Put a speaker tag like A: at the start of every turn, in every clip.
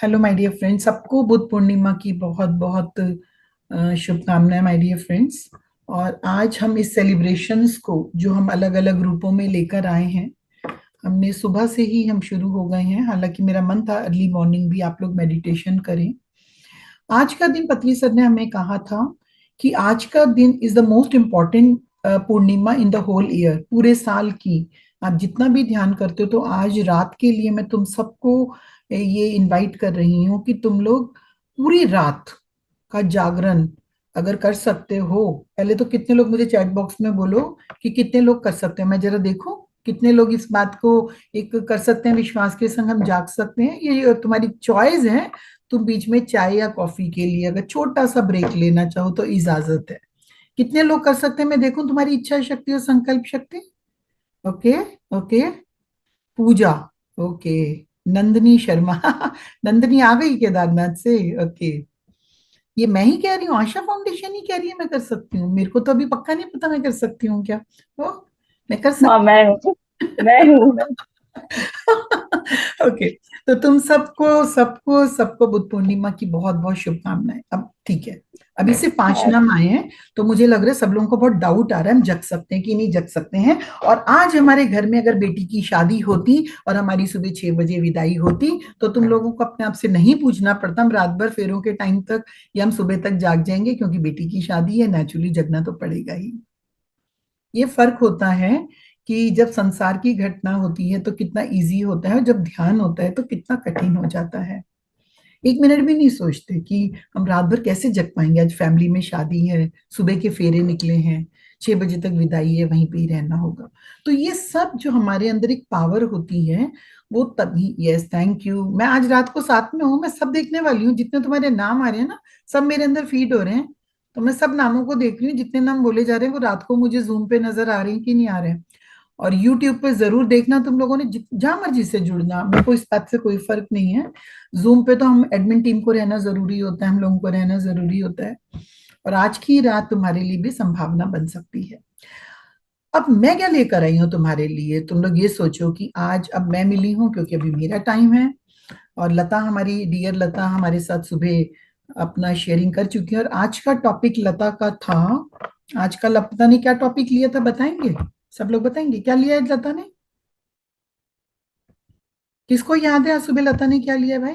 A: Hello my dear friends, सबको बुद्ध पूर्णिमा की बहुत बहुत शुभकामनाएं माय डियर फ्रेंड्स। और आज हम इस सेलिब्रेशंस को जो हम अलग अलग रूपों में लेकर आए हैं, हमने सुबह से ही हम शुरू हो गए हैं। हालांकि मेरा मन था अर्ली मॉर्निंग भी आप लोग मेडिटेशन करें। आज का दिन पत्री सर ने हमें कहा था कि आज का दिन is the most important Purnima in the whole year, पूरे साल की। आप जितना भी ध्यान करते हो, तो आज रात के लिए मैं तुम सबको ये इनवाइट कर रही हूँ कि तुम लोग पूरी रात का जागरण अगर कर सकते हो। पहले तो कितने लोग मुझे चैट बॉक्स में बोलो कि कितने लोग कर सकते हैं, मैं जरा देखूं कितने लोग इस बात को एक कर सकते हैं। विश्वास के संग हम जाग सकते हैं, ये तुम्हारी चॉइस है। तुम बीच में चाय या कॉफी के लिए अगर छोटा सा ब्रेक लेना चाहो तो इजाजत है। कितने लोग कर सकते हैं, मैं देखूं तुम्हारी इच्छा शक्ति और संकल्प शक्ति। ओके। ओके। पूजा। ओके। नंदनी शर्मा नंदनी आ गई केदारनाथ से। ओके। ये मैं ही कह रही हूँ, आशा फाउंडेशन ही कह रही है मैं कर सकती हूँ। मेरे को तो अभी पक्का नहीं पता मैं कर सकती हूँ क्या। ओ, मैं कर
B: हाँ,
A: सकती
B: मैं हूँ। मैं हूँ।
A: ओके। तो तुम सबको सबको सबको बुद्ध पूर्णिमा की बहुत बहुत शुभकामनाएं। अब ठीक है, अभी से पांच
B: हाँ,
A: नाम आए हैं, तो मुझे लग रहा है सब लोगों को बहुत डाउट आ रहा है हम जग सकते हैं कि नहीं जग सकते हैं। और आज हमारे घर में अगर बेटी की शादी होती और हमारी सुबह 6 बजे विदाई होती, तो तुम लोगों को अपने आप से नहीं पूछना पड़ता हम रात भर फेरों के टाइम तक या हम सुबह तक जाग जाएंगे, क्योंकि बेटी की शादी है, नेचुरली जगना तो पड़ेगा ही। ये फर्क होता है कि जब संसार की घटना होती है तो कितना इजी होता है, और जब ध्यान होता है तो कितना कठिन हो जाता है। एक मिनट भी नहीं सोचते कि हम रात भर कैसे जग पाएंगे। आज फैमिली में शादी है, सुबह के फेरे निकले हैं, 6 बजे तक विदाई है, वहीं पे ही रहना होगा। तो ये सब जो हमारे अंदर एक पावर होती है, वो तभी। Yes, thank you. मैं आज रात को साथ में हूँ, मैं सब देखने वाली हूँ। जितने तुम्हारे नाम आ रहे हैं ना, सब मेरे अंदर फीड हो रहे हैं। तो मैं सब नामों को देख रही हूँ, जितने नाम बोले जा रहे हैं वो रात को मुझे जूम पे नजर आ रहे हैं कि नहीं आ रहे हैं। और यूट्यूब पे जरूर देखना तुम लोगों ने, जहां मर्जी से जुड़ना, मेरे को इस बात से कोई फर्क नहीं है। जूम पे तो हम एडमिन टीम को रहना जरूरी होता है, हम लोगों को रहना जरूरी होता है। और आज की रात तुम्हारे लिए भी संभावना बन सकती है। अब मैं क्या लेकर आई हूँ तुम्हारे लिए, तुम लोग ये सोचो कि आज अब मैं मिली हूँ क्योंकि अभी मेरा टाइम है। और लता, हमारी डियर लता हमारे साथ सुबह अपना शेयरिंग कर चुकी है। और आज का टॉपिक लता का था, आज का लता ने क्या टॉपिक लिया था बताएंगे? सब लोग बताएंगे क्या लिया है लता ने? किसको याद है आज सुबह लता ने क्या लिया भाई?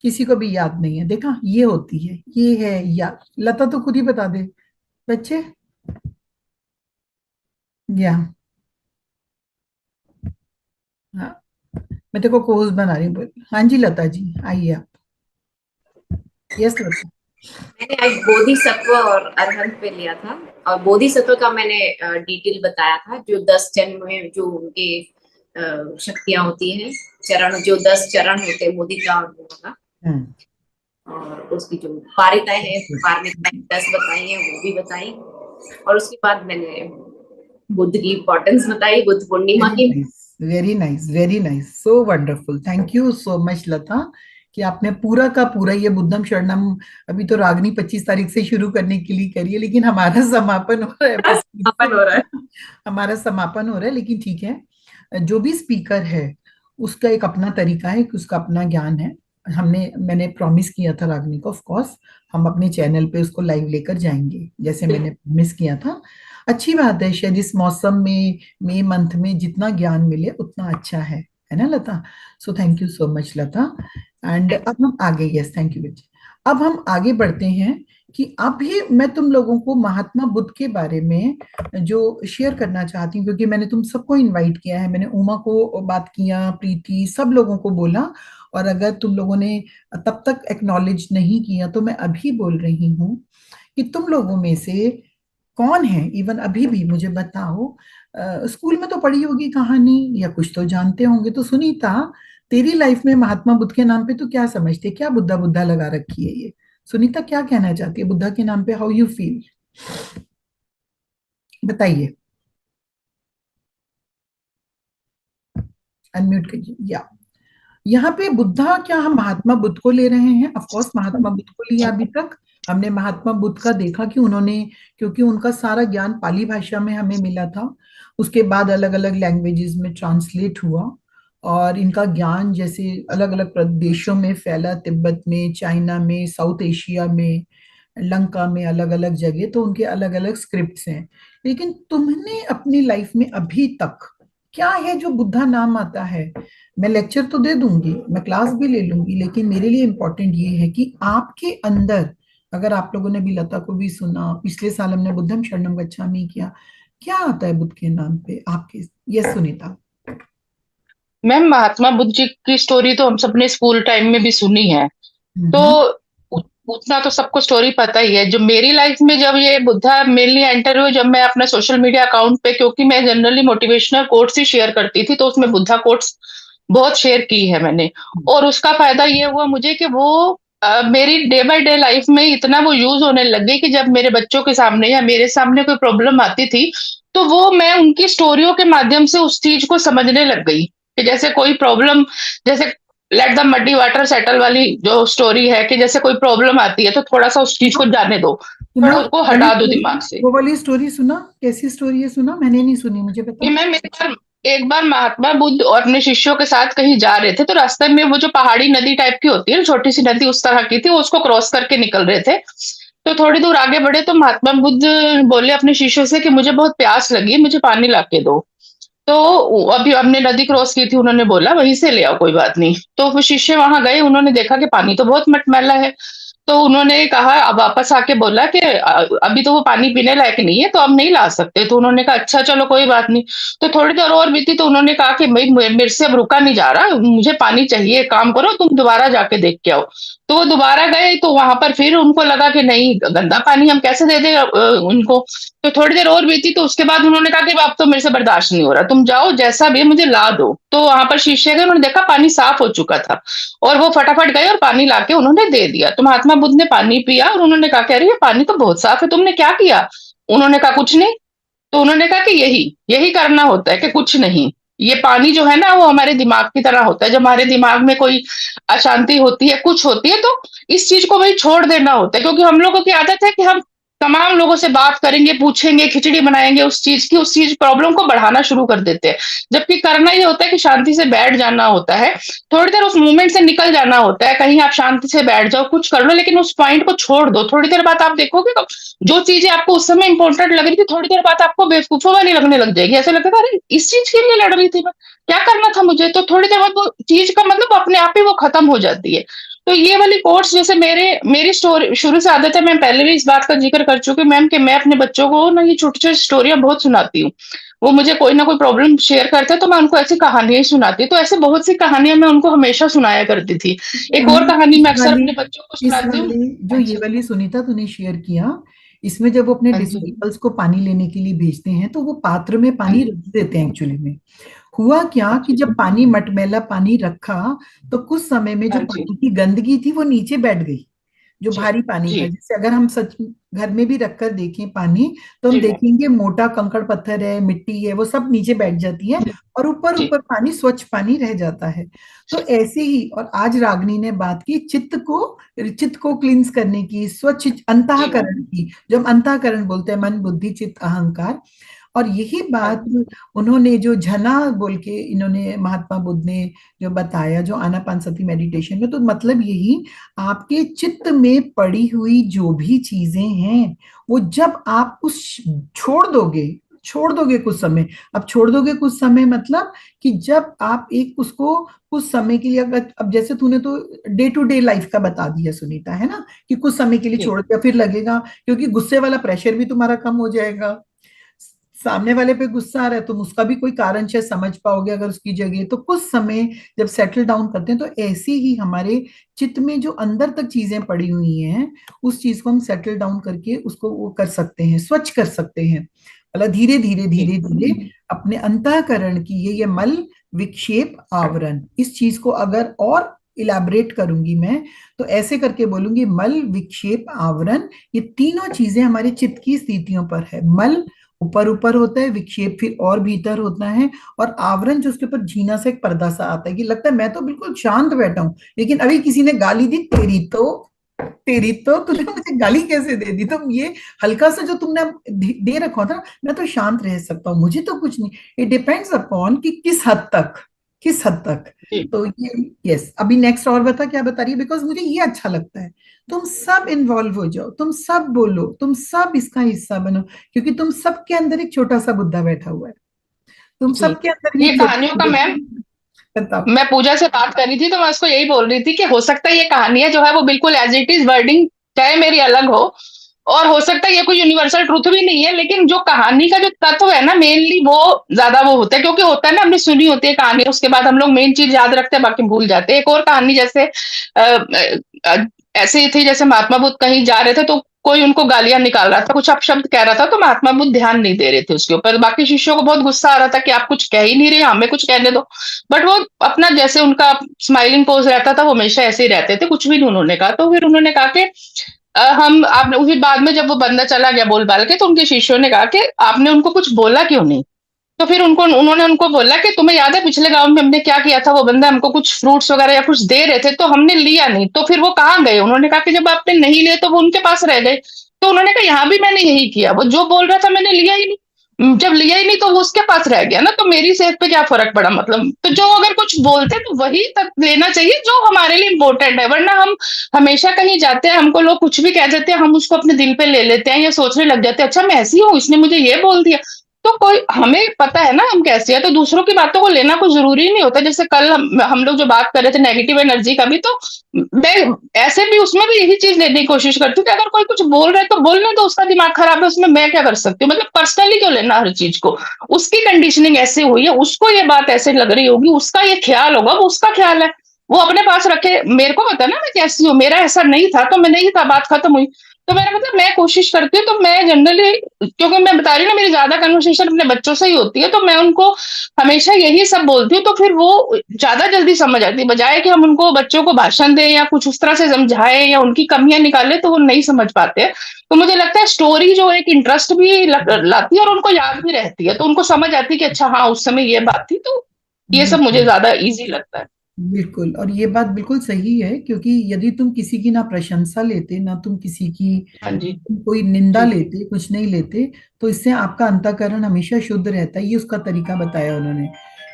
A: किसी को भी याद नहीं है, देखा, ये होती है, ये है याद। लता तो खुद ही बता दे बच्चे। या हाँ, मैं तेरे को कोर्स बना रही हूँ, बोल। हाँ जी लता जी, आइए आप। यस लता।
B: मैंने आज बोधिसत्व और अरहंत पे लिया था। और बोधिसत्व का मैंने डिटेल बताया था, जो 10 जन्म में जो उनके शक्तियां होती हैं। चरण, जो 10 चरण होते हैं बोधि का और बुद्ध का।
A: हम्म।
B: और उसकी जो पारिताएं हैं, पारमिताएं 10 बताई हैं, वो भी बताई। और उसके बाद मैंने बुद्ध की इम्पोर्टेंस बताई, बुद्ध पूर्णिमा
A: वेरी
B: की।
A: Nice, very nice, very nice, so wonderful. Thank you so much Lata कि आपने पूरा का पूरा ये बुद्धम शरणम। अभी तो रागनी 25 तारीख से शुरू करने के लिए करिए, लेकिन हमारा समापन हो रहा है 25 से।
B: अपन हो रहा है।
A: हमारा समापन हो रहा है, लेकिन ठीक है। जो भी स्पीकर है उसका एक अपना तरीका है, कि उसका अपना ज्ञान है। मैंने प्रॉमिस किया था रागनी को, ऑफ कोर्स हम अपने चैनल पे उसको लाइव लेकर जाएंगे जैसे मैंने प्रॉमिस किया था। अच्छी बात है, शायद इस मौसम में, मई मंथ में जितना ज्ञान मिले उतना अच्छा है ना Lata? So thank you so much Lata. And अब हम आगे, यस थैंक यू बच्चे। अब हम आगे बढ़ते हैं कि अभी मैं तुम लोगों को महात्मा बुद्ध के बारे में जो शेयर करना चाहती हूँ, क्योंकि मैंने तुम सबको इनवाइट किया है। मैंने उमा को बात किया, प्रीति, सब लोगों को बोला। और अगर तुम लोगों ने तब तक एक्नॉलेज नहीं किया तो मैं अभी बोल रही हूँ कि तुम लोगों में से कौन है, इवन अभी भी मुझे बताओ। स्कूल में तो पढ़ी होगी कहानी या कुछ तो जानते होंगे। तो सुनीता, तेरी लाइफ में महात्मा बुद्ध के नाम पे तो क्या समझते, क्या बुद्धा बुद्धा लगा रखी है ये? सुनीता क्या कहना चाहती है बुद्धा के नाम पे, हाउ यू फील? बताइए। अनम्यूट कीजिए या। यहाँ पे बुद्धा, क्या हम महात्मा बुद्ध को ले रहे हैं? ऑफ कोर्स महात्मा बुद्ध को लिया अभी तक। हमने महात्मा बुद्ध का देखा कि उन्होंने, क्योंकि उनका सारा ज्ञान पाली भाषा में हमें मिला था, उसके बाद अलग अलग लैंग्वेजेस में ट्रांसलेट हुआ। और इनका ज्ञान जैसे अलग अलग प्रदेशों में फैला, तिब्बत में, चाइना में, साउथ एशिया में, लंका में, अलग अलग जगह, तो उनके अलग अलग स्क्रिप्ट्स हैं। लेकिन तुमने अपनी लाइफ में अभी तक क्या है जो बुद्धा नाम आता है? मैं लेक्चर तो दे दूंगी, मैं क्लास भी ले लूंगी, लेकिन मेरे लिए इम्पोर्टेंट ये है कि आपके अंदर, अगर आप लोगों ने भी लता को भी सुना, पिछले साल हमने बुद्धम शरणम गच्छामि किया, क्या आता है बुद्ध के नाम पे आपके? यस सुनीता।
C: मैम, महात्मा बुद्ध जी की स्टोरी तो हम सबने स्कूल टाइम में भी सुनी है। तो
A: हम्म।
C: उ- उतना तो सबको स्टोरी पता ही है। जो मेरी लाइफ में जब ये बुद्धा मेनली एंटर हुए, जब मैं अपना सोशल मीडिया अकाउंट पे, क्योंकि मैं जनरली मोटिवेशनल कोट्स ही शेयर करती थी, तो उसमें बुद्धा कोट्स बहुत शेयर की है मैंने। और उसका फायदा ये हुआ मुझे कि वो मेरी डे बाय डे लाइफ में इतना वो यूज होने लग गई कि जब मेरे बच्चों के सामने या मेरे सामने कोई प्रॉब्लम आती थी, तो वो मैं उनकी स्टोरियों के माध्यम से उस चीज को समझने लग गई। कि जैसे कोई प्रॉब्लम, जैसे let the muddy water settle वाली जो स्टोरी है, कि जैसे कोई प्रॉब्लम आती है तो थोड़ा सा उस चीज को जाने दो,
A: सुना
C: थोड़ा उसको
A: वाली
C: हटा दो
A: स्टोरी?
C: दिमाग से।
A: वो वाली स्टोरी सुना? कैसी स्टोरी है, सुना? मैंने नहीं सुनी, मुझे
C: कि
A: बता।
C: मैम, एक बार महात्मा बुद्ध और अपने शिष्यों के साथ कहीं जा रहे थे, तो रास्ते में वो जो पहाड़ी नदी टाइप की होती है ना, छोटी सी नदी उस तरह की थी, वो उसको क्रॉस करके निकल रहे थे। तो थोड़ी दूर आगे बढ़े तो महात्मा बुद्ध बोले अपने शिष्यों से कि मुझे बहुत प्यास लगी है, मुझे पानी ला के दो। तो अभी हमने नदी क्रॉस की थी, उन्होंने बोला वहीं से ले आओ, कोई बात नहीं। तो वो शिष्य वहां गए, उन्होंने देखा कि पानी तो बहुत मटमैला है। तो उन्होंने कहा, अब वापस आके बोला कि अभी तो वो पानी पीने लायक नहीं है, तो अब नहीं ला सकते। तो उन्होंने कहा अच्छा चलो कोई बात नहीं। तो थोड़ी देर और बीती तो उन्होंने कहा कि भाई मेरे से अब रुका नहीं जा रहा, मुझे पानी चाहिए, एक काम करो तुम दोबारा जाके देख के आओ। तो वो दोबारा गए, तो वहां पर फिर उनको लगा कि नहीं, गंदा पानी हम कैसे दे दें उनको। तो थोड़ी देर और बीती तो उसके बाद उन्होंने कहा कि अब तो मेरे से बर्दाश्त नहीं हो रहा, तुम जाओ जैसा भी है मुझे ला दो। तो वहां पर शीशे गए, उन्होंने देखा पानी साफ हो चुका था। और वो फटाफट गए और पानी लाके उन्होंने दे दिया। तो महात्मा बुद्ध ने पानी पिया और उन्होंने कहा कि अरे ये पानी तो बहुत साफ है, तुमने क्या किया? उन्होंने कहा कुछ नहीं। तो उन्होंने कहा कि यही यही करना होता है, कि कुछ नहीं। ये पानी जो है ना, वो हमारे दिमाग की तरह होता है। जब हमारे दिमाग में कोई अशांति होती है, कुछ होती है, तो इस चीज को भाई छोड़ देना होता है। क्योंकि हम लोगों की आदत है कि हम तमाम लोगों से बात करेंगे, पूछेंगे, खिचड़ी बनाएंगे उस चीज की, उस चीज प्रॉब्लम को बढ़ाना शुरू कर देते हैं। जबकि करना ये होता है कि शांति से बैठ जाना होता है, थोड़ी देर उस मूवमेंट से निकल जाना होता है। कहीं आप शांति से बैठ जाओ, कुछ कर लो, लेकिन उस पॉइंट को छोड़ दो। थोड़ी देर बाद आप देखोगे जो चीजें आपको उस समय इंपॉर्टेंट लग रही थी, थोड़ी देर बाद आपको बेवकूफों वाली लगने लग जाएगी। ऐसा लगता है अरे इस चीज के लिए लड़ रही थी मैं, क्या करना था मुझे। तो थोड़ी देर बाद वो चीज का मतलब अपने आप ही वो खत्म हो जाती है। तो ये वाली कोर्स, जैसे मेरी स्टोरी शुरू से आदत है, मैं पहले भी इस बात का जिक्र कर चुकी हूँ मैम, कि मैं अपने बच्चों को ना ये छोटी छोटी स्टोरियां बहुत सुनाती हूँ। वो मुझे कोई ना कोई प्रॉब्लम शेयर करते हैं, तो मैं उनको ऐसी कहानियां ही सुनाती हूँ। तो ऐसे बहुत सी कहानियां मैं उनको हमेशा सुनाया करती थी। एक और
A: हमने
C: कहानी
A: इस
C: मैं अक्सर
A: वाली
C: अपने बच्चों को
A: इस
C: सुनाती हूँ।
A: वाली जो
C: हाँ
A: ये
C: जी।
A: वाली सुनीता तूने शेयर किया, इसमें जब वो अपने
C: हाँ जी।
A: डिसिपल्स को पानी लेने के लिए भेजते हैं तो वो पात्र में
C: हाँ
A: पानी
C: जी।
A: रख देते हैं एक्चुअली में। हुआ क्या
C: हाँ
A: कि
C: जी।
A: जब पानी मटमैला पानी रखा, तो कुछ समय में जो
C: हाँ जी।
A: पानी की गंदगी थी वो नीचे बैठ गई। जो
C: जी।
A: भारी पानी
C: जी।
A: था, जैसे अगर हम सच घर में भी रखकर देखें पानी, तो हम
C: जी मैम।
A: देखेंगे मोटा कंकड़ पत्थर है, मिट्टी है, वो सब नीचे बैठ जाती है और ऊपर
C: जी।
A: ऊपर पानी, स्वच्छ पानी रह जाता है। तो ऐसे ही, और आज रागनी ने बात की चित्त को क्लींस करने की, स्वच्छ
C: जी मैम।
A: अंतःकरण की। जो हम अंतःकरण बोलते हैं, मन बुद्धि चित्त अहंकार। और यही
C: हाँ
A: बात उन्होंने जो झना बोल के इन्होंने, महात्मा बुद्ध ने जो बताया, जो आनापानसति मेडिटेशन में, तो मतलब यही, आपके चित्त में पड़ी हुई जो भी चीजें हैं, वो जब आप उस छोड़ दोगे कुछ समय। अब छोड़ दोगे कुछ समय मतलब कि जब आप एक उसको कुछ समय के लिए, अगर अब जैसे तूने तो डे टू डे लाइफ का बता दिया सुनीता, है ना, कि कुछ समय के लिए
C: जी।
A: छोड़ दिया, फिर लगेगा, क्योंकि गुस्से वाला प्रेशर भी तुम्हारा कम हो जाएगा। सामने वाले पे गुस्सा आ रहा है, तुम उसका भी कोई कारण शायद समझ पाओगे अगर उसकी जगह। तो कुछ समय जब सेटल डाउन करते हैं, तो ऐसे ही हमारे चित्त में जो अंदर तक चीजें पड़ी हुई हैं, उस चीज को हम सेटल डाउन करके उसको वो कर सकते हैं, स्वच्छ कर सकते हैं। मतलब धीरे धीरे
C: जी।
A: धीरे धीरे अपने अंतःकरण की ये मल विक्षेप आवरण, इस चीज को अगर और इलाबरेट करूंगी मैं, तो ऐसे करके बोलूंगी, मल विक्षेप आवरण, ये तीनों चीजें हमारे चित्त की स्थितियों पर है। मल ऊपर ऊपर होता है, विक्षेप फिर और भीतर होता है, और आवरण जो उसके ऊपर झीना सा एक पर्दा सा आता है, कि लगता है मैं तो बिल्कुल शांत बैठा हूं, लेकिन अभी किसी ने गाली दी, तेरी तो तूने मुझे गाली कैसे दे दी। तो ये हल्का सा जो तुमने दे रखा था ना, मैं तो शांत रह सकता हूँ, मुझे तो कुछ नहीं। इट डिपेंड्स अपॉन कि किस हद तक किस हद तक।
C: जी
A: तो ये, यस, अभी नेक्स्ट और बता, क्या बता रही है, बिकॉज मुझे ये अच्छा लगता है। तुम सब इन्वॉल्व हो जाओ, तुम सब बोलो, तुम सब इसका हिस्सा बनो, क्योंकि तुम सबके अंदर एक छोटा सा बुद्धा बैठा हुआ है, तुम
C: जी।
A: सबके अंदर भी
C: ये
A: एक छोटा
C: कहानियों
A: सा
C: का मैम,
A: बुद्धा। बताओ।
C: मैं पूजा से बात कर रही थी तो मैं उसको यही बोल रही थी कि हो सकता है ये कहानियां जो है वो बिल्कुल एज इट इज वर्डिंग चाहे मेरी अलग हो, और हो सकता है ये कोई यूनिवर्सल ट्रूथ भी नहीं है, लेकिन जो कहानी का जो तत्व है ना मेनली वो ज्यादा वो होता है, क्योंकि होता है ना हमने सुनी होती है कहानी उसके बाद हम लोग मेन चीज याद रखते हैं बाकी भूल जाते हैं। एक और कहानी जैसे ऐसे ही थी, जैसे महात्मा बुद्ध कहीं जा रहे थे तो कोई उनको गालियां निकाल रहा था, कुछ अपशब्द कह रहा था, तो महात्मा बुद्ध ध्यान नहीं दे रहे थे उसके ऊपर, बाकी शिष्यों को बहुत गुस्सा आ रहा था कि आप कुछ कह ही नहीं रहे, हमें कुछ कहने दो। बट वो अपना जैसे उनका स्माइलिंग पोज रहता था वो हमेशा ऐसे ही रहते थे, कुछ भी नहीं उन्होंने कहा। तो फिर उन्होंने कहा कि हम आपने फिर बाद में जब वो बंदा चला गया बोल बाल के, तो उनके शिष्यों ने कहा कि आपने उनको कुछ बोला क्यों नहीं। तो फिर उन्होंने उनको बोला कि तुम्हें याद है पिछले गांव में हमने क्या किया था, वो बंदा हमको कुछ फ्रूट्स वगैरह या कुछ दे रहे थे तो हमने लिया नहीं, तो फिर वो कहाँ गए। उन्होंने कहा कि जब आपने नहीं लिए तो वो उनके पास रह गए। तो उन्होंने कहा यहाँ भी मैंने यही किया, वो जो बोल रहा था मैंने लिया ही नहीं। जब लिया ही नहीं तो वो उसके पास रह गया ना, तो मेरी सेहत पे क्या फर्क पड़ा। मतलब तो जो अगर कुछ बोलते तो वही तक लेना चाहिए जो हमारे लिए इंपॉर्टेंट है, वरना हम हमेशा कहीं जाते हैं हमको लोग कुछ भी कह देते हैं हम उसको अपने दिल पे ले लेते हैं, या सोचने लग जाते हैं अच्छा मैं ऐसी हूँ इसने मुझे ये बोल दिया। तो कोई हमें पता है ना हम कैसे हैं, तो दूसरों की बातों को लेना कोई जरूरी नहीं होता। जैसे कल हम लोग जो बात कर रहे थे नेगेटिव एनर्जी का भी, तो मैं ऐसे भी उसमें भी यही चीज लेने की कोशिश करती हूँ कि अगर कोई कुछ बोल रहा है तो बोलने दो, उसका दिमाग खराब है उसमें मैं क्या कर सकती हूँ। मतलब पर्सनली क्यों लेना हर चीज को, उसकी कंडीशनिंग ऐसे हुई है, उसको ये बात ऐसे लग रही होगी, उसका ये ख्याल होगा, वो उसका ख्याल है, वो अपने पास रखे। मेरे को पता ना मैं कैसी हूँ, मेरा ऐसा नहीं था तो मैं नहीं था, बात खत्म हुई। तो मैंने मतलब मैं कोशिश करती हूँ, तो मैं जनरली क्योंकि मैं बता रही हूँ ना मेरी ज्यादा कन्वर्सेशन अपने बच्चों से ही होती है, तो मैं उनको हमेशा यही सब बोलती हूँ, तो फिर वो ज्यादा जल्दी समझ आती है, बजाय कि हम उनको बच्चों को भाषण दें या कुछ उस तरह से समझाएं या उनकी कमियां निकालें तो वो नहीं समझ पाते। तो मुझे लगता है स्टोरी जो एक इंटरेस्ट भी लाती है और उनको याद भी रहती है, तो उनको समझ आती है कि अच्छा हाँ उस समय ये बात थी, तो ये सब मुझे
A: बिल्कुल,
C: ज्यादा इजी लगता है।
A: बिल्कुल, और ये बात बिल्कुल सही है, क्योंकि यदि तुम किसी की ना प्रशंसा लेते, ना तुम किसी की
C: हाँ जी।
A: कोई निंदा
C: जी
A: लेते, कुछ नहीं लेते, तो इससे आपका अंतःकरण हमेशा शुद्ध रहता है। ये उसका तरीका बताया उन्होंने,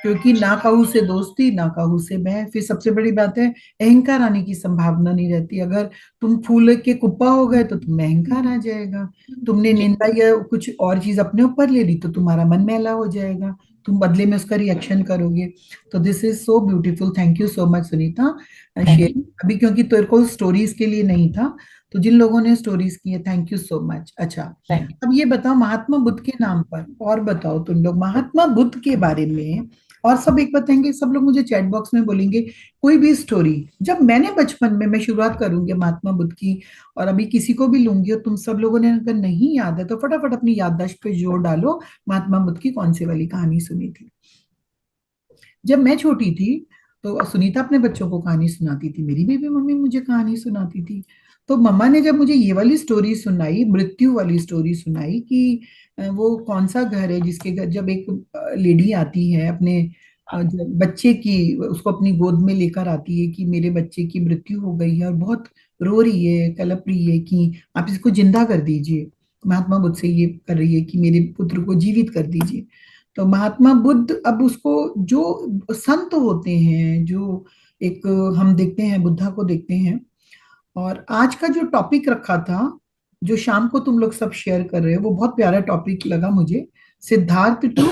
A: क्योंकि ना कहूँ से दोस्ती, ना कहूँ से मैं, फिर सबसे बड़ी बात है अहंकार आने की संभावना नहीं रहती। अगर तुम फूल के कुप्पा हो गए तो तुम्हें अहंकार आ जाएगा। तुमने
C: जी
A: निंदा या कुछ और चीज अपने ऊपर ले ली तो तुम्हारा मन मैला हो जाएगा, तुम बदले में उसका रिएक्शन करोगे। तो this is so beautiful, thank you so much Sunita
C: thank
A: share. अभी क्योंकि तेरे को स्टोरीज के लिए नहीं था, तो जिन लोगों ने स्टोरीज की है थैंक यू सो मच। अच्छा,
C: थैंक
A: अब ये बताओ महात्मा बुद्ध के नाम पर और बताओ तुम लोग महात्मा बुद्ध के बारे में, और सब एक बताएंगे, सब लोग मुझे चैट बॉक्स में बोलेंगे कोई भी स्टोरी। जब मैंने बचपन में, मैं शुरुआत करूंगी महात्मा बुद्ध की, और अभी किसी को भी लूंगी, और तुम सब लोगों ने अगर नहीं याद है तो फटाफट अपनी याददाश्त पे जोर डालो, महात्मा बुद्ध की कौन सी वाली कहानी सुनी थी। जब मैं छोटी थी तो सुनीता अपने बच्चों को कहानी सुनाती थी, मेरी भी मम्मी मुझे कहानी सुनाती थी। तो मम्मा ने जब मुझे ये वाली स्टोरी सुनाई, मृत्यु वाली स्टोरी सुनाई, कि वो कौन सा घर है जिसके घर जब एक लेडी आती है अपने बच्चे की, उसको अपनी गोद में लेकर आती है कि मेरे बच्चे की मृत्यु हो गई है, और बहुत रो रही है, कलप रही है कि आप इसको जिंदा कर दीजिए। महात्मा बुद्ध से ये कर रही है कि मेरे पुत्र को जीवित कर दीजिए। तो महात्मा बुद्ध अब उसको, जो संत होते हैं, जो एक हम देखते हैं, बुद्धा को देखते हैं। और आज का जो टॉपिक रखा था, जो शाम को तुम लोग सब शेयर कर रहे हो, वो बहुत प्यारा टॉपिक लगा मुझे। Siddhartha to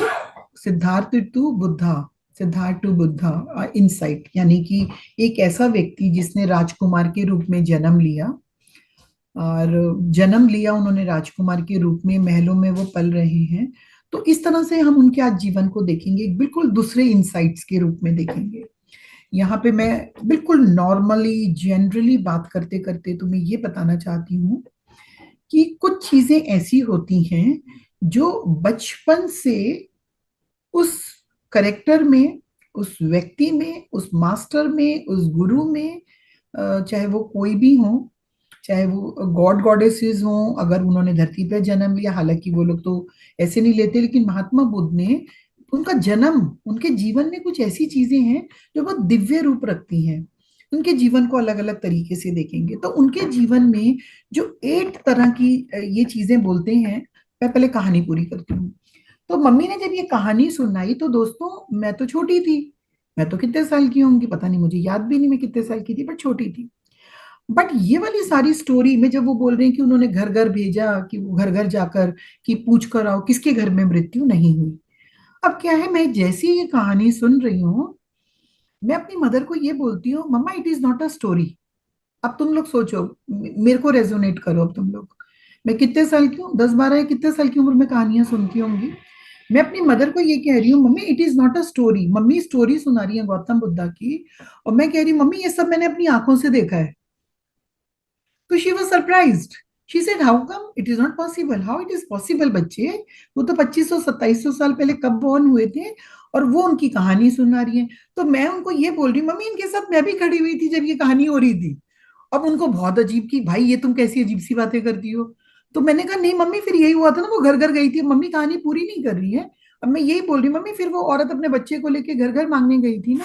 A: Siddhartha to Buddha, Siddhartha to Buddha insight, यानी कि एक ऐसा व्यक्ति जिसने राजकुमार के रूप में जन्म लिया, और जन्म लिया उन्होंने राजकुमार के रूप में, महलों में वो पल रहे हैं। तो इस तरह से हम उनके आज जीवन को देखेंगे, बिल्कुल दूसरे इंसाइट्स के रूप में देखेंगे। यहाँ पे मैं बिल्कुल नॉर्मली जनरली बात करते करते तुम्हें ये बताना चाहती हूँ कि कुछ चीजें ऐसी होती हैं जो बचपन से उस करेक्टर में, उस व्यक्ति में, उस मास्टर में, उस गुरु में, चाहे वो कोई भी हो, चाहे वो गॉड गॉडेसेस हो, अगर उन्होंने धरती पर जन्म लिया, हालांकि वो लोग तो ऐसे नहीं लेते, लेकिन महात्मा बुद्ध ने, उनका जन्म, उनके जीवन में कुछ ऐसी चीजें हैं जो बहुत दिव्य रूप रखती हैं। उनके जीवन को अलग अलग तरीके से देखेंगे तो उनके जीवन में जो 8 तरह की ये चीजें बोलते हैं। मैं पहले कहानी पूरी करती हूँ। तो मम्मी ने जब ये कहानी सुनाई तो दोस्तों मैं तो छोटी थी, मैं तो कितने साल की होंगी पता नहीं, मुझे याद भी नहीं मैं कितने साल की थी, पर छोटी थी। बट ये वाली सारी स्टोरी में जब वो बोल रहे हैं कि उन्होंने घर घर भेजा, कि वो घर घर जाकर कि पूछ कर आओ किसके घर में मृत्यु नहीं हुई। अब क्या है, मैं जैसी ये कहानी सुन रही हूँ, मैं अपनी मदर को ये बोलती हूँ, mama it is not a story. अब तुम लोग सोचो, मेरे को रेजोनेट करो अब तुम लोग। मैं कितने साल की हूँ, 10 12 या कितने साल की उम्र में कहानियां सुनती होंगी। मैं अपनी मदर को ये कह रही हूँ, mummy it is not a story. Mummy story सुना रही है गौतम बुद्धा की, और मैं कह रही हूँ मम्मी ये सब मैंने अपनी आंखों से देखा है। तो she was surprised. She said how come it is not possible, how it is possible बच्चे, वो तो 2500 2700 साल पहले कब बॉर्न हुए थे, और वो उनकी कहानी सुना रही है। तो मैं उनको ये बोल रही हूँ, मम्मी इनके साथ मैं भी खड़ी हुई थी जब ये कहानी हो रही थी। अब उनको बहुत अजीब की, भाई ये तुम कैसी अजीब सी बातें करती हो। तो मैंने कहा नहीं मम्मी, फिर यही हुआ था ना, वो घर घर गई थी। मम्मी कहानी पूरी नहीं कर रही है। अब मैं यही बोल रही हूँ, मम्मी फिर वो औरत अपने बच्चे को लेके घर घर मांगने गई थी ना।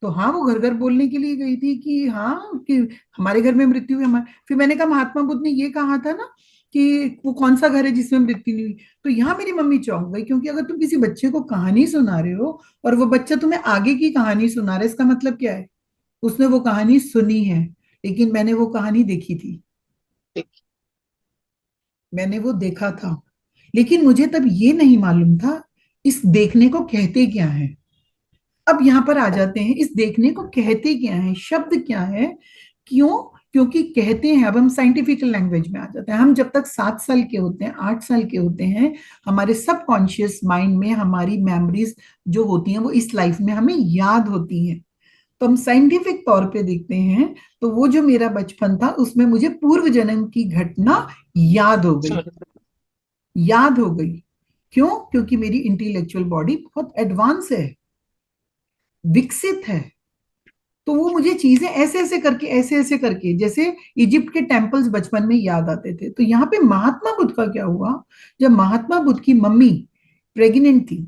A: तो हाँ, वो घर घर बोलने के लिए गई थी कि हाँ, कि हमारे घर में मृत्यु हुई हमारे। फिर मैंने कहा महात्मा बुद्ध ने ये कहा था ना कि वो कौन सा घर है जिसमें मृत्यु नहीं हुई। तो यहाँ मेरी मम्मी चौंक गई, क्योंकि अगर तुम किसी बच्चे को कहानी सुना रहे हो और वो बच्चा तुम्हें आगे की कहानी सुना रहा है, इसका मतलब क्या है, उसने वो कहानी सुनी है, लेकिन मैंने वो कहानी देखी थी, मैंने वो देखा था। लेकिन मुझे तब ये नहीं मालूम था इस देखने को कहते क्या है। अब यहाँ पर आ जाते हैं, इस देखने को कहते क्या है, शब्द क्या है, क्यों, क्योंकि कहते हैं, अब हम साइंटिफिक लैंग्वेज में आ जाते हैं। हम जब तक 7 साल के होते हैं, 8 साल के होते हैं, हमारे सबकॉन्शियस माइंड में हमारी मेमोरीज जो होती हैं वो इस लाइफ में हमें याद होती हैं। तो हम साइंटिफिक तौर पे देखते हैं, तो वो जो मेरा बचपन था उसमें मुझे पूर्व जन्म की घटना याद हो गई, याद हो गई। क्यों, क्योंकि मेरी इंटेलेक्चुअल बॉडी बहुत एडवांस है, विकसित है। तो वो मुझे चीजें ऐसे ऐसे करके, ऐसे ऐसे करके, जैसे इजिप्ट के टेम्पल्स बचपन में याद आते थे। तो यहाँ पे महात्मा बुद्ध का क्या हुआ, जब महात्मा बुद्ध की मम्मी प्रेग्नेंट थी।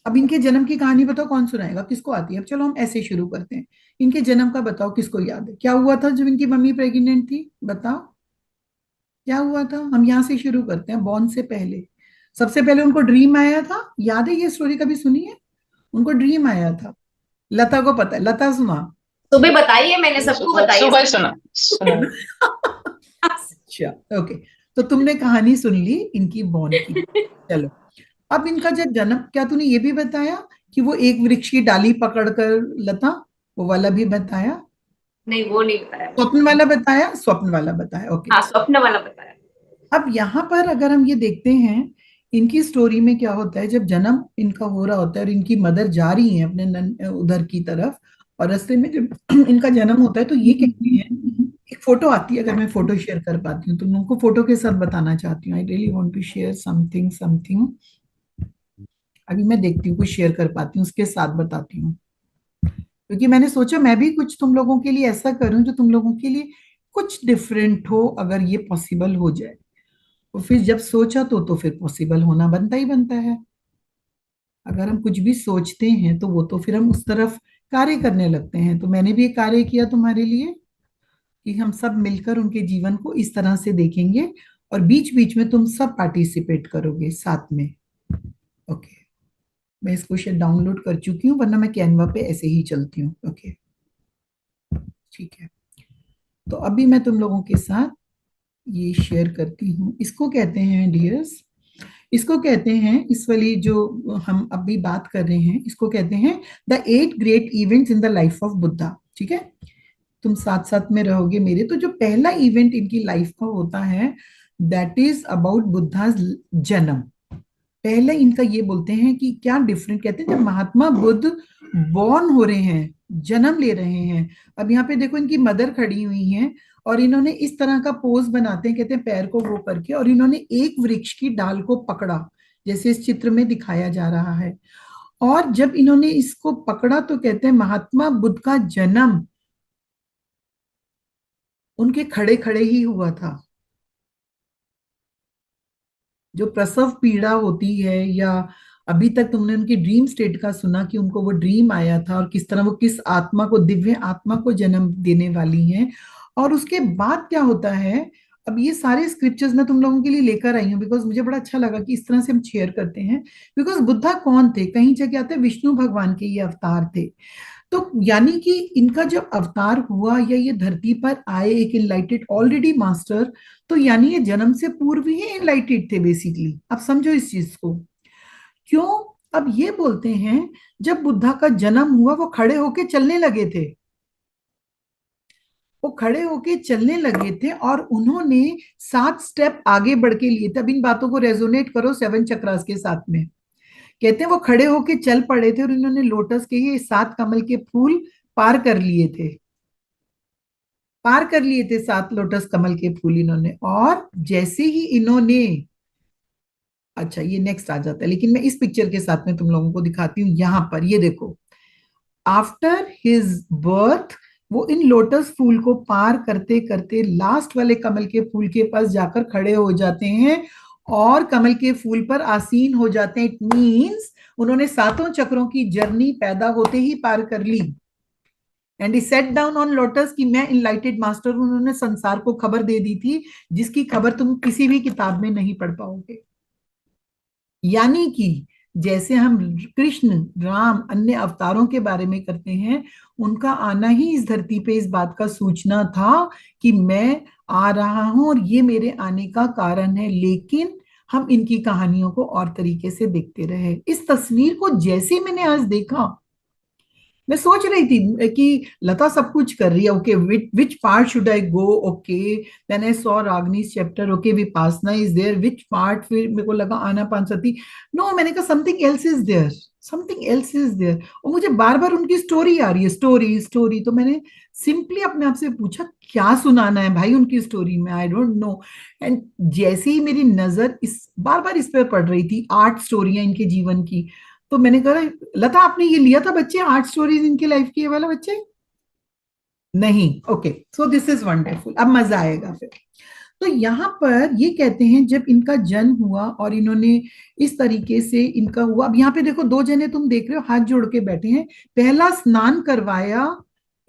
A: अब इनके जन्म की कहानी बताओ, कौन सुनाएगा, किसको आती है। अब चलो हम ऐसे शुरू करते हैं, इनके जन्म का बताओ, किसको याद है, क्या हुआ था जब इनकी मम्मी प्रेग्नेंट थी, बताओ क्या हुआ था। हम यहाँ से शुरू करते हैं, बॉर्न से पहले। सबसे पहले उनको ड्रीम आया था, याद है, ये स्टोरी कभी सुनी है, उनको ड्रीम आया था। लता को पता है, लता सुना।
B: सुबह बताई है मैंने, सबको बताई है,
C: सुबह
B: सब
C: सुना।
A: अच्छा, ओके। तो तुमने कहानी सुन ली इनकी बॉर्न की। चलो, अब इनका जब जन्म, क्या तूने ये भी बताया कि वो एक वृक्ष की डाली पकड़कर, लता, वो वाला भी बताया।
B: नहीं वो नहीं बताया मैंने।
A: स्वप्न वाला बताया, स्वप्न वाला बताया, ओके।
B: हाँ स्वप्न वाला बताया।
A: अब यहाँ पर अगर हम ये देखते हैं, इनकी स्टोरी में क्या होता है, जब जन्म इनका हो रहा होता है और इनकी मदर जा रही है अपने उधर की तरफ, और रास्ते में जब इनका जन्म होता है तो ये कहते हैं, एक फोटो आती है, अगर मैं फोटो शेयर कर पाती हूँ तो मैं उनको फोटो के साथ बताना चाहती हूँ। I really want to share something something. अभी मैं देखती हूँ कुछ शेयर कर पाती हूँ, उसके साथ बताती हूँ। क्योंकि मैंने सोचा मैं भी कुछ तुम लोगों के लिए ऐसा करूं जो तुम लोगों के लिए कुछ डिफरेंट हो, अगर ये पॉसिबल हो जाए। और फिर जब सोचा तो फिर पॉसिबल होना बनता ही बनता है। अगर हम कुछ भी सोचते हैं तो वो तो फिर हम उस तरफ कार्य करने लगते हैं। तो मैंने भी एक कार्य किया तुम्हारे लिए, कि हम सब मिलकर उनके जीवन को इस तरह से देखेंगे, और बीच बीच में तुम सब पार्टिसिपेट करोगे साथ में। ओके, मैं इसको शायद डाउनलोड कर चुकी हूँ, वरना मैं कैनवा पे ऐसे ही चलती हूँ। ओके, ठीक है। तो अभी मैं तुम लोगों के साथ ये शेयर करती हूँ। इसको कहते हैं डियर्स, इसको कहते हैं, इस वाली जो हम अभी बात कर रहे हैं, इसको कहते हैं the 8 great events in the life of Buddha. ठीक है, तुम साथ साथ में रहोगे मेरे। तो जो पहला इवेंट इनकी लाइफ का होता है, दैट इज अबाउट बुद्धा जन्म। पहले इनका ये बोलते हैं कि क्या डिफरेंट, कहते हैं जब महात्मा बुद्ध बॉर्न हो रहे हैं, जन्म ले रहे हैं। अब यहाँ पे देखो, इनकी मदर खड़ी हुई हैं, और इन्होंने इस तरह का पोज बनाते हैं, कहते हैं पैर को वो करके, और इन्होंने एक वृक्ष की डाल को पकड़ा, जैसे इस चित्र में दिखाया जा रहा है। और जब इन्होंने इसको पकड़ा तो कहते हैं महात्मा बुद्ध का जन्म उनके खड़े खड़े ही हुआ था। जो प्रसव पीड़ा होती है, या अभी तक तुमने उनकी ड्रीम स्टेट का सुना कि उनको वो ड्रीम आया था, और किस तरह वो किस आत्मा को, दिव्य आत्मा को जन्म देने वाली हैं। और उसके बाद क्या होता है, अब ये सारे स्क्रिप्चर्स मैं तुम लोगों के लिए लेकर आई हूँ, बिकॉज मुझे बड़ा अच्छा लगा कि इस तरह से हम शेयर करते हैं। बिकॉज बुद्धा कौन थे, कहीं जगह आते हैं विष्णु भगवान के ये अवतार थे। तो यानी कि इनका जब अवतार हुआ या ये धरती पर आए एक इनलाइटेड ऑलरेडी मास्टर, तो यानी ये जन्म से पूर्व ही इनलाइटेड थे बेसिकली। अब समझो इस चीज को क्यों। अब ये बोलते हैं जब बुद्धा का जन्म हुआ वो खड़े होके चलने लगे थे, वो खड़े होके चलने लगे थे और उन्होंने 7 स्टेप आगे बढ़ के लिए थे। अब इन बातों को रेजोनेट करो 7 चक्रास के साथ में। कहते हैं वो खड़े होके चल पड़े थे और इन्होंने लोटस के ये 7 कमल के फूल पार कर लिए थे, पार कर लिए थे 7 लोटस कमल के फूल इन्होंने। और जैसे ही इन्होंने, अच्छा ये नेक्स्ट आ जाता है लेकिन मैं इस पिक्चर के साथ में तुम लोगों को दिखाती हूँ। यहां पर ये देखो, आफ्टर हिज बर्थ वो इन लोटस फूल को पार करते करते लास्ट वाले कमल के फूल के पास जाकर खड़े हो जाते हैं और कमल के फूल पर आसीन हो जाते हैं। इट मीन्स उन्होंने 7 चक्रों की जर्नी पैदा होते ही पार कर ली। And he set down on lotus कि मैं इनलाइटेड मास्टर। उन्होंने संसार को खबर दे दी थी जिसकी खबर तुम किसी भी किताब में नहीं पढ़ पाओगे। यानी कि जैसे हम कृष्ण, राम, अन्य अवतारों के बारे में करते हैं, उनका आना ही इस धरती पे इस बात का सूचना था कि मैं आ रहा हूं और ये मेरे आने का कारण है। लेकिन हम इनकी कहानियों को और तरीके से देखते रहे। इस तस्वीर को जैसे मैंने आज देखा, मैं सोच रही थी कि लता सब कुछ कर रही है, okay which part should I go, okay then I saw Ragini's chapter, okay Vipassana is there, which part, फिर मेरे को लगा आनापानसती, नो मैंने कहा something else is there, something else is there. और मुझे बार बार उनकी स्टोरी आ रही है, स्टोरी स्टोरी। तो मैंने सिंपली अपने आप से पूछा क्या सुनाना है भाई उनकी स्टोरी में, आई डोंट नो। एंड जैसे ही मेरी नजर इस बार बार इस पर पड़ रही थी, 8 स्टोरियां इनके जीवन की, तो मैंने कहा लता आपने ये लिया था बच्चे 8 स्टोरीज इनकी लाइफ की, ये वाला बच्चे नहीं, okay so this is wonderful, अब मजा आएगा फिर। तो यहाँ पर ये कहते हैं जब इनका जन्म हुआ और इन्होंने इस तरीके से इनका हुआ। अब यहाँ पे देखो 2 जने तुम देख रहे हो हाथ जोड़ के बैठे हैं, पहला स्नान करवाया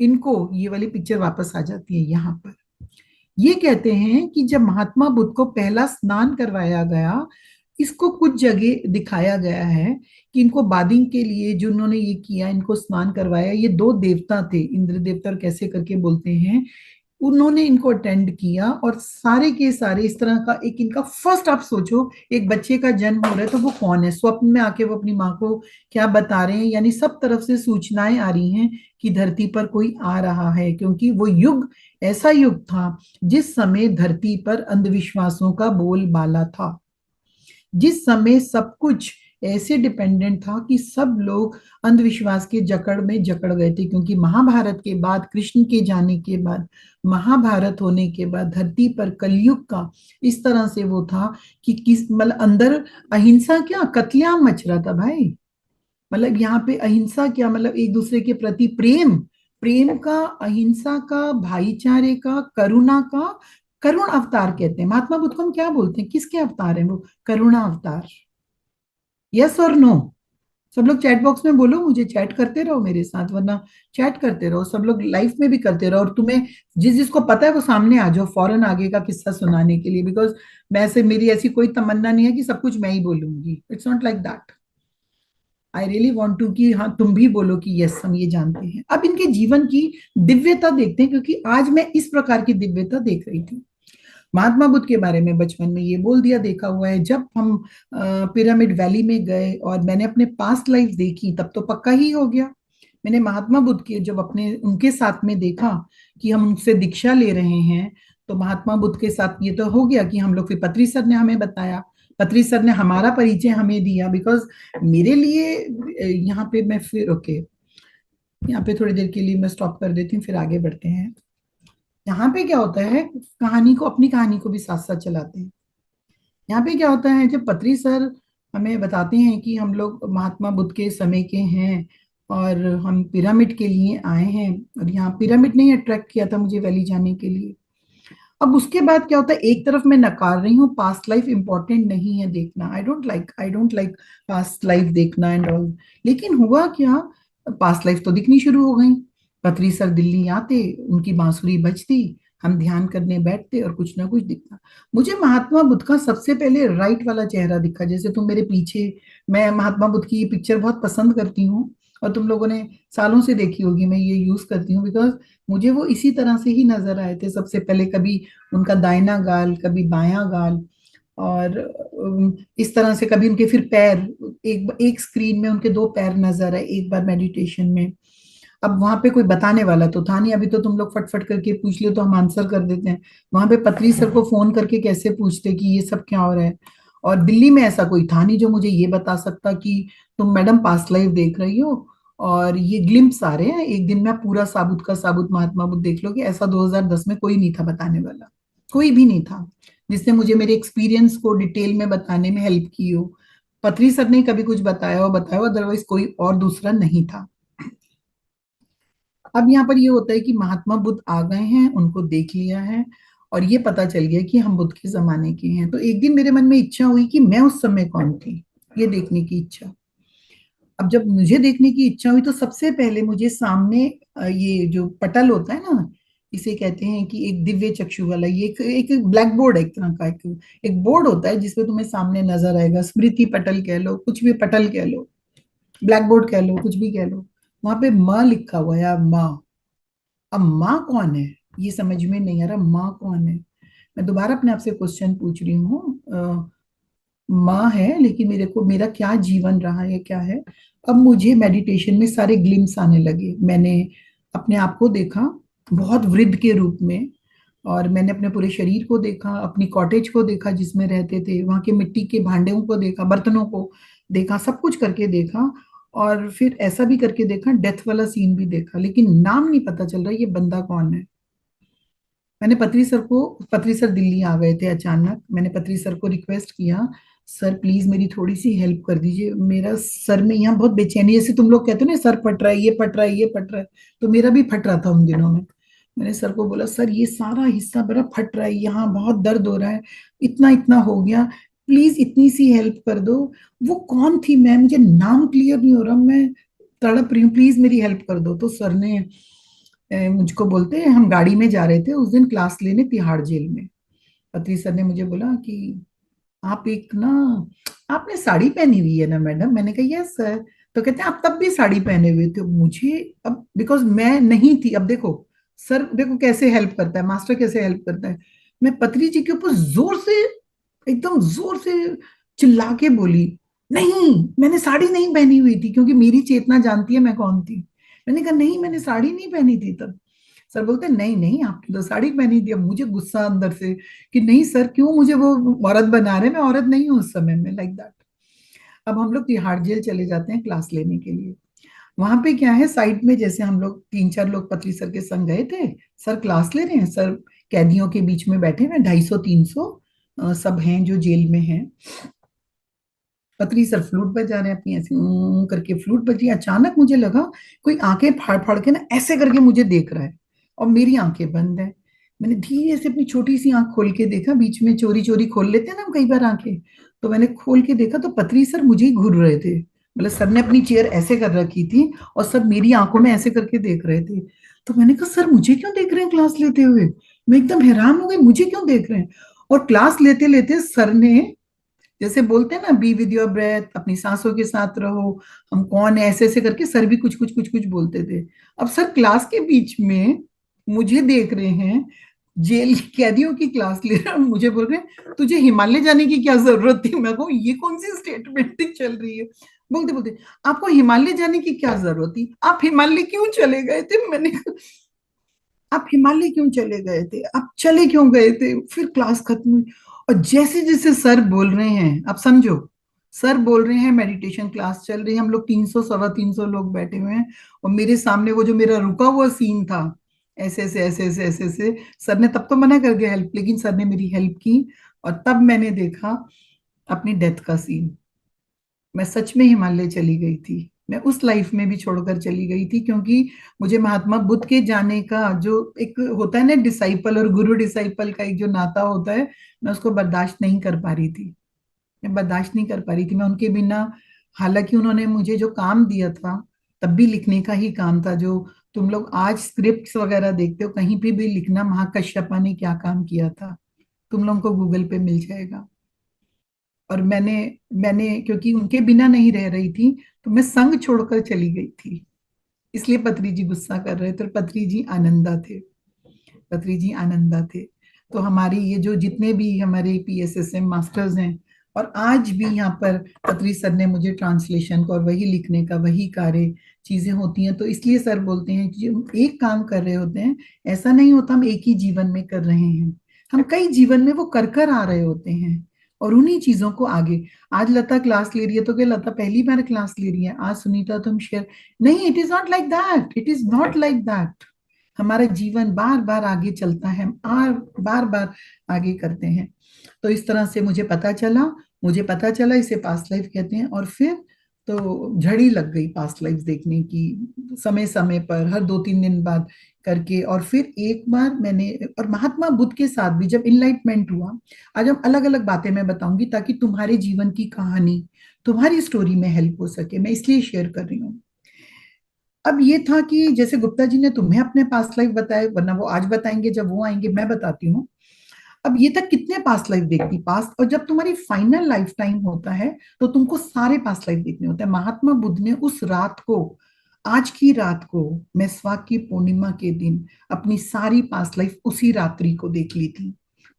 A: इनको। ये वाली पिक्चर वापस आ जाती है यहाँ पर। ये कहते हैं कि जब महात्मा बुद्ध को पहला स्नान करवाया गया, इसको कुछ जगह दिखाया गया है कि इनको बादिंग के लिए जो उन्होंने ये किया, इनको स्नान करवाया, ये 2 देवता थे, इंद्र देवता और कैसे करके बोलते हैं, उन्होंने इनको अटेंड किया। और सारे के सारे इस तरह का एक इनका फर्स्ट, आप सोचो एक बच्चे का जन्म हो रहा है तो वो कौन है, स्वप्न में आके वो अपनी माँ को क्या बता रहे हैं, यानी सब तरफ से सूचनाएं आ रही हैं कि धरती पर कोई आ रहा है। क्योंकि वो युग ऐसा युग था जिस समय धरती पर अंधविश्वासों का बोलबाला था, जिस समय सब कुछ ऐसे डिपेंडेंट था कि सब लोग अंधविश्वास के जकड़ में जकड़ गए थे। क्योंकि महाभारत के बाद, कृष्ण के जाने के बाद, महाभारत होने के बाद धरती पर कलयुग का इस तरह से वो था कि किस मतलब अंदर अहिंसा क्या, कत्लेआम मच रहा था भाई। मतलब यहाँ पे अहिंसा क्या, मतलब एक दूसरे के प्रति प्रेम, प्रेम का, अहिंसा का, भाईचारे का, करुणा का। करुण अवतार कहते हैं महात्मा बुद्ध को। हम क्या बोलते हैं, किसके अवतार हैं वो, करुणा अवतार। यस और नो, सब लोग चैट बॉक्स में बोलो, मुझे चैट करते रहो मेरे साथ, वरना चैट करते रहो, सब लोग लाइफ में भी करते रहो। और तुम्हें जिस जिसको पता है वो सामने आ जाओ फौरन आगे का किस्सा सुनाने के लिए, बिकॉज मैं से मेरी ऐसी कोई तमन्ना नहीं है कि सब कुछ मैं ही बोलूंगी, it's not like that. I really want to कि हाँ तुम भी बोलो कि यस हम ये जानते हैं। अब इनके जीवन की दिव्यता देखते हैं, क्योंकि आज मैं इस प्रकार की दिव्यता देख रही थी। महात्मा बुद्ध के बारे में बचपन में ये बोल दिया, देखा हुआ है। जब हम पिरामिड वैली में गए और मैंने अपने पास्ट लाइफ देखी, तब तो पक्का ही हो गया। मैंने महात्मा बुद्ध के जब अपने उनके साथ में देखा कि हम उनसे दीक्षा ले रहे हैं, तो महात्मा बुद्ध के साथ ये तो हो गया कि हम लोग, फिर पत्री सर ने हमें बताया, पत्री सर ने हमारा परिचय हमें दिया। बिकॉज मेरे लिए यहाँ पे मैं फिर ओके, यहाँ पे थोड़ी देर के लिए मैं स्टॉप कर देती हूँ, फिर आगे बढ़ते हैं। यहाँ पे क्या होता है, कहानी को, अपनी कहानी को भी साथ साथ चलाते हैं। यहाँ पे क्या होता है, जब पत्री सर हमें बताते हैं कि हम लोग महात्मा बुद्ध के समय के हैं और हम पिरामिड के लिए आए हैं, और यहाँ पिरामिड ने ही अट्रैक्ट किया था मुझे वैली जाने के लिए। अब उसके बाद क्या होता है, एक तरफ मैं नकार रही हूँ पास्ट लाइफ इंपॉर्टेंट नहीं है देखना, I don't like past life देखना एंड ऑल। लेकिन हुआ क्या, पास्ट लाइफ तो दिखनी शुरू हो गई। पत्री सर दिल्ली आते, उनकी बांसुरी बजती, हम ध्यान करने बैठते और कुछ ना कुछ दिखता। मुझे महात्मा बुद्ध का सबसे पहले राइट वाला चेहरा दिखा, जैसे तुम मेरे पीछे, मैं महात्मा बुद्ध की पिक्चर बहुत पसंद करती हूँ और तुम लोगों ने सालों से देखी होगी, मैं ये यूज करती हूँ बिकॉज मुझे वो इसी तरह से ही नजर आए थे सबसे पहले, कभी उनका दाहिना गाल, कभी बायां गाल, और इस तरह से कभी उनके फिर पैर, एक एक स्क्रीन में उनके दो पैर नजर आए एक बार मेडिटेशन में। अब वहां पे कोई बताने वाला तो था नहीं, अभी तो तुम लोग फटफट करके पूछ लियो तो हम आंसर कर देते हैं। वहां पे पत्री सर को फोन करके कैसे पूछते कि ये सब क्या हो रहा है। और दिल्ली में ऐसा कोई था नहीं जो मुझे ये बता सकता कि तुम मैडम पास्ट लाइफ देख रही हो और ये ग्लिम्स आ रहे हैं, एक दिन में आप पूरा साबुत का साबुत महात्मा बुद्ध देख लोगे, ऐसा 2010 में कोई नहीं था बताने वाला, कोई भी नहीं था जिसने मुझे मेरे एक्सपीरियंस को डिटेल में बताने में हेल्प की हो। पत्री सर ने कभी कुछ बताया हो, अदरवाइज कोई और दूसरा नहीं था। अब यहाँ पर ये होता है कि महात्मा बुद्ध आ गए हैं, उनको देख लिया है और ये पता चल गया कि हम बुद्ध के जमाने के हैं। तो एक दिन मेरे मन में इच्छा हुई कि मैं उस समय कौन थी, ये देखने की इच्छा। अब जब मुझे देखने की इच्छा हुई तो सबसे पहले मुझे सामने ये जो पटल होता है ना, इसे कहते हैं कि एक दिव्य चक्षु वाला, ये एक ब्लैक बोर्ड है, एक तरह का एक बोर्ड होता है जिसमें तुम्हें सामने नजर आएगा, स्मृति पटल कह लो, कुछ भी पटल कह लो, ब्लैक बोर्ड कह लो, कुछ भी कह लो। वहां पे माँ लिखा हुआ है, यार माँ। अब माँ कौन है ये समझ में नहीं आ रहा, माँ कौन है। मैं दोबारा अपने आप से क्वेश्चन पूछ रही हूँ, माँ है लेकिन मेरे को मेरा क्या जीवन रहा है, क्या है। अब मुझे मेडिटेशन में सारे ग्लिम्स आने लगे, मैंने अपने आप को देखा बहुत वृद्ध के रूप में, और मैंने अपने पूरे शरीर को देखा, अपनी कॉटेज को देखा जिसमें रहते थे, वहां के मिट्टी के भांडों को देखा, बर्तनों को देखा, सब कुछ करके देखा। और फिर ऐसा भी करके देखा, डेथ वाला सीन भी देखा, लेकिन नाम नहीं पता चल रहा ये बंदा कौन है। मैंने पत्री सर दिल्ली आ गए थे अचानक, मैंने पत्री सर को रिक्वेस्ट किया, सर प्लीज मेरी थोड़ी सी हेल्प कर दीजिए, मेरा सर में यहाँ बहुत बेचैनी, जैसे तुम लोग कहते हो ना सर फट रहा है, ये फट रहा है, ये फट रहा है, तो मेरा भी फट रहा था उन दिनों में। मैंने सर को बोला, सर ये सारा हिस्सा बड़ा फट रहा है, यहाँ बहुत दर्द हो रहा है, इतना इतना हो गया, प्लीज इतनी सी हेल्प कर दो। वो कौन थी मैं, मुझे नाम क्लियर नहीं हो रहा, मैं तड़प रही हूँ, प्लीज मेरी हेल्प कर दो। तो सर ने मुझको बोलते हैं, हम गाड़ी में जा रहे थे उस दिन क्लास लेने तिहाड़ जेल में, पत्री सर ने मुझे बोला कि आप एक ना, आपने साड़ी पहनी हुई है ना मैडम। मैंने कहा यस सर। तो कहते हैं आप तब भी साड़ी पहने हुए थे। मुझे अब बिकॉज मैं नहीं थी, अब देखो सर देखो कैसे हेल्प करता है, मास्टर कैसे हेल्प करता है। मैं पत्री जी के ऊपर जोर से, एकदम जोर से चिल्ला के बोली, नहीं मैंने साड़ी नहीं पहनी हुई थी, क्योंकि मेरी चेतना जानती है मैं कौन थी। मैंने कहा नहीं मैंने साड़ी नहीं पहनी थी तब। सर बोलते नहीं नहीं आपने तो साड़ी पहनी थी। अब मुझे गुस्सा अंदर से कि नहीं सर क्यों मुझे वो औरत बना रहे, मैं औरत नहीं हूँ उस समय में, लाइक दैट। अब हम लोग तिहाड़ जेल चले जाते हैं क्लास लेने के लिए। वहां पे क्या है, साइड में जैसे हम लोग तीन चार लोग पत्री सर के संग गए थे, सर क्लास ले रहे हैं, सर कैदियों के बीच में बैठे हुए 250-300 सब हैं जो जेल में हैं। पतली सर फ्लूट बजा रहे हैं अपनी, ऐसे करके फ्लूट बज रही है। अचानक मुझे लगा कोई आंखें फाड़ फाड़ के ना ऐसे करके मुझे देख रहा है, और मेरी आंखें बंद है। मैंने धीरे से अपनी छोटी सी आंख खोल के देखा, बीच में चोरी चोरी खोल लेते हैं ना हम कई बार आंखें, तो मैंने खोल के देखा तो पतली सर मुझे ही घूर रहे थे, मतलब सर ने अपनी चेयर ऐसे कर रखी थी और सब मेरी आंखों में ऐसे करके देख रहे थे। तो मैंने कहा सर मुझे क्यों देख रहे हैं क्लास लेते हुए, मैं एकदम हैरान हो गई, मुझे क्यों देख रहे हैं। और क्लास लेते लेते सर ने, जैसे बोलते हैं ना बी विद योर ब्रेथ, अपनी सांसों के साथ रहो, हम कौन है, ऐसे ऐसे करके सर भी कुछ कुछ कुछ कुछ बोलते थे। अब सर क्लास के बीच में मुझे देख रहे हैं, जेल कैदियों की क्लास ले रहे हैं, मुझे बोल रहे हैं तुझे हिमालय जाने की क्या जरूरत थी। मैं कहूँ ये कौन सी स्टेटमेंट चल रही है। बोलते बोलते आपको हिमालय जाने की क्या जरूरत थी, आप हिमालय क्यों चले गए थे। मैंने कहा आप हिमालय क्यों चले गए थे, आप चले क्यों गए थे। फिर क्लास खत्म हुई, और जैसे जैसे सर बोल रहे हैं, आप समझो सर बोल रहे हैं, मेडिटेशन क्लास चल रही है, हम लोग 300 250 लोग बैठे हुए हैं, और मेरे सामने वो जो मेरा रुका हुआ सीन था, ऐसे ऐसे ऐसे ऐसे ऐसे ऐसे, सर ने तब तो मना कर दिया हेल्प, लेकिन सर ने मेरी हेल्प की, और तब मैंने देखा अपनी डेथ का सीन। मैं सच में हिमालय चली गई थी, मैं उस लाइफ में भी छोड़कर चली गई थी, क्योंकि मुझे महात्मा बुद्ध के जाने का जो एक होता है ना डिसाइपल और गुरु डिसाइपल का एक जो नाता होता है, मैं उसको बर्दाश्त नहीं कर पा रही थी। मैं बर्दाश्त नहीं कर पा रही थी मैं उनके बिना। हालांकि उन्होंने मुझे जो काम दिया था तब भी लिखने का ही काम था, जो तुम लोग आज स्क्रिप्ट्स वगैरह देखते हो कहीं पे भी लिखना, महाकश्यपा ने क्या काम किया था तुम लोगों को गूगल पे मिल जाएगा। और मैंने मैंने क्योंकि उनके बिना नहीं रह रही थी, तो मैं संग छोड़कर चली गई थी। इसलिए पत्री जी गुस्सा कर रहे थे, और पत्री जी आनंदा थे। पत्री जी आनंदा थे। तो हमारी ये जो जितने भी हमारे पीएसएसएम मास्टर्स हैं, और आज भी यहाँ पर पत्री सर ने मुझे ट्रांसलेशन का और वही लिखने का वही कार्य चीजें होती हैं, तो इसलिए सर बोलते हैं कि हम एक काम कर रहे होते हैं, ऐसा नहीं होता हम एक ही जीवन में कर रहे हैं, हम कई जीवन में वो कर कर आ रहे होते हैं, और उन्हीं चीजों को आगे। आज लता क्लास ले रही है तो क्या लता पहली बार क्लास ले रही है? आज सुनीता तुम शेयर, नहीं, it is not like that, it is not like that. हमारा जीवन बार बार आगे चलता है, हम बार बार आगे करते हैं। तो इस तरह से मुझे पता चला इसे पास्ट लाइफ कहते हैं। और फिर तो झड़ी लग गई पास्ट लाइफ देखने की, समय समय पर हर 2-3 दिन बाद करके। और फिर एक बार मैंने, और महात्मा बुद्ध के साथ भी जब इनलाइटमेंट हुआ, आज हम अलग अलग बातें मैं बताऊंगी ताकि तुम्हारे जीवन की कहानी, तुम्हारी स्टोरी में हेल्प हो सके, मैं इसलिए शेयर कर रही हूँ। अब ये था कि जैसे गुप्ता जी ने तुम्हें अपने पास्ट लाइफ बताए, वरना वो आज बताएंगे जब वो आएंगे, मैं बताती हूँ। अब ये तक कितने पास्ट लाइफ देखती पास्ट, और जब तुम्हारी फाइनल लाइफ टाइम होता है तो तुमको सारे पास्ट लाइफ देखने होते हैं। महात्मा बुद्ध ने उस रात को, आज की रात को, मैस्वाक की पूर्णिमा के दिन अपनी सारी पास्ट लाइफ उसी रात्रि को देख ली थी।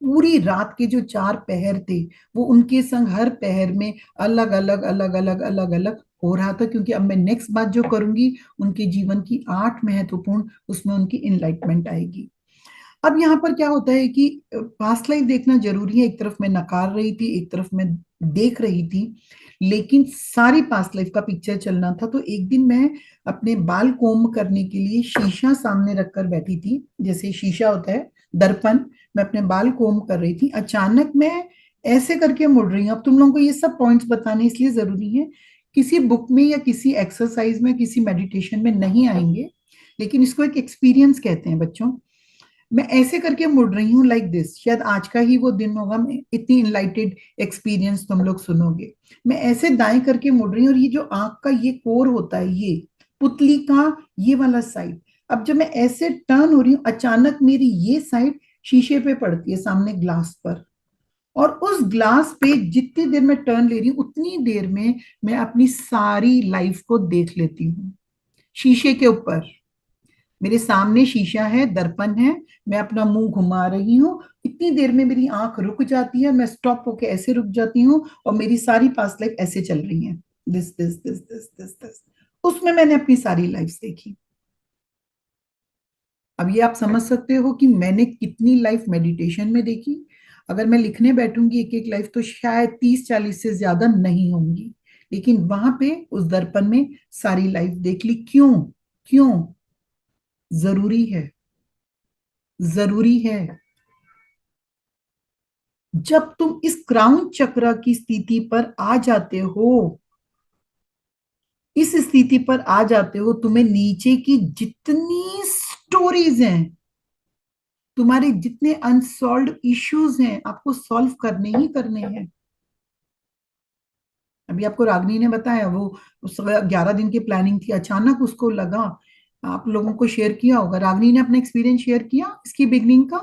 A: पूरी रात के जो 4 पहर थे, वो उनके संग हर पहर में अलग अलग अलग अलग अलग अलग हो रहा था, क्योंकि अब मैं नेक्स्ट बात जो करूंगी उनके जीवन की 8 महत्वपूर्ण, उसमें उनकी इनलाइटमेंट आएगी। अब यहाँ पर क्या होता है कि पास्ट लाइफ देखना जरूरी है, एक तरफ मैं नकार रही थी, एक तरफ मैं देख रही थी, लेकिन सारी पास्ट लाइफ का पिक्चर चलना था। तो एक दिन मैं अपने बाल कोम्ब करने के लिए शीशा सामने रखकर बैठी थी, जैसे शीशा होता है दर्पण, मैं अपने बाल कोम्ब कर रही थी, अचानक मैं ऐसे करके मुड़ रही हूँ। अब तुम लोगों को ये सब पॉइंट्स बताने इसलिए जरूरी है, किसी बुक में या किसी एक्सरसाइज में, किसी मेडिटेशन में नहीं आएंगे, लेकिन इसको एक एक्सपीरियंस कहते हैं बच्चों। मैं ऐसे करके मुड़ रही हूँ लाइक दिस, शायद आज का ही वो दिन होगा, मैं इतनी इनलाइटेड एक्सपीरियंस तुम लोग सुनोगे। मैं ऐसे दाएं करके मुड़ रही हूँ, और ये जो आंख का ये कोर होता है, ये पुतली का ये वाला साइड, अब जब मैं ऐसे टर्न हो रही हूँ, अचानक मेरी ये साइड शीशे पे पड़ती है, सामने ग्लास पर। और उस ग्लास पे जितनी देर मैं टर्न ले रही हूँ, उतनी देर में मैं अपनी सारी लाइफ को देख लेती हूँ। शीशे के ऊपर मेरे सामने शीशा है, दर्पण है, मैं अपना मुंह घुमा रही हूँ, इतनी देर में मेरी आंख रुक जाती है, मैं स्टॉप होके ऐसे रुक जाती हूँ, और मेरी सारी पास्ट लाइफ ऐसे चल रही है, this this this this this this. उसमें मैंने अपनी सारी लाइफ देखी। अब ये आप समझ सकते हो कि मैंने कितनी लाइफ मेडिटेशन में देखी। अगर मैं लिखने बैठूंगी एक एक लाइफ तो शायद 30-40 से ज्यादा नहीं होंगी, लेकिन वहां पे उस दर्पण में सारी लाइफ देख ली। क्यों? क्यों जरूरी है? जरूरी है। जब तुम इस क्राउन चक्र की स्थिति पर आ जाते हो, इस स्थिति पर आ जाते हो, तुम्हें नीचे की जितनी स्टोरीज हैं, तुम्हारे जितने अनसॉल्व इश्यूज हैं, आपको सॉल्व करने ही करने हैं। अभी आपको रागनी ने बताया, वो उस 11 दिन की प्लानिंग थी, अचानक उसको लगा, आप लोगों को शेयर किया होगा, रागनी ने अपना एक्सपीरियंस शेयर किया इसकी बिगनिंग का,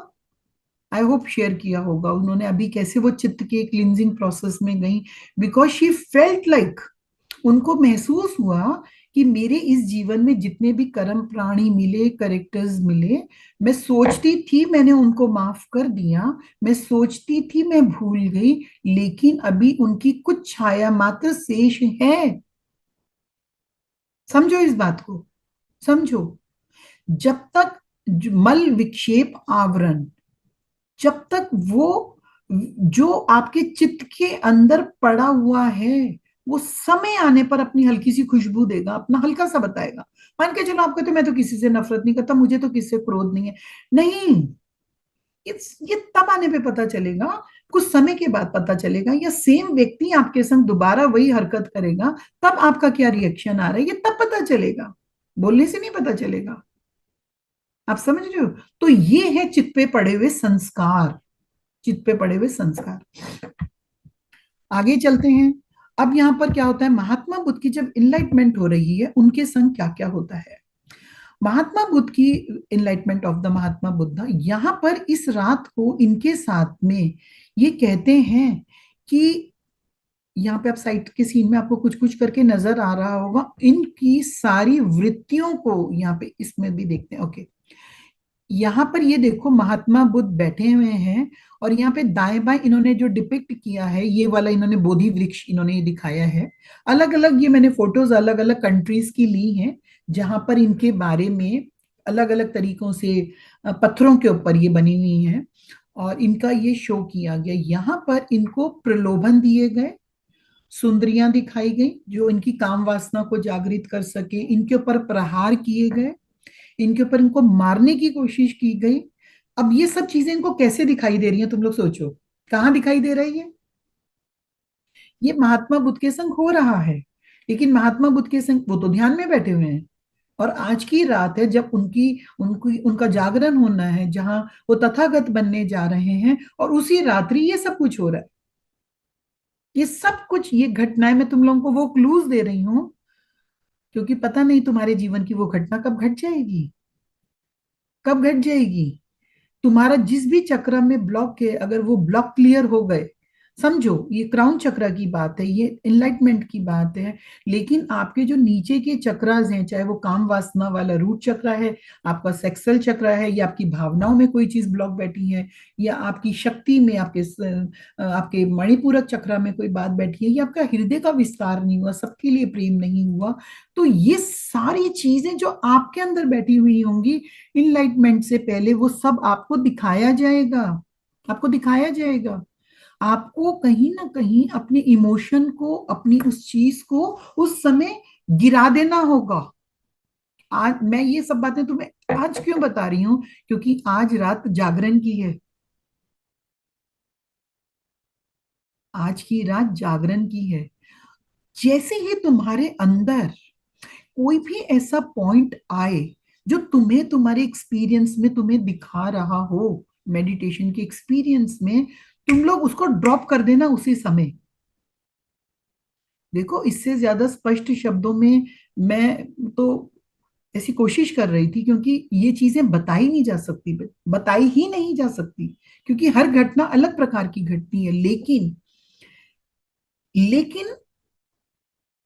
A: आई होप शेयर किया होगा उन्होंने, अभी कैसे वो चित्त के क्लिनजिंग प्रोसेस में गई, बिकॉज शी फेल्ट लाइक, उनको महसूस हुआ कि मेरे इस जीवन में जितने भी कर्म प्राणी मिले, करेक्टर्स मिले, मैं सोचती थी मैंने उनको माफ कर दिया, मैं सोचती थी मैं भूल गई, लेकिन अभी उनकी कुछ छाया मात्र शेष है। समझो इस बात को, समझो। जब तक मल विक्षेप आवरण, जब तक वो जो आपके चित्त के अंदर पड़ा हुआ है, वो समय आने पर अपनी हल्की सी खुशबू देगा, अपना हल्का सा बताएगा। मान के चलो आप कहते हो मैं तो किसी से नफरत नहीं करता, मुझे तो किसी से क्रोध नहीं है, नहीं, ये तब आने पे पता चलेगा, कुछ समय के बाद पता चलेगा, या सेम व्यक्ति आपके संग दोबारा वही हरकत करेगा, तब आपका क्या रिएक्शन आ रहा है ये तब पता चलेगा, बोलने से नहीं पता चलेगा। आप समझ रहे हो? तो ये है चित्त पे पड़े हुए संस्कार, चित्त पे पड़े हुए संस्कार। आगे चलते हैं। अब यहाँ पर क्या होता है, महात्मा बुद्ध की जब इनलाइटमेंट हो रही है, उनके संग क्या क्या होता है। महात्मा बुद्ध की इनलाइटमेंट ऑफ द महात्मा बुद्धा, यहाँ पर इस रात को इनके साथ में ये कहते हैं कि यहाँ पे आप साइड के सीन में आपको कुछ कुछ करके नजर आ रहा होगा, इनकी सारी वृत्तियों को यहाँ पे इसमें भी देखते हैं। ओके, यहाँ पर ये देखो महात्मा बुद्ध बैठे हुए हैं, और यहाँ पे दाएं बाएं इन्होंने जो डिपिक्ट किया है, ये वाला इन्होंने बोधि वृक्ष इन्होंने ये दिखाया है। अलग अलग ये मैंने फोटोज अलग अलग कंट्रीज की ली हैं, जहां पर इनके बारे में अलग अलग तरीकों से पत्थरों के ऊपर ये बनी हुई हैं, और इनका ये शो किया गया। यहाँ पर इनको प्रलोभन दिए गए, सुंदरियां दिखाई गई जो इनकी काम वासना को जागृत कर सके, इनके ऊपर प्रहार किए गए, इनके ऊपर इनको मारने की कोशिश की गई। अब ये सब चीजें इनको कैसे दिखाई दे रही हैं, तुम लोग सोचो, कहाँ दिखाई दे रही है? ये महात्मा बुद्ध के संग हो रहा है, लेकिन महात्मा बुद्ध के संग वो तो ध्यान में बैठे हुए हैं, और आज की रात है जब उनकी उनकी उनका जागरण होना है, जहां वो तथागत बनने जा रहे हैं, और उसी रात्रि ये सब कुछ हो रहा है। ये सब कुछ, ये घटनाएं मैं तुम लोगों को वो क्लूज दे रही हूँ, क्योंकि पता नहीं तुम्हारे जीवन की वो घटना कब घट जाएगी, कब घट जाएगी। तुम्हारा जिस भी चक्र में ब्लॉक है, अगर वो ब्लॉक क्लियर हो गए, समझो ये क्राउन चक्र की बात है, ये एनलाइटमेंट की बात है। लेकिन आपके जो नीचे के चक्रास हैं, चाहे वो काम वासना वाला रूट चक्र है, आपका सेक्सुअल चक्र है, या आपकी भावनाओं में कोई चीज ब्लॉक बैठी है, या आपकी शक्ति में आपके मणिपूरक चक्र में कोई बात बैठी है, या आपका हृदय का विस्तार नहीं हुआ, सबके लिए प्रेम नहीं हुआ, तो ये सारी चीजें जो आपके अंदर बैठी हुई होंगी, इनलाइटमेंट से पहले वो सब आपको दिखाया जाएगा, आपको दिखाया जाएगा। आपको कहीं ना कहीं अपने इमोशन को, अपनी उस चीज को उस समय गिरा देना होगा। आज मैं ये सब बातें तुम्हें आज क्यों बता रही हूं, क्योंकि आज रात जागरण की है, आज की रात जागरण की है। जैसे ही तुम्हारे अंदर कोई भी ऐसा पॉइंट आए जो तुम्हें तुम्हारे एक्सपीरियंस में तुम्हें दिखा रहा हो, मेडिटेशन के एक्सपीरियंस में, तुम लोग उसको ड्रॉप कर देना उसी समय। देखो, इससे ज्यादा स्पष्ट शब्दों में मैं तो ऐसी कोशिश कर रही थी, क्योंकि ये चीजें बताई नहीं जा सकती, बताई ही नहीं जा सकती, क्योंकि हर घटना अलग प्रकार की घटती है। लेकिन लेकिन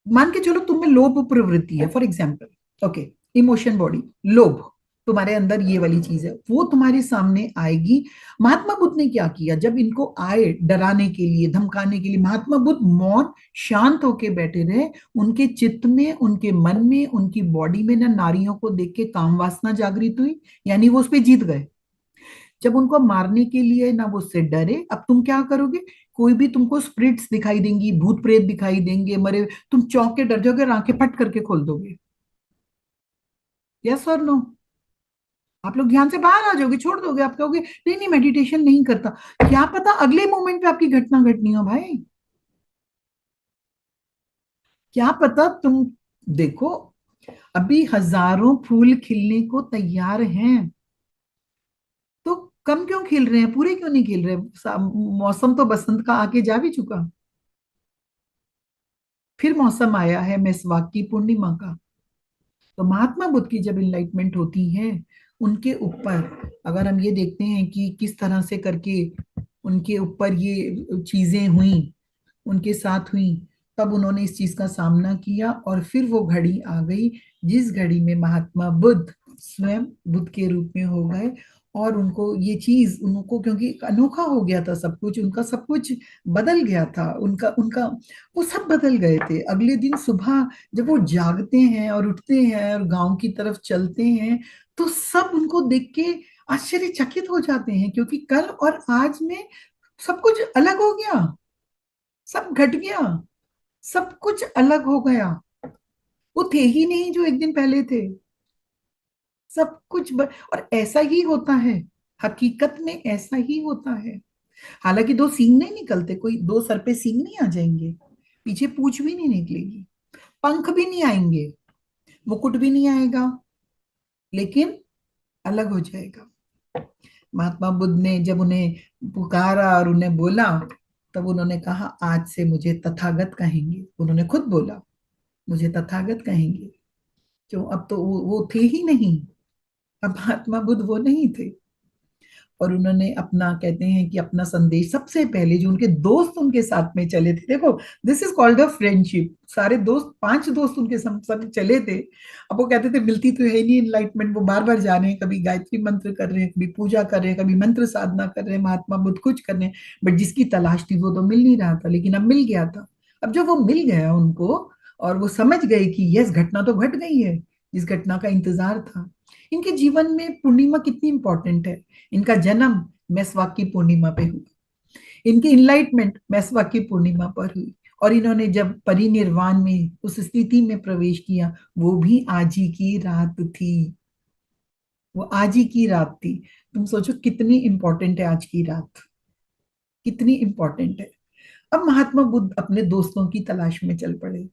A: मान के चलो तुम में लोभ प्रवृत्ति है, for example, okay, emotion body, लोभ, तुम्हारे अंदर ये वाली चीज है, वो तुम्हारे सामने आएगी। महात्मा बुद्ध ने क्या किया, जब इनको आए डराने के लिए, धमकाने के लिए, महात्मा बुद्ध मौन शांत होके बैठे रहे। उनके चित्त में, उनके मन में, उनकी बॉडी में ना नारियों को देख के काम वासना जागृत हुई, यानी वो उस पर जीत गए। जब उनको मारने के लिए ना वो उससे डरे, अब तुम क्या करोगे, कोई भी तुमको स्पिरिट्स दिखाई देंगी, भूत प्रेत दिखाई देंगे, मरे, तुम चौंक के डर जाओगे और आंखें फट करके खोल दोगे। यस और नो? आप लोग ध्यान से बाहर आ जाओगे, छोड़ दोगे, आप कहोगे नहीं नहीं मेडिटेशन नहीं करता। क्या पता अगले मोमेंट पे आपकी घटना घटनी हो भाई, क्या पता तुम देखो, अभी हजारों फूल खिलने को तैयार हैं, तो कम क्यों खिल रहे हैं, पूरे क्यों नहीं खिल रहे? मौसम तो बसंत का आके जा भी चुका, फिर मौसम आया है मेषवाक की पूर्णिमा का। तो महात्मा बुद्ध की जब इनलाइटमेंट होती है, उनके ऊपर अगर हम ये देखते हैं कि किस तरह से करके उनके ऊपर ये चीजें हुई, उनके साथ हुई, तब उन्होंने इस चीज का सामना किया, और फिर वो घड़ी आ गई जिस घड़ी में महात्मा बुद्ध स्वयं बुद्ध के रूप में हो गए। और उनको ये चीज, उनको क्योंकि अनोखा हो गया था सब कुछ, उनका सब कुछ बदल गया था, उनका उनका वो सब बदल गए थे। अगले दिन सुबह जब वो जागते हैं और उठते हैं और गांव की तरफ चलते हैं, तो सब उनको देख के आश्चर्यचकित हो जाते हैं, क्योंकि कल और आज में सब कुछ अलग हो गया, सब घट गया, सब कुछ अलग हो गया। वो थे ही नहीं जो एक दिन पहले थे, सब कुछ और ऐसा ही होता है, हकीकत में ऐसा ही होता है। हालांकि दो सींग नहीं निकलते, कोई दो सर पे सींग नहीं आ जाएंगे, पीछे पूंछ भी नहीं निकलेगी, पंख भी नहीं आएंगे, मुकुट भी नहीं आएगा, लेकिन अलग हो जाएगा। महात्मा बुद्ध ने जब उन्हें पुकारा और उन्हें बोला, तब उन्होंने कहा आज से मुझे तथागत कहेंगे, उन्होंने खुद बोला मुझे तथागत कहेंगे। क्यों? अब तो वो थे ही नहीं, अब महात्मा बुद्ध वो नहीं थे। और उन्होंने अपना, कहते हैं कि अपना संदेश सबसे पहले जो उनके दोस्त उनके साथ में चले थे, देखो this is called a friendship, सारे दोस्त, 5 दोस्त उनके संग चले थे। अब वो कहते थे मिलती तो है नहीं इनलाइटमेंट, वो बार बार जा रहे हैं, कभी गायत्री मंत्र कर रहे हैं, कभी पूजा कर रहे हैं, कभी मंत्र साधना कर रहे हैं, महात्मा बुद्ध कुछ कर रहे हैं, बट जिसकी तलाश थी वो तो मिल नहीं रहा था, लेकिन अब मिल गया था। अब जब वो मिल गया उनको और वो समझ गए कि यस घटना तो घट गई है, जिस घटना का इंतजार था। इनके जीवन में पूर्णिमा कितनी इंपॉर्टेंट है। इनका जन्म मैसवाक की पूर्णिमा पे हुआ, इनकी इनलाइटमेंट मैसवाक की पूर्णिमा पर हुई, और इन्होंने जब परिनिर्वाण में उस स्थिति में प्रवेश किया वो भी आज ही की रात थी, वो आज ही की रात थी। तुम सोचो कितनी इंपॉर्टेंट है आज की रात, कितनी इंपॉर्टेंट है। अब महात्मा बुद्ध अपने दोस्तों की तलाश में चल पड़े,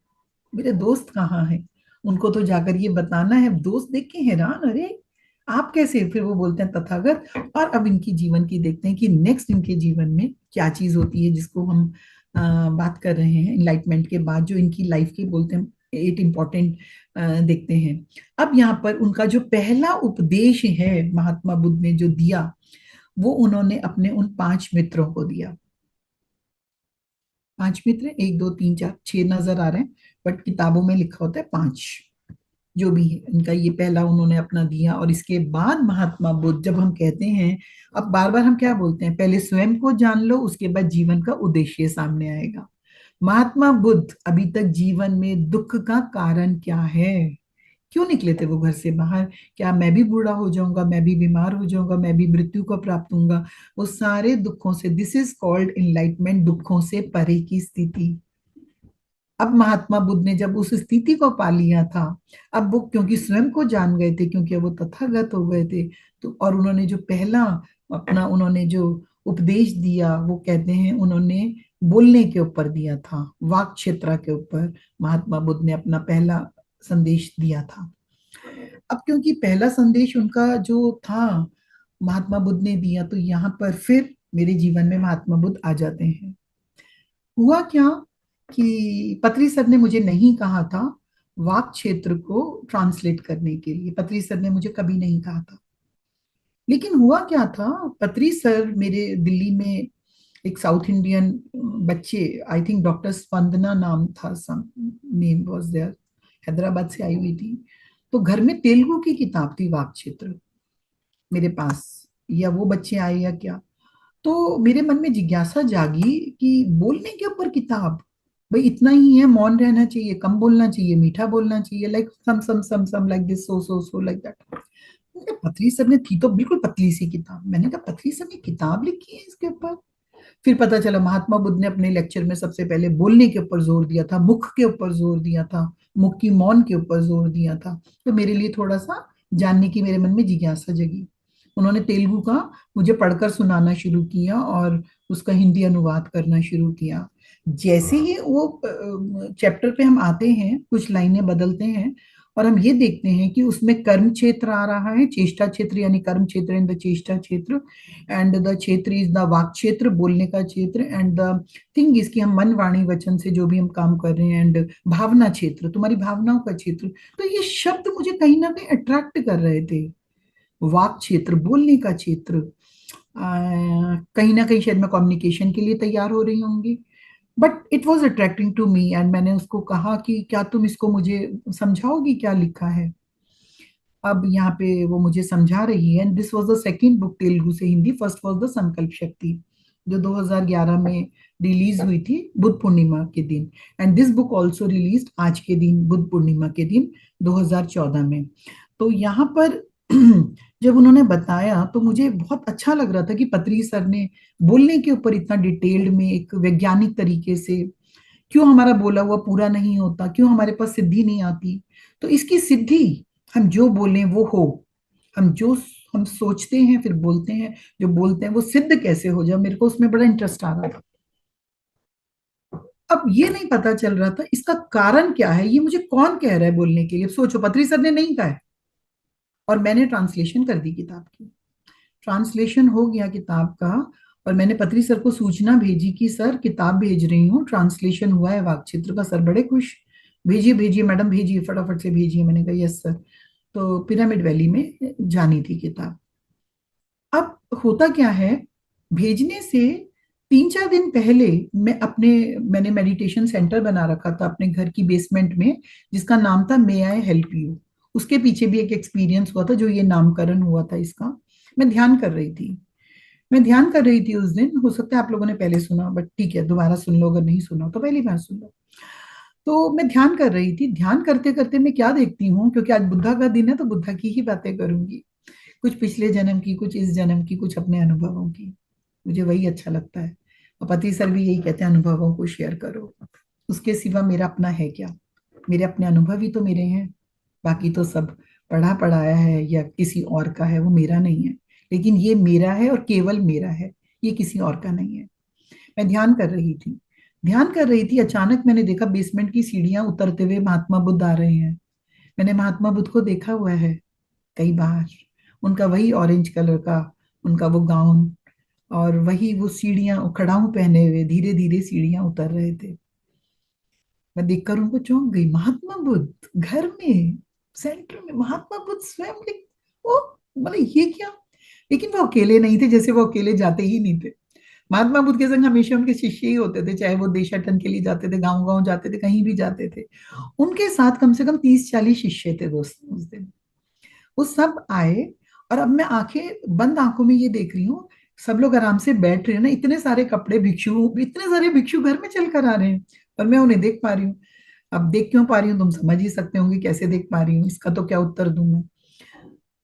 A: मेरे दोस्त कहाँ हैं, उनको तो जाकर ये बताना है। दोस्त देख के हैरान, अरे आप कैसे, फिर वो बोलते हैं तथागत। और अब इनकी जीवन की देखते हैं कि नेक्स्ट इनके जीवन में क्या चीज होती है, जिसको हम बात कर रहे हैं इनलाइटमेंट के बाद, जो इनकी लाइफ की बोलते हैं 8 इम्पोर्टेंट देखते हैं। अब यहाँ पर उनका जो पहला उपदेश है महात्मा बुद्ध ने जो दिया, वो उन्होंने अपने उन 5 मित्रों को दिया। 5 मित्र, 1 2 3 4 6 नजर आ रहे हैं, बट किताबों में लिखा होता है 5, जो भी है इनका ये पहला उन्होंने अपना दिया। और इसके बाद महात्मा बुद्ध, जब हम कहते हैं, अब बार बार हम क्या बोलते हैं, पहले स्वयं को जान लो, उसके बाद जीवन का उद्देश्य सामने आएगा। महात्मा बुद्ध अभी तक जीवन में दुख का कारण क्या है, क्यों निकले थे वो घर से बाहर, क्या मैं भी बूढ़ा हो जाऊंगा, मैं भी बीमार हो जाऊंगा, मैं भी मृत्यु को प्राप्त होऊंगा, वो सारे दुखों से, दिस इज कॉल्ड इनलाइटमेंट, दुखों से परे की स्थिति। अब महात्मा बुद्ध ने जब उस स्थिति को पा लिया था, अब वो क्योंकि स्वयं को जान गए थे, क्योंकि वो तथागत हो गए थे, तो और उन्होंने जो पहला अपना उन्होंने जो उपदेश दिया, वो कहते हैं उन्होंने बोलने के ऊपर दिया था, वाक क्षेत्र के ऊपर महात्मा बुद्ध ने अपना पहला संदेश दिया था। अब क्योंकि पहला संदेश उनका जो था महात्मा बुद्ध ने दिया, तो यहाँ पर फिर मेरे जीवन में महात्मा बुद्ध आ जाते हैं। हुआ क्या कि पत्री सर ने मुझे नहीं कहा था वाक क्षेत्र को ट्रांसलेट करने के लिए, पत्री सर ने मुझे कभी नहीं कहा था। लेकिन हुआ क्या था, पत्री सर मेरे दिल्ली में एक साउथ इंडियन बच्चे, आई थिंक डॉक्टर स्पंदना नाम था, some name was there, Hyderabad से आई हुई थी, तो घर में तेलुगु की किताब थी वाक क्षेत्र मेरे पास, या वो बच्चे आए या क्या, तो मेरे मन में जिज्ञासा जागी कि बोलने के ऊपर किताब, भाई इतना ही है, मौन रहना चाहिए, कम बोलना चाहिए, मीठा बोलना चाहिए, like some like this, so like that. पतली सर ने, थी तो बिल्कुल पतली सी किताब, मैंने कहा पतली सर ने किताब लिखी है इसके ऊपर। फिर पता चला महात्मा बुद्ध ने अपने लेक्चर में सबसे पहले बोलने के ऊपर जोर दिया था, मुख के ऊपर जोर दिया था, मुख की मौन के ऊपर जोर दिया था। तो मेरे लिए थोड़ा सा जानने की मेरे मन में जिज्ञासा जगी। उन्होंने तेलुगु का मुझे पढ़कर सुनाना शुरू किया और उसका हिंदी अनुवाद करना शुरू किया। जैसे ही वो चैप्टर पे हम आते हैं, कुछ लाइनें बदलते हैं और हम ये देखते हैं कि उसमें कर्म क्षेत्र आ रहा है, चेष्टा क्षेत्र, यानी कर्म क्षेत्र इन द चेष्टा क्षेत्र, एंड द क्षेत्र इज द वाक क्षेत्र, बोलने का क्षेत्र, एंड द थिंग इज कि हम मन वाणी वचन से जो भी हम काम कर रहे हैं, एंड भावना क्षेत्र, तुम्हारी भावनाओं का क्षेत्र। तो ये शब्द मुझे कहीं ना कहीं अट्रैक्ट कर रहे थे, वाक क्षेत्र, बोलने का क्षेत्र। कहीं ना कहीं शायद मैं कम्युनिकेशन के लिए तैयार हो रही होंगी, but it was attracting to me, and मैंने उसको कहा कि क्या तुम इसको मुझे समझाओगी क्या लिखा है। अब यहाँ पे वो मुझे समझा रही है, and this was the second book Telugu से हिंदी, फर्स्ट वाज द संकल्प शक्ति, जो 2011 में रिलीज हुई थी बुद्ध पूर्णिमा के दिन, and this book also release आज के दिन, बुद्ध पूर्णिमा के दिन 2014 में। तो यहाँ पर जब उन्होंने बताया तो मुझे बहुत अच्छा लग रहा था कि पत्री सर ने बोलने के ऊपर इतना डिटेल्ड में, एक वैज्ञानिक तरीके से, क्यों हमारा बोला हुआ पूरा नहीं होता, क्यों हमारे पास सिद्धि नहीं आती, तो इसकी सिद्धि हम जो बोलें वो हो, हम जो हम सोचते हैं फिर बोलते हैं, जो बोलते हैं वो सिद्ध कैसे हो जाए, मेरे को उसमें बड़ा इंटरेस्ट आ रहा था। अब ये नहीं पता चल रहा था इसका कारण क्या है, ये मुझे कौन कह रहा है बोलने के लिए। सोचो, पत्री सर ने नहीं कहा है और मैंने ट्रांसलेशन कर दी किताब की, ट्रांसलेशन हो गया किताब का, और मैंने पत्री सर को सूचना भेजी कि सर किताब भेज रही हूँ, ट्रांसलेशन हुआ है वाकचित्र का। सर बड़े खुश, भेजिए भेजिए मैडम भेजिए, फटाफट से भेजिए। मैंने कहा यस सर। तो पिरामिड वैली में जानी थी किताब। अब तो होता क्या है, भेजने से 3-4 दिन पहले मैंने मेडिटेशन सेंटर बना रखा था अपने घर की बेसमेंट में, जिसका नाम था मे आई हेल्प यू। उसके पीछे भी एक एक्सपीरियंस हुआ था, जो ये नामकरण हुआ था इसका। मैं ध्यान कर रही थी, मैं ध्यान कर रही थी उस दिन। हो सकता है आप लोगों ने पहले सुना, बट ठीक है, दोबारा सुन लो, अगर नहीं सुना तो पहली बार सुन लो। तो मैं ध्यान कर रही थी, ध्यान करते करते मैं क्या देखती हूँ, क्योंकि आज बुद्धा का दिन है तो बुद्धा की ही बातें करूंगी, कुछ पिछले जन्म की, कुछ इस जन्म की, कुछ अपने अनुभवों की। मुझे वही अच्छा लगता है, और पति सर भी यही कहते हैं, अनुभवों को शेयर करो। उसके सिवा मेरा अपना है क्या? मेरे अपने अनुभव ही तो मेरे हैं, बाकी तो सब पढ़ा पढ़ाया है या किसी और का है, वो मेरा नहीं है। लेकिन ये मेरा है और केवल मेरा है, ये किसी और का नहीं है। मैं ध्यान कर रही थी, ध्यान कर रही थी, अचानक मैंने देखा बेसमेंट की सीढ़ियां उतरते हुए महात्मा बुद्ध आ रहे हैं। मैंने महात्मा बुद्ध को देखा हुआ है कई बार, उनका वही ऑरेंज कलर का, उनका वो गाउन, और वही वो सीढ़ियां खड़ाऊं पहने हुए धीरे धीरे सीढ़ियां उतर रहे थे। मैं देखकर उनको चौंक गई, महात्मा बुद्ध घर में, सेंटर में महात्मा बुद्ध स्वयं, ओ मतलब ये क्या। लेकिन वो अकेले नहीं थे, जैसे वो अकेले जाते ही नहीं थे। महात्मा बुद्ध के संग हमेशा उनके शिष्य ही होते थे, चाहे वो देशाटन के लिए जाते थे, गांव गांव जाते थे, कहीं भी जाते थे। उनके साथ कम से कम 30-40 शिष्य थे दोस्तों उस दिन। वो सब आए, और अब मैं आंखें बंद आंखों में ये देख रही हूँ, सब लोग आराम से बैठ रहे हैं ना, इतने सारे कपड़े, भिक्षु, इतने सारे भिक्षु घर में चल कर आ रहे हैं, और मैं उन्हें देख पा रही हूँ। अब देख क्यों पा रही हूँ, तुम समझ ही सकते होंगे कैसे देख पा रही हूँ, इसका तो क्या उत्तर दूं मैं।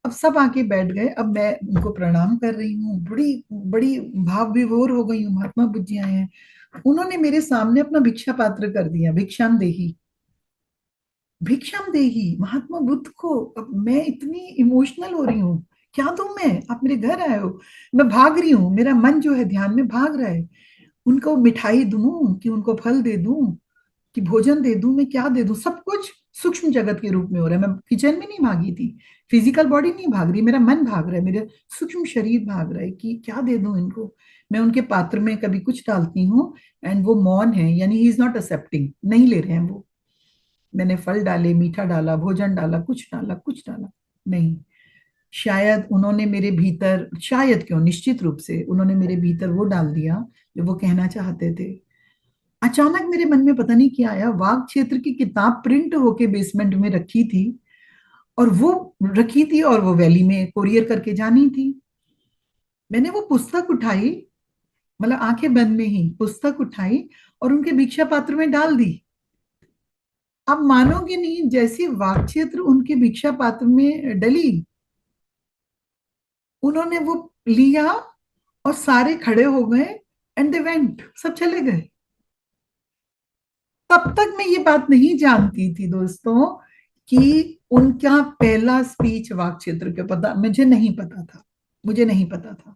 A: अब सब आके बैठ गए, अब मैं उनको प्रणाम कर रही हूँ, बड़ी बड़ी भाव विभोर हो गई हूँ, महात्मा बुद्ध जी आए हैं। उन्होंने मेरे सामने अपना भिक्षा पात्र कर दिया, भिक्षाम देही, भिक्षाम देही महात्मा बुद्ध को। अब मैं इतनी इमोशनल हो रही हूँ, क्या दूं मैं, आप मेरे घर आए हो, मैं भाग रही हूँ, मेरा मन जो है ध्यान में भाग रहा है। उनको मिठाई दूं कि उनको फल दे दूं कि भोजन दे दूं, मैं क्या दे दूं, सब कुछ सूक्ष्म जगत के रूप में हो रहा है। मैं किचन में नहीं भागी थी, फिजिकल बॉडी नहीं भाग रही, मेरा मन भाग रहा है, मेरा सूक्ष्म शरीर भाग रहा है कि क्या दे दूं इनको। मैं उनके पात्र में कभी कुछ डालती हूँ, एंड वो मौन है, यानी ही इज नॉट एक्सेप्टिंग, नहीं ले रहे हैं वो। मैंने फल डाले, मीठा डाला, भोजन डाला, कुछ डाला, कुछ डाला, नहीं। शायद उन्होंने मेरे भीतर, शायद क्यों, निश्चित रूप से उन्होंने मेरे भीतर वो डाल दिया जो वो कहना चाहते थे। अचानक मेरे मन में पता नहीं क्या आया, वाग क्षेत्र की किताब प्रिंट होके बेसमेंट में रखी थी, और वो रखी थी, और वो वैली में कोरियर करके जानी थी। मैंने वो पुस्तक उठाई, मतलब आंखें बंद में ही पुस्तक उठाई और उनके भिक्षा पात्र में डाल दी। अब मानोगे नहीं, जैसी वाक क्षेत्र उनके भिक्षा पात्र में डली, उन्होंने वो लिया और सारे खड़े हो गए, एंड दे वेंट, सब चले गए। तब तक मैं ये बात नहीं जानती थी दोस्तों कि उनका पहला स्पीच वाक क्षेत्र के, पता मुझे नहीं पता था, मुझे नहीं पता था।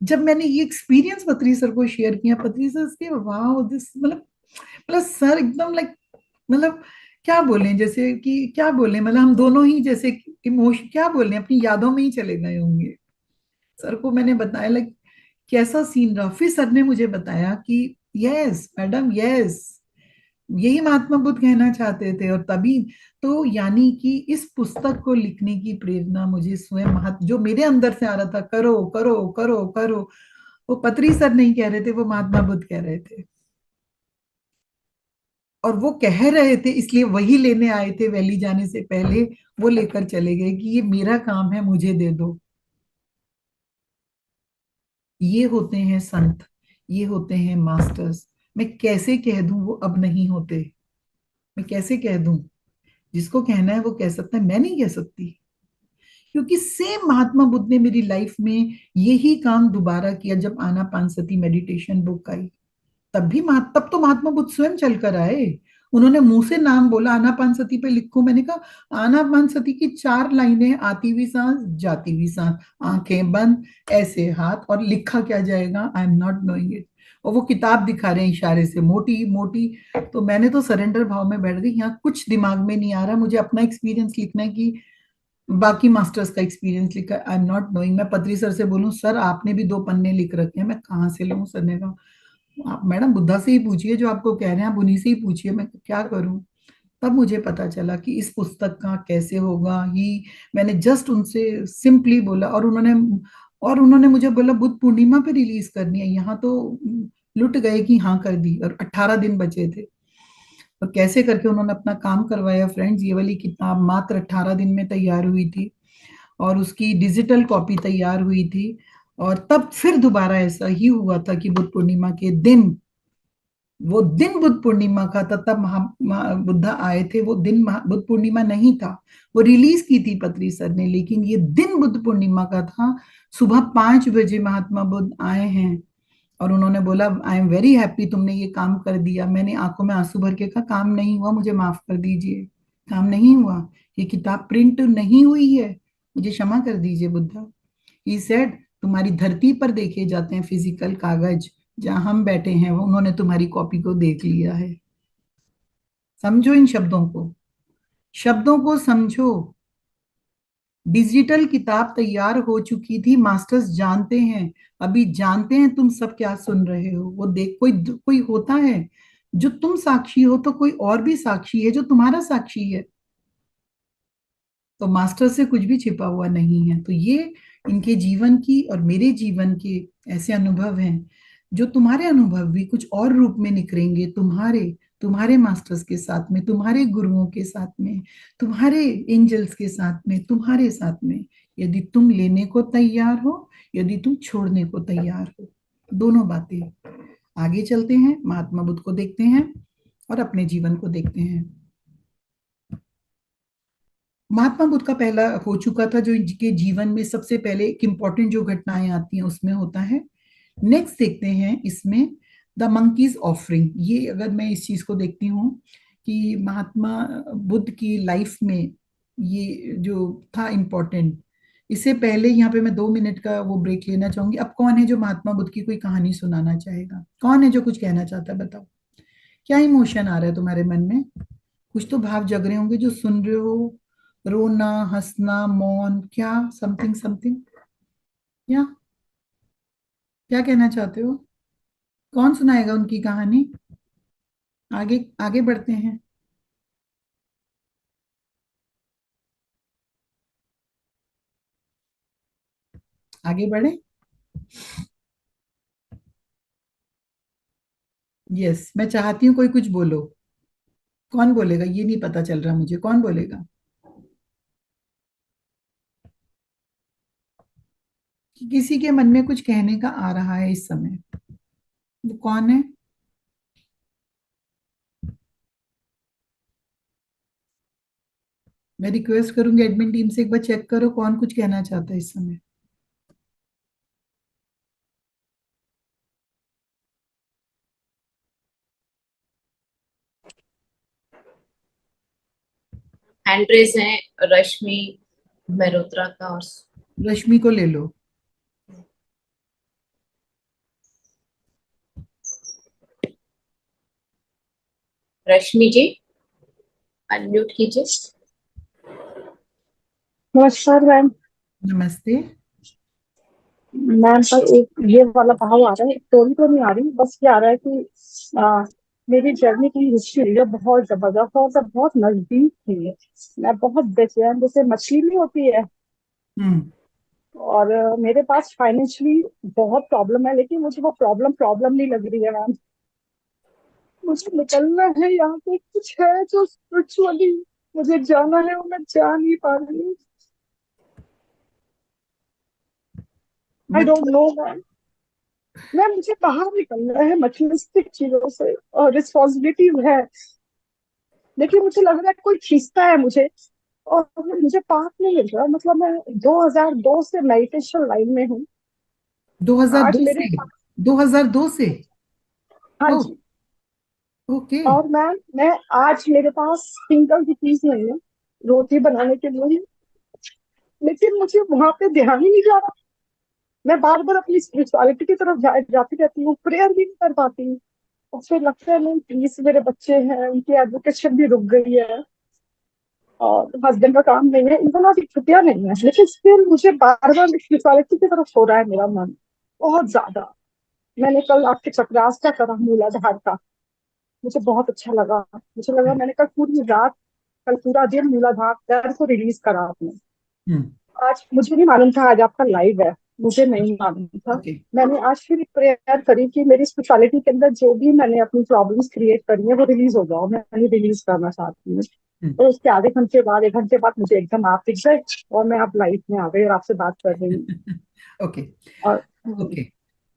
A: जब मैंने ये एक्सपीरियंस पत्री सर को शेयर किया, पत्री सर के वाह दिस, मतलब सर एकदम लाइक, मतलब क्या बोले, जैसे कि क्या बोले, मतलब हम दोनों ही जैसे इमोशन, क्या बोले, अपनी यादों में ही चले गए होंगे। सर को मैंने बताया लाइक कैसा सीन रहा, फिर सर ने मुझे बताया कि यस मैडम, यस, यही महात्मा बुद्ध कहना चाहते थे। और तभी तो यानी कि इस पुस्तक को लिखने की प्रेरणा मुझे स्वयं जो मेरे अंदर से आ रहा था, करो करो करो करो, वो पत्री सर नहीं कह रहे थे, वो महात्मा बुद्ध कह रहे थे। और वो कह रहे थे इसलिए वही लेने आए थे, वैली जाने से पहले वो लेकर चले गए कि ये मेरा काम है, मुझे दे दो। ये होते हैं संत, ये होते हैं मास्टर्स। मैं कैसे कह दूं वो अब नहीं होते, मैं कैसे कह दूं, जिसको कहना है वो कह सकता है, मैं नहीं कह सकती। क्योंकि सेम महात्मा बुद्ध ने मेरी लाइफ में यही काम दोबारा किया जब आनापानसती मेडिटेशन बुक आई। तब तो महात्मा बुद्ध स्वयं चलकर आए, उन्होंने मुंह से नाम बोला, आनापानसती पे लिखो। मैंने कहा आनापानसती की 4 लाइनें, आती हुई सांस, जाती हुई सांस, आंखें बंद, ऐसे हाथ, और लिखा क्या जाएगा, I am not knowing it. और वो किताब दिखा रहे हैं इशारे से, मोटी मोटी। तो मैंने तो सरेंडर भाव में बैठ गई, यहाँ कुछ दिमाग में नहीं आ रहा, मुझे अपना एक्सपीरियंस लिखना है कि बाकी मास्टर्स का एक्सपीरियंस लिखा, आई एम नॉट नोइंग। मैं पत्री सर से बोलूं, सर आपने भी 2 पन्ने लिख रखे हैं, मैं कहाँ से लूं। सर ने कहा आप मैडम बुद्धा से ही पूछिए, जो आपको कह रहे हैं आप उन्हीं से ही पूछिए, मैं क्या करूं। तब मुझे पता चला कि इस पुस्तक का कैसे होगा ही। मैंने जस्ट उनसे सिंपली बोला, और उन्होंने और उन्होंने मुझे बोला बुद्ध पूर्णिमा पे रिलीज करनी है, यहाँ तो लुट गए कि हाँ कर दी, और 18 दिन बचे थे। और कैसे करके उन्होंने अपना काम करवाया फ्रेंड्स। ये वाली किताब मात्र 18 दिन में तैयार हुई थी, और उसकी डिजिटल कॉपी तैयार हुई थी। और तब फिर दोबारा ऐसा ही हुआ था कि बुद्ध पूर्णिमा के दिन, वो दिन बुद्ध पूर्णिमा का था, तब बुद्धा आए थे। वो दिन बुद्ध पूर्णिमा नहीं था, वो रिलीज की थी पत्री सर ने, लेकिन ये दिन बुद्ध पूर्णिमा का था। सुबह 5 बजे महात्मा बुद्ध आए हैं, और उन्होंने बोला आई एम वेरी हैप्पी तुमने ये काम कर दिया। मैंने आंखों में आंसू भर के कहा काम नहीं हुआ, मुझे माफ कर दीजिए, काम नहीं हुआ, ये किताब प्रिंट नहीं हुई है, मुझे क्षमा कर दीजिए बुद्धा। ही सेड तुम्हारी धरती पर देखे जाते हैं फिजिकल कागज, जहां हम बैठे हैं वो उन्होंने तुम्हारी कॉपी को देख लिया है। समझो इन शब्दों को, शब्दों को समझो। डिजिटल किताब तैयार हो चुकी थी, मास्टर्स जानते हैं, अभी जानते हैं तुम सब क्या सुन रहे हो। वो देख, कोई कोई होता है जो तुम साक्षी हो, तो कोई और भी साक्षी है जो तुम्हारा साक्षी है। तो मास्टर से कुछ भी छिपा हुआ नहीं है। तो ये इनके जीवन की और मेरे जीवन के ऐसे अनुभव हैं, जो तुम्हारे अनुभव भी कुछ और रूप में निखरेंगे, तुम्हारे तुम्हारे मास्टर्स के साथ में, तुम्हारे गुरुओं के साथ में, तुम्हारे एंजल्स के साथ में, तुम्हारे साथ में, यदि तुम लेने को तैयार हो, यदि तुम छोड़ने को तैयार हो। दोनों बातें। आगे चलते हैं, महात्मा बुद्ध को देखते हैं और अपने जीवन को देखते हैं। महात्मा बुद्ध का पहला हो चुका था, जो इनके जीवन में सबसे पहले एक इंपॉर्टेंट जो घटनाएं आती हैं उसमें होता है। नेक्स्ट देखते हैं इसमें द मंकीज ऑफरिंग। ये अगर मैं इस चीज को देखती हूँ कि महात्मा बुद्ध की लाइफ में ये जो था इम्पोर्टेंट। इससे पहले यहाँ पे मैं 2 मिनट का वो ब्रेक लेना चाहूंगी। अब कौन है जो महात्मा बुद्ध की कोई कहानी सुनाना चाहेगा? कौन है जो कुछ कहना चाहता है? बताओ, क्या इमोशन आ रहा है तुम्हारे मन में? कुछ तो भाव जग रहे होंगे जो सुन रहे हो। रोना, हंसना, मौन, क्या समथिंग समथिंग, या क्या कहना चाहते हो? कौन सुनाएगा उनकी कहानी? आगे आगे बढ़ते हैं। आगे बढ़े। यस, मैं चाहती हूँ कोई कुछ बोलो। कौन बोलेगा? ये नहीं पता चल रहा मुझे, कौन बोलेगा? कि किसी के मन में कुछ कहने का आ रहा है इस समय, वो कौन है? मैं रिक्वेस्ट करूंगी एडमिन टीम से, एक बार चेक करो कौन कुछ कहना चाहता है इस समय।
B: हैंड्रेस हैं रश्मि मेहरोत्रा का और
A: रश्मि को ले लो।
B: रश्मि जी अनम्यूट कीजिए।
D: नमस्कार मैम।
A: नमस्ते।
D: मैम पर एक ये वाला भाव आ रहा है, स्टोरी तो नहीं आ रही, बस ये आ रहा है कि आ, मेरी जर्नी की हिस्ट्री है बहुत जबरदस्त और सब बहुत नजदीक थी। मैं बहुत बेचैन, जैसे मछली नहीं होती है,
A: हम्म।
D: और मेरे पास फाइनेंशियली बहुत प्रॉब्लम है, लेकिन मुझे वो प्रॉब्लम प्रॉब्लम नहीं लग रही है मैम। मुझे निकलना है यहाँ पे, कुछ है जो स्पिरिचुअली मुझे जाना है, वो मैं जा नहीं पा रही हूँ। आई डोंट
A: मतलब
D: नो मैम। मैं मुझे बाहर निकलना है मटेरियलिस्टिक चीजों से, और रिस्पॉन्सिबिलिटी है, लेकिन मुझे लग रहा है कोई खींचता है मुझे, और मुझे पाथ नहीं मिल रहा। मतलब मैं 2002 से मेडिटेशन लाइन में हूँ। आज
A: 2002
D: मेरे
A: से?
D: पास,
A: 2002 से?
D: हाँ
A: ओ,
D: जी।
A: ओके।
D: और मैं आज मेरे पास सिंगल भी चीज नहीं है रोटी बनाने के लिए, लेकिन मुझे वहां पे ध्यान ही नहीं जा रहा। मैं बार बार अपनी स्पिरिचुअलिटी की तरफ जाती रहती हूँ, प्रेयर भी नहीं कर पाती हूँ। और फिर लगता है नहीं प्लीज, मेरे बच्चे हैं, उनकी एजुकेशन भी रुक गई है, और हस्बैंड का काम नहीं है, इवन अभी छुट्टियां नहीं है, लेकिन स्टिल मुझे बार बार स्पिरिचुअलिटी की तरफ हो रहा है मेरा मन बहुत ज्यादा। मैंने कल आपके चक्रास का करा मूलाधार का, मुझे बहुत अच्छा लगा। मुझे लगा मैंने कल पूरी रात, कल पूरा दिन मूलाधार पैर को रिलीज करा आपने।
A: हम्म।
D: आज मुझे नहीं मालूम था आज आपका लाइव है, मुझे नहीं मालूम था।
A: ओके।
D: मैंने आज फिर प्रेयर करी कि मेरी स्पिरिचुअलिटी के अंदर जो भी मैंने अपनी प्रॉब्लम्स क्रिएट करी है वो रिलीज हो जाओ, मैं रिलीज करना चाहती हूँ। तो उसके आधे घंटे बाद, 1 घंटे बाद मुझे एकदम आप दिख गए और मैं अब लाइफ में आ गई और आपसे बात कर रही हूँ।
A: ओके।
D: और
A: ओके।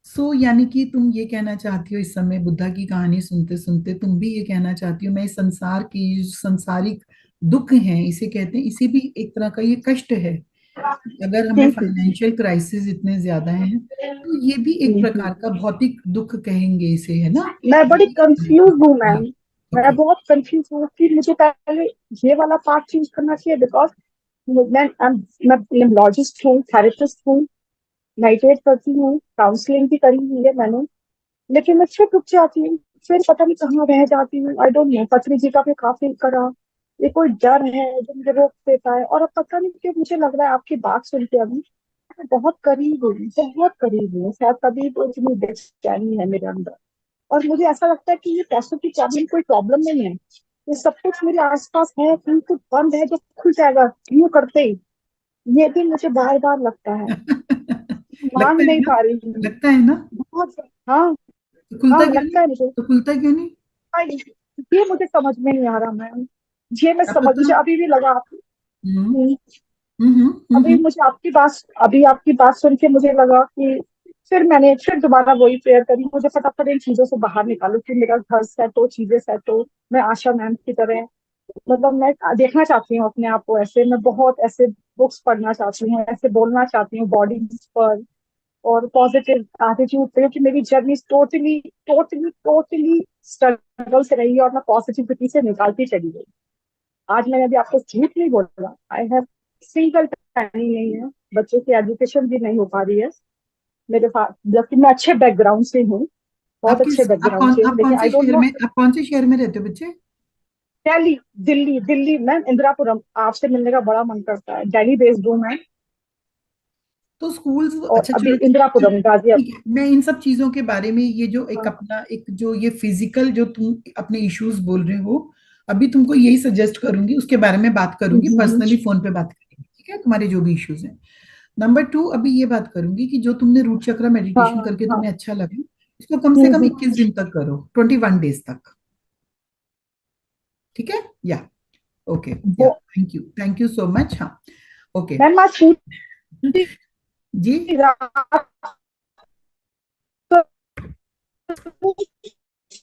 A: सो यानी कि तुम ये कहना चाहती हो इस समय बुद्धा की कहानी सुनते सुनते तुम भी ये कहना चाहती हो मैं इस संसार की जो सांसारिक दुख है इसे कहते हैं, इसे भी एक तरह का ये कष्ट है। अगर हमें
D: ठीक है।
A: फाइनेंशियल क्राइसिस इतने ज्यादा हैं तो ये भी एक प्रकार का भौतिक दुख कहेंगे इसे, है ना?
D: मैं बड़ी कंफ्यूज हूँ मैम। मैं
A: ओके।
D: बहुत कंफ्यूज हूँ कि मुझे पहले ये वाला पार्ट चेंज करना चाहिए, बिकॉज मैं निमोलॉजिस्ट हूँ, थेरेपिस्ट हूँ, मेडिटेट करती हूँ, काउंसलिंग भी करी हुई है मैंने। लेकिन मैं फिर रुक जाती हूँ, फिर पता नहीं कहाँ रह जाती हूँ। आई डोंट नो, पत्री जी का भी काफी करा। ये कोई डर है जो मुझे रोक देता है। और अब पता नहीं क्यों मुझे लग रहा है आपकी बात सुन के अभी मैं बहुत करीब हूँ, बहुत करीब हूँ। शायद तभी वो इतनी बेचैनी है मेरे अंदर। और मुझे ऐसा लगता है कि ये पैसों की प्रॉब्लम कोई प्रॉब्लम नहीं है। ये सब कुछ मेरे आसपास है, कहीं कुछ बंद है जो खुल जाएगा यूं करते ही। ये भी मुझे बार बार लगता है। मान
A: लगता है
D: नहीं
A: ना?
D: पा रही हूँ।
A: लगता है ना?
D: बहुत। हाँ।
A: तो खुलता
D: हाँ
A: क्यों नहीं?
D: लगता है मुझे।
A: तो खुलता क्यों नहीं?
D: हाँ, ये मुझे समझ में नहीं आ रहा मैम। ये मैं
A: क्या
D: समझ,
A: पता।
D: मुझे अभी भी लगा
A: हम्म।
D: हम्म,
A: हम्म।
D: अभी मुझे आपकी बात सुन के मुझे लगा कि फिर दोबारा वही प्रेयर करी, मुझे फटाफट इन चीजों से बाहर निकालो कि मेरा घर सेट हो, चीजें सेट हो। मैं आशा मैम की तरह, मतलब मैं देखना चाहती हूँ अपने आप को ऐसे। मैं बहुत ऐसे बुक्स पढ़ना चाहती हूँ, ऐसे बोलना चाहती हूँ बॉडी पर और पॉजिटिव एटीट्यूड पे, क्योंकि मेरी journey totally totally totally struggle से रही है और मैं पॉजिटिविटी से निकालती चली गई। आज मैंने अभी आपको झूठ नहीं बोला, आई हैव सिंगल पैनी नहीं है। बच्चों की एजुकेशन भी नहीं हो पा रही है मेरे पास, जबकि मैं अच्छे बैकग्राउंड से हूँ, बहुत अच्छे बैकग्राउंड से हूँ,
A: आप कौन
D: लेकिन
A: से
D: आई डोंट
A: शहर
D: नो।
A: में आप कौन से शहर में रहते हो बच्चे?
D: दिल्ली, दिल्ली, दिल्ली मैम, इंदिरापुरम। आपसे मिलने का बड़ा मन करता है। दिल्ली बेस्ड हूँ मैं।
A: तो स्कूल्स,
D: और
A: अच्छा
D: अभी
A: चलो ठीक है।
D: इंदिरापुरम गाजियाबाद।
A: ठीक है, मैं इन सब चीजों के बारे में ये जो एक
D: हाँ।
A: अपना एक जो ये फिजिकल जो तुम अपने इश्यूज बोल रहे हो अभी तुमको यही सजेस्ट करूंगी, उसके बारे में बात करूंगी
D: हम्म।
A: पर्सनली, फोन पे बात करेंगे, ठीक है? तुम्हारे जो भी इश्यूज हैं। नंबर टू, अभी ये बात करूंगी कि जो तुमने रूट चक्र
D: हाँ
A: मेडिटेशन करके
D: हाँ।
A: तुम्हें अच्छा लगा इसको कम से कम 21 दिन तक करो, 21 डेज तक। ठीक है? या ओके। या
D: वो
A: थैंक यू सो मच। हाँ। ओके।
D: मैम आज पूरी
A: जी।
D: रात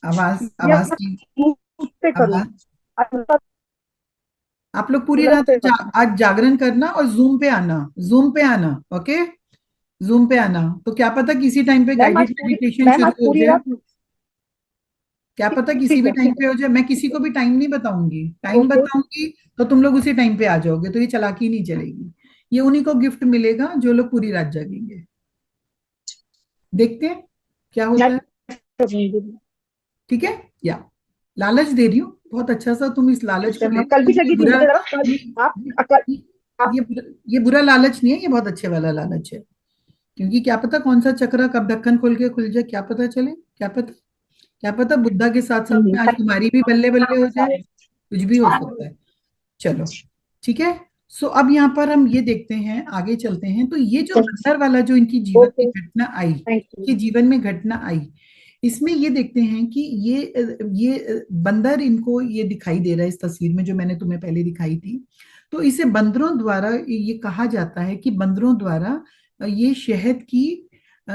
A: आवाज
D: या
A: आवाज की
D: पे करूँ?
A: आवाज। आप लोग पूरी रात
D: पे करूँ?
A: आज जागरण करना और जूम पे आना, जूम पे आना। ओके। जूम पे आना तो क्या पता किसी टाइम पे गाइडेड मेडिटेशन
D: मैम आज
A: शुरू हो
D: पूरी
A: जाए।
D: रात।
A: क्या पता किसी
D: ठीक
A: भी
D: है,
A: टाइम
D: ठीक है,
A: पे हो जाए, मैं किसी
D: ठीक
A: को
D: है।
A: भी टाइम नहीं बताऊंगी, टाइम
D: ओके।
A: बताऊंगी तो तुम लोग उसी टाइम पे आ जाओगे, तो ये चालाकी नहीं चलेगी। ये उन्हीं को गिफ्ट मिलेगा जो लोग पूरी रात जागेंगे। देखते हैं क्या
D: मैं
A: होता है।
D: करूँगी।
A: ठीक है? या लालच दे रही हूँ बहुत अच्छा सा, तुम इस लालच
D: ठीक है,
A: को ले
D: हाँ
A: लो,
D: कल भी
A: क्योंकि ये
D: लगी थी,
A: बुरा
D: मुझे लगा कल
A: ये
D: आप कल आप।
A: ये बुरा लालच नहीं है, ये बहुत अच्छे वाला लालच है। क्योंकि क्या पता कौन सा चक्र कब ढक्कन खोल के खुल जाए, क्या पता चले। क्या पता बुद्धा के साथ साथ में आज तुम्हारी भी बल्ले बल्ले हो जाए, कुछ भी हो सकता है। चलो ठीक है। सो अब यहाँ पर हम ये देखते हैं, आगे चलते हैं। तो ये जो बंदर वाला जो इनकी जीवन में
D: ओके,
A: घटना आई,
D: थैंक यू।
A: कि जीवन में घटना आई, इसमें ये देखते हैं कि ये बंदर इनको ये दिखाई दे रहा है इस तस्वीर में जो मैंने तुम्हें पहले दिखाई थी। तो इसे बंदरों द्वारा ये कहा जाता है कि बंदरों द्वारा ये शहद की अ,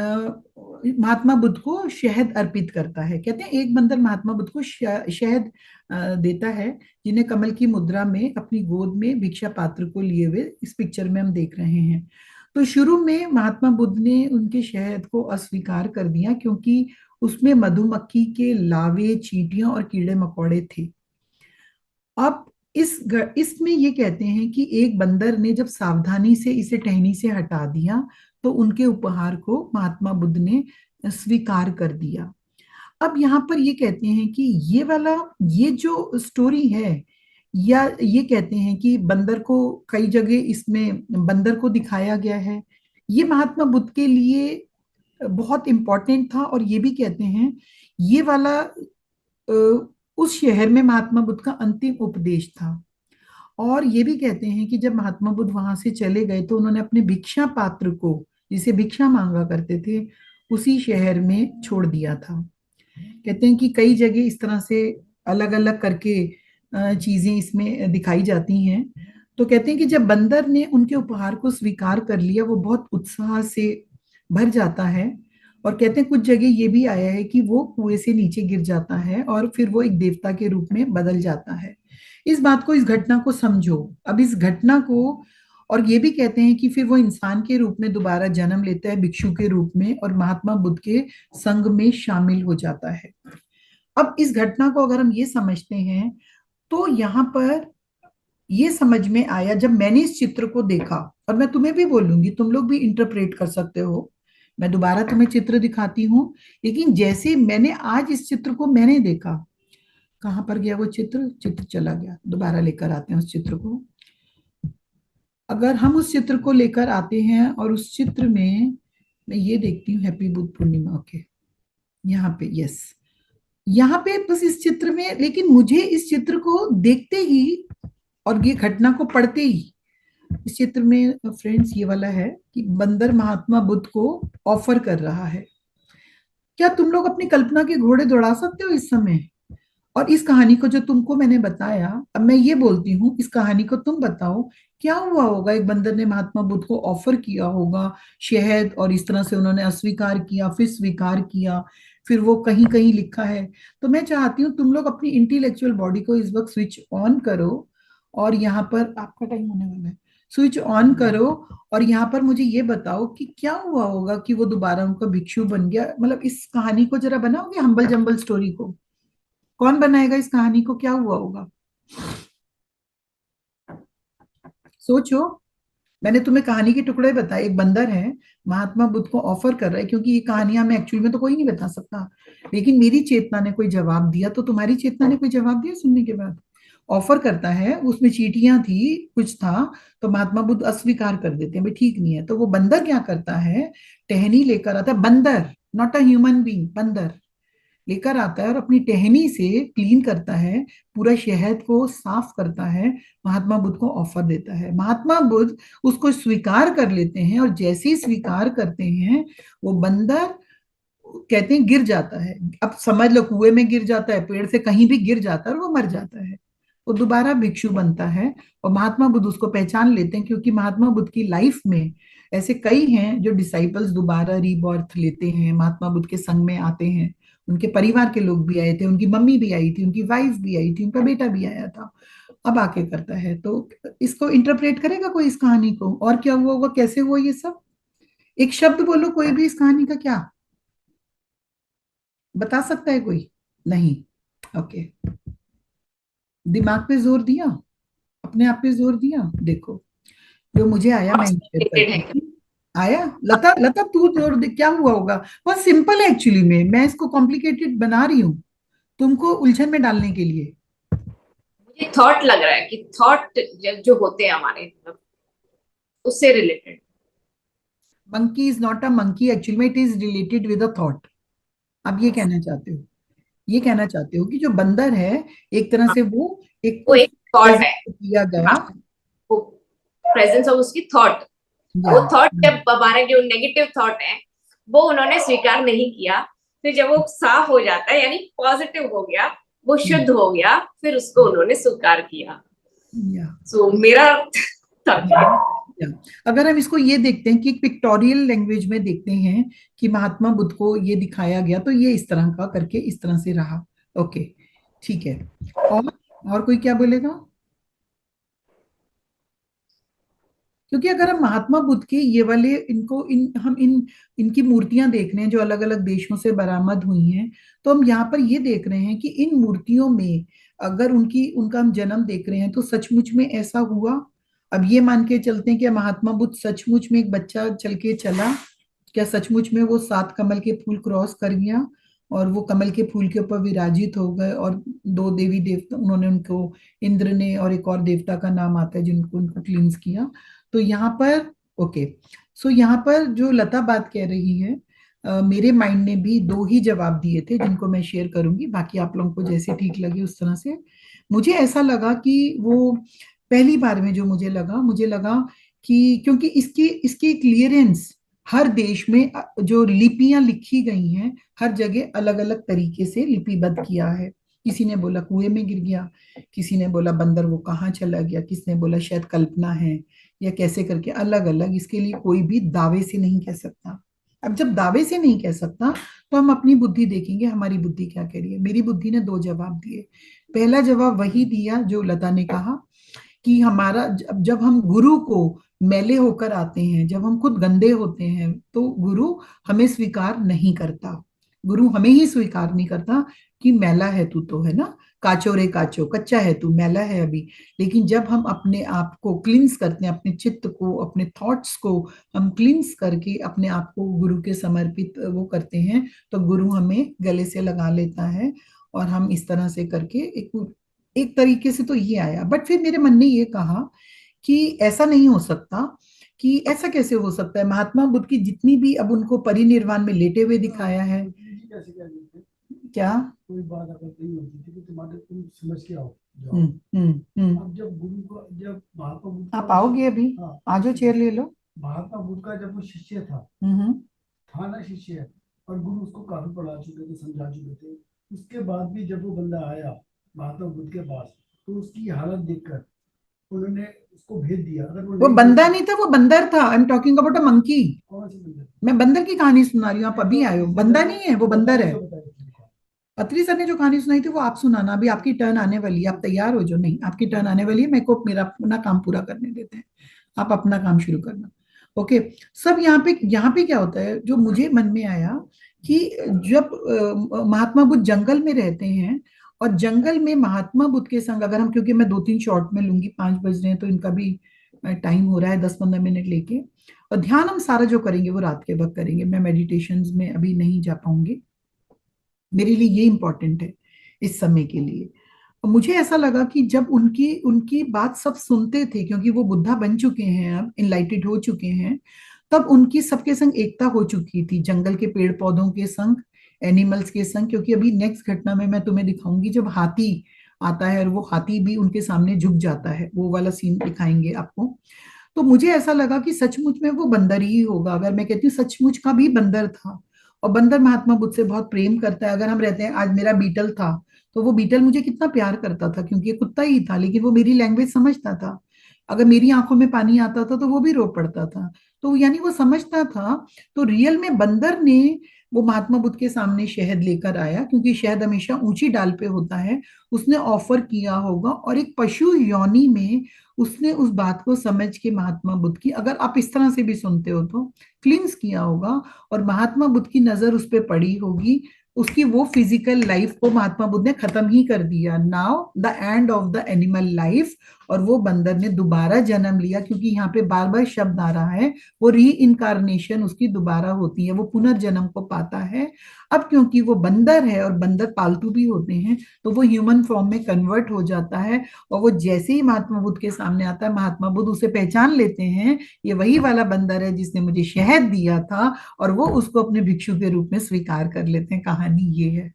A: महात्मा बुद्ध को शहद अर्पित करता है। कहते हैं एक बंदर महात्मा बुद्ध को शहद देता है, जिन्हें कमल की मुद्रा में अपनी गोद में भिक्षा पात्र को लिए हुए इस पिक्चर में हम देख रहे हैं। तो शुरू में महात्मा बुद्ध ने उनके शहद को अस्वीकार कर दिया क्योंकि उसमें मधुमक्खी के लावे, चींटियां और कीड़े मकोड़े थे। अब इसमें ये कहते हैं कि एक बंदर ने जब सावधानी से इसे टहनी से हटा दिया तो उनके उपहार को महात्मा बुद्ध ने स्वीकार कर दिया। अब यहाँ पर ये कहते हैं कि ये जो स्टोरी है, या ये कहते हैं कि बंदर को कई जगह इसमें बंदर को दिखाया गया है, ये महात्मा बुद्ध के लिए बहुत इंपॉर्टेंट था। और ये भी कहते हैं ये वाला उस शहर में महात्मा बुद्ध का अंतिम उपदेश था। और ये भी कहते हैं कि जब महात्मा बुद्ध वहां से चले गए तो उन्होंने अपने भिक्षा पात्र को जिसे भिक्षा मांगा करते थे, उसी शहर में छोड़ दिया था। कहते हैं कि कई जगह इस तरह से अलग अलग करके चीजें इसमें दिखाई जाती हैं। तो कहते हैं कि जब बंदर ने उनके उपहार को स्वीकार कर लिया, वो बहुत उत्साह से भर जाता है। और कहते हैं कुछ जगह ये भी आया है कि वो कुएं से नीचे गिर जाता है और फिर वो एक देवता के रूप में बदल जाता है। इस बात को, इस घटना को समझो। अब इस घटना को, और ये भी कहते हैं कि फिर वो इंसान के रूप में दोबारा जन्म लेता है, भिक्षु के रूप में, और महात्मा बुद्ध के संग में शामिल हो जाता है। अब इस घटना को अगर हम ये समझते हैं, तो यहाँ पर ये समझ में आया जब मैंने इस चित्र को देखा। और मैं तुम्हें भी बोलूंगी, तुम लोग भी इंटरप्रेट कर सकते हो। मैं दोबारा तुम्हें चित्र दिखाती हूँ, लेकिन जैसे मैंने आज इस चित्र को मैंने देखा, कहाँ पर गया वो चित्र? चित्र चला गया, दोबारा लेकर आते हैं उस चित्र को। अगर हम उस चित्र को लेकर आते हैं और उस चित्र में मैं ये देखती हूँ, हैप्पी बुद्ध पूर्णिमा के यहाँ पे, यस, यहाँ पे बस इस चित्र में, लेकिन मुझे इस चित्र को देखते ही और ये घटना को पढ़ते ही, इस चित्र में फ्रेंड्स ये वाला है कि बंदर महात्मा बुद्ध को ऑफर कर रहा है। क्या तुम लोग अपनी कल्पना के घोड़े दौड़ा सकते हो इस समय? और इस कहानी को जो तुमको मैंने बताया, अब मैं ये बोलती हूँ, इस कहानी को तुम बताओ, क्या हुआ होगा? एक बंदर ने महात्मा बुद्ध को ऑफर किया होगा शहद, और इस तरह से उन्होंने अस्वीकार किया, फिर स्वीकार किया, फिर वो कहीं कहीं लिखा है। तो मैं चाहती हूँ तुम लोग अपनी इंटेलेक्चुअल बॉडी को इस वक्त स्विच ऑन करो, और यहाँ पर आपका टाइम होने वाला है, स्विच ऑन करो, और यहाँ पर मुझे ये बताओ कि क्या हुआ होगा कि वो दोबारा उनका भिक्षु बन गया। मतलब इस कहानी को जरा बनाओगे, हम्बल जम्बल स्टोरी को कौन बनाएगा? इस कहानी को क्या हुआ होगा? सोचो। मैंने तुम्हें कहानी के टुकड़े बताए। एक बंदर है, महात्मा बुद्ध को ऑफर कर रहा है, क्योंकि ये कहानियां में एक्चुअली में तो कोई नहीं बता सकता, लेकिन मेरी चेतना ने कोई जवाब दिया, तो तुम्हारी चेतना ने कोई जवाब दिया सुनने के बाद? ऑफर करता है, उसमें चीटियां थी, कुछ था, तो महात्मा बुद्ध अस्वीकार कर देते हैं, भाई ठीक नहीं है। तो वो बंदर क्या करता है, टहनी लेकर आता है, बंदर, नॉट अ ह्यूमन बीइंग, बंदर लेकर आता है और अपनी टहनी से क्लीन करता है, पूरा शहद को साफ करता है, महात्मा बुद्ध को ऑफर देता है। महात्मा बुद्ध उसको स्वीकार कर लेते हैं, और जैसे ही स्वीकार करते हैं, वो बंदर कहते हैं गिर जाता है। अब समझ लो, कुएं में गिर जाता है, पेड़ से कहीं भी गिर जाता है, और वो मर जाता है। वो दोबारा भिक्षु बनता है, और महात्मा बुद्ध उसको पहचान लेते हैं, क्योंकि महात्मा बुद्ध की लाइफ में ऐसे कई हैं जो डिसाइपल्स दोबारा रीबर्थ लेते हैं, महात्मा बुद्ध के संग में आते हैं। उनके परिवार के लोग भी आए थे, उनकी मम्मी भी आई थी, उनकी वाइफ भी आई थी, उनका बेटा भी आया था, अब आके करता है। तो इसको इंटरप्रेट करेगा कोई इस कहानी को? और क्या हुआ होगा, कैसे हुआ ये सब? एक शब्द बोलो कोई भी इस कहानी का, क्या बता सकता है कोई? नहीं? ओके, दिमाग पे जोर दिया, अपने आप पे जोर दिया। देखो, जो मुझे आया मैं शेयर
B: Related
A: करती
B: है।
A: हूँ। आया? लता, लता तू जोर दे, क्या हुआ होगा? बहुत सिंपल है एक्चुअली में, मैं इसको कॉम्प्लिकेटेड बना रही हूँ तुमको उलझन में डालने के लिए।
B: मुझे थॉट लग रहा है कि थॉट जो होते हैं हमारे, मतलब उससे related.
A: Monkey is not a monkey, actually में it is related with a thought. आप ये कहना चाहते हो, ये कहना चाहते हो कि जो बंदर है, एक तरह से वो एक
B: वो एक थॉट है।
A: किया गया।
B: हाँ, वो प्रेजेंस ऑफ उसकी थॉट,
A: या
B: वो थॉट जब हमारे जो नेगेटिव थॉट है वो उन्होंने स्वीकार नहीं किया, फिर जब वो साफ हो जाता है यानी पॉजिटिव हो गया, वो शुद्ध हो गया, फिर उसको उन्होंने स्वीकार किया।
A: या
B: सो मेरा thought है।
A: या अगर हम इसको ये देखते हैं कि पिक्टोरियल लैंग्वेज में देखते हैं कि महात्मा बुद्ध को ये दिखाया गया, तो ये इस तरह का करके इस तरह से रहा। ओके, ठीक है। और कोई क्या बोलेगा? क्योंकि अगर हम महात्मा बुद्ध के ये वाले, इनको इन हम इन इनकी मूर्तियां देख रहे हैं जो अलग अलग देशों से बरामद हुई हैं, तो हम यहाँ पर ये देख रहे हैं कि इन मूर्तियों में अगर उनका हम जन्म देख रहे हैं, तो सचमुच में ऐसा हुआ। अब ये मान के चलते हैं कि महात्मा बुद्ध सचमुच में एक बच्चा चल के चला, क्या सचमुच में वो 7 कमल के फूल क्रॉस कर गया, और वो कमल के फूल के ऊपर विराजित हो गए, और 2 देवी देवता उन्होंने उनको, इंद्र ने और एक और देवता का नाम आता है जिनको उनको क्लींस किया। तो यहाँ पर ओके, सो यहाँ पर जो लता बात कह रही है, मेरे माइंड ने भी 2 ही जवाब दिए थे जिनको मैं शेयर करूंगी, बाकी आप लोगों को जैसे ठीक लगे उस तरह से। मुझे ऐसा लगा कि वो पहली बार में जो मुझे लगा कि क्योंकि इसकी इसकी क्लियरेंस हर देश में जो लिपियां लिखी गई हैं, हर जगह अलग अलग तरीके से लिपिबद्ध किया है। किसी ने बोला कुएं में गिर गया, किसी ने बोला बंदर वो कहाँ चला गया, किसी ने बोला शायद कल्पना है, या कैसे करके अलग अलग। इसके लिए कोई भी दावे से नहीं कह सकता। अब जब दावे से नहीं कह सकता, तो हम अपनी बुद्धि देखेंगे, हमारी बुद्धि क्या कह रही है। मेरी बुद्धि ने दो जवाब दिए। पहला जवाब वही दिया जो लता ने कहा, कि हमारा जब हम गुरु को मैले होकर आते हैं, जब हम खुद गंदे होते हैं, तो गुरु हमें स्वीकार नहीं करता। गुरु हमें ही स्वीकार नहीं करता कि मैला है तू, तो है ना, काचो रे काचो, कच्चा है तू, मैला है अभी। लेकिन जब हम अपने आप को क्लींस करते हैं, अपने चित्त को, अपने थॉट्स को हम क्लींस करके अपने आप को गुरु के समर्पित वो करते हैं, तो गुरु हमें गले से लगा लेता है। और हम इस तरह से करके एक एक तरीके से तो ये आया। बट फिर मेरे मन ने ये कहा कि ऐसा नहीं हो सकता, कि ऐसा कैसे हो सकता है। महात्मा बुद्ध की जितनी भी, अब उनको परिनिर्वाण में लेटे हुए दिखाया है। क्या?
E: कोई बात अगर नहीं होती थी कि तुम्हारे तुम समझ के आओ जाओ। अब जब गुरु का, जब महात्मा बुद्ध
A: आप आओगे अभी?
E: हाँ,
A: आ जाओ, चेयर ले लो।
E: महात्मा बुद्ध का जब वो शिष्य था ना शिष्य, और गुरु उसको काफी पढ़ा चुके थे, समझा चुके थे। उसके बाद भी जब वो बंदा आया महात्मा बुद्ध के पास, तो उसकी हालत देखकर उन्होंने उसको भेज दिया। अगर
A: वो बंदा नहीं था, वो बंदर था। I am talking about a monkey.
E: कौन सी बंदा?
A: मैं बंदर की कहानी सुना रही हूँ, आप अभी आए हो। बंदा नहीं है, वो बंदर है। पत्री सर ने जो कहानी सुनाई थी वो आप सुनाना। अभी आपकी टर्न आने वाली है, आप तैयार हो जो? नहीं, आपकी टर्न आने वाली है, मेरे को मेरा अपना काम पूरा करने देते हैं, आप अपना काम शुरू करना। ओके। सब यहाँ पे क्या होता है, जो मुझे मन में आया, कि जब महात्मा बुद्ध जंगल में रहते हैं, और जंगल में महात्मा बुद्ध के संग, अगर हम, क्योंकि मैं 2-3 शॉर्ट में लूंगी, 5 बज रहे हैं, तो इनका भी टाइम हो रहा है, 10-15 मिनट लेके। और ध्यान हम सारा जो करेंगे वो रात के वक्त करेंगे, मैं मेडिटेशन में अभी नहीं जा पाऊंगी। मेरे लिए ये इंपॉर्टेंट है इस समय के लिए। और मुझे ऐसा लगा कि जब उनकी उनकी बात सब सुनते थे, क्योंकि वो बुद्धा बन चुके हैं, अब इनलाइटेड हो चुके हैं, तब उनकी सबके संग एकता हो चुकी थी, जंगल के पेड़ पौधों के संग, एनिमल्स के संग। क्योंकि अभी नेक्स्ट घटना में मैं तुम्हें दिखाऊंगी, जब हाथी आता है और वो हाथी भी उनके सामने झुक जाता है, वो वाला सीन दिखाएंगे आपको। तो मुझे ऐसा लगा कि सचमुच में वो बंदर ही होगा। अगर मैं कहती हूँ सचमुच का भी बंदर था, और बंदर महात्मा बुद्ध से बहुत प्रेम करता है। अगर हम रहते हैं, आज मेरा बीटल था, तो वो बीटल मुझे कितना प्यार करता था, क्योंकि ये कुत्ता ही था, लेकिन वो मेरी लैंग्वेज समझता था। अगर मेरी आंखों में पानी आता था तो वो भी रो पड़ता था, तो यानी वो समझता था। तो रियल में बंदर ने वो महात्मा बुद्ध के सामने शहद लेकर आया, क्योंकि शहद हमेशा ऊंची डाल पे होता है। उसने ऑफर किया होगा, और एक पशु योनि में उसने उस बात को समझ के महात्मा बुद्ध की, अगर आप इस तरह से भी सुनते हो तो, क्लींस किया होगा। और महात्मा बुद्ध की नजर उस पर पड़ी होगी। उसकी वो फिजिकल लाइफ को महात्मा बुद्ध ने खत्म ही कर दिया। Now the end of the animal life. और वो बंदर ने दोबारा जन्म लिया, क्योंकि यहाँ पे बार बार शब्द आ रहा है, वो री इनकारनेशन उसकी दोबारा होती है, वो पुनर्जन्म को पाता है। अब क्योंकि वो बंदर है, और बंदर पालतू भी होते हैं, तो वो ह्यूमन फॉर्म में कन्वर्ट हो जाता है। और वो जैसे ही महात्मा बुद्ध के सामने आता है, महात्मा बुद्ध उसे पहचान लेते हैं, ये वही वाला बंदर है जिसने मुझे शहद दिया था, और वो उसको अपने भिक्षु के रूप में स्वीकार कर लेते हैं। कहानी ये है।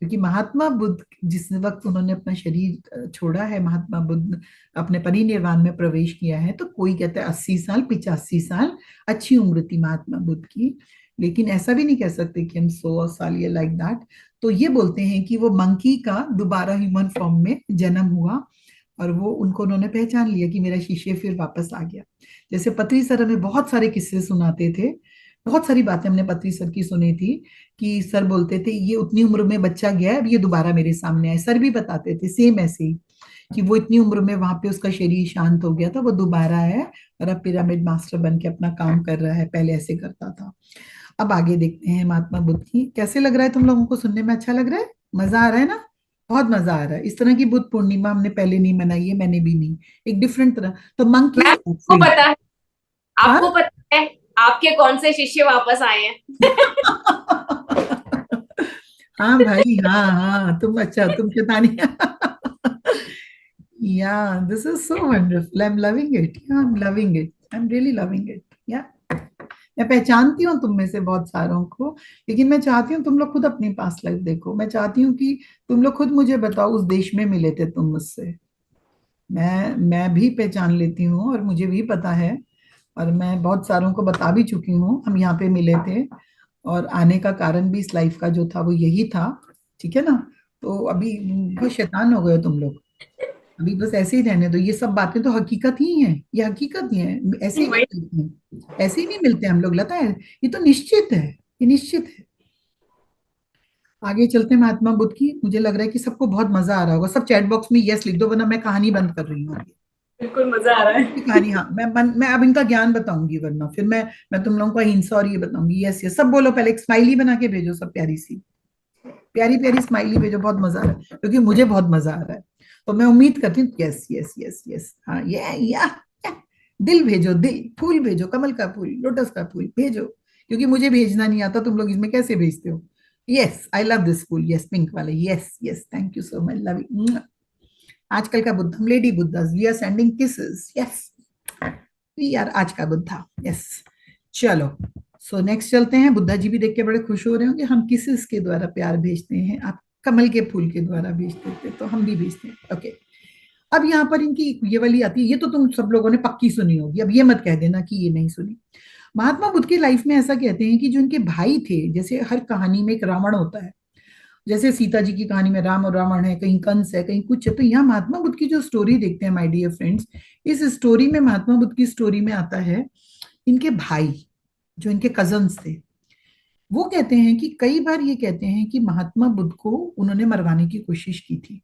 A: क्योंकि महात्मा बुद्ध जिस वक्त उन्होंने अपना शरीर छोड़ा है, महात्मा बुद्ध अपने परिनिर्वाण में प्रवेश किया है, तो कोई कहता है 80 साल, 85 साल, अच्छी उम्र थी महात्मा बुद्ध की। लेकिन ऐसा भी नहीं कह सकते कि हम 100 साल या लाइक दैट। तो ये बोलते हैं कि वो मंकी का दोबारा ह्यूमन फॉर्म में जन्म हुआ, और वो उनको उन्होंने पहचान लिया कि मेरा शिष्य फिर वापस आ गया। जैसे पत्री सर हमें बहुत सारे किस्से सुनाते थे, बहुत सारी बातें हमने पत्री सर की सुनी थी, कि सर बोलते थे ये उतनी उम्र में बच्चा गया है, अब ये दोबारा मेरे सामने आए। सर भी बताते थे सेम ऐसे ही, कि वो इतनी उम्र में वहां पे उसका शरीर शांत हो गया था, वो दोबारा है, और अब पिरामिड मास्टर बन के अपना काम कर रहा है, पहले ऐसे करता था। अब आगे देखते हैं महात्मा बुद्ध की। कैसे लग रहा है तुम लोगों को? सुनने में अच्छा लग रहा है? मजा आ रहा है ना? बहुत मजा आ रहा है। इस तरह की बुद्ध पूर्णिमा हमने पहले नहीं मनाई है, मैंने भी नहीं। एक डिफरेंट तरह। तो मंकी
B: मैम आपको पता है,
A: हाँ?
B: आपको पता है आपके कौन से शिष्य वापस आए हैं?
A: हाँ भाई, हाँ हाँ, तुम अच्छा, तुम शैतानी। या this is so wonderful, I am loving it, I am loving it, I am really loving it. या मैं पहचानती हूँ तुम में से बहुत सारों को, लेकिन मैं चाहती हूँ तुम लोग खुद अपनी पास्ट लाइफ देखो। मैं चाहती हूँ कि तुम लोग खुद मुझे बताओ, उस देश में मिले थे तुम मुझसे। मैं भी पहचान लेती हूँ, और मुझे भी पता है और मैं बहुत सारों को बता भी चुकी हूँ, हम यहाँ पे मिले थे और आने का कारण भी इस लाइफ का जो था वो यही था, ठीक है ना। तो अभी बहुत शैतान हो गए हो तुम लोग, अभी बस ऐसे ही रहने दो, ये सब बातें तो हकीकत ही हैं, ये हकीकत ही है, ऐसे ही नहीं
B: वही
A: मिलते हैं, ऐसे ही नहीं मिलते हम लोग, लता है, ये तो निश्चित है, ये निश्चित है। आगे चलते हैं महात्मा बुद्ध की, मुझे लग रहा है कि सबको बहुत मजा आ रहा होगा, सब चैट बॉक्स में यस लिख दो वरना मैं कहानी बंद कर रही हूँ।
B: बिल्कुल मजा आ रहा
A: ये
B: है।
A: कहानी, हाँ मैं अब इनका ज्ञान बताऊंगी वरना फिर मैं तुम लोगों को हिंसा और ये बताऊंगी। यस यस सब बोलो, पहले एक स्माइली बना के भेजो, सब प्यारी सी प्यारी प्यारी स्माइली भेजो, बहुत मजा आ रहा है क्योंकि मुझे बहुत मजा आ रहा है। तो मैं उम्मीद करती हूँ यस यस यस यस, हाँ ये या दिल भेजो, दिल फूल भेजो, कमल का फूल, लोटस का फूल भेजो, क्योंकि मुझे भेजना नहीं आता, तुम लोग इसमें कैसे भेजते हो। यस आई लव दिस फूल, यस पिंक वाले, yes yes thank you so much, love you. आजकल का बुद्धम lady Buddha, we are sending kisses, yes we are आज का बुद्धा, यस। चलो सो नेक्स्ट चलते हैं, बुद्धा जी भी देख के बड़े खुश हो रहे होंगे, हम किसेस के द्वारा प्यार भेजते हैं, आप कमल के फूल के द्वारा भेजते थे तो हम भी भेजते हैं, ओके। अब यहाँ पर इनकी ये वाली आती है, ये तो तुम सब लोगों ने पक्की सुनी होगी, अब ये मत कह देना कि ये नहीं सुनी। महात्मा बुद्ध की लाइफ में ऐसा कहते हैं कि जो इनके भाई थे, जैसे हर कहानी में एक रावण होता है, जैसे सीता जी की कहानी में राम और रावण है, कहीं कंस है, कहीं कुछ है, तो यहाँ महात्मा बुद्ध की जो स्टोरी देखते हैं माय डियर फ्रेंड्स, इस स्टोरी में महात्मा बुद्ध की स्टोरी में आता है इनके भाई, जो इनके कजन्स थे, वो कहते हैं कि कई बार ये कहते हैं कि महात्मा बुद्ध को उन्होंने मरवाने की कोशिश की थी।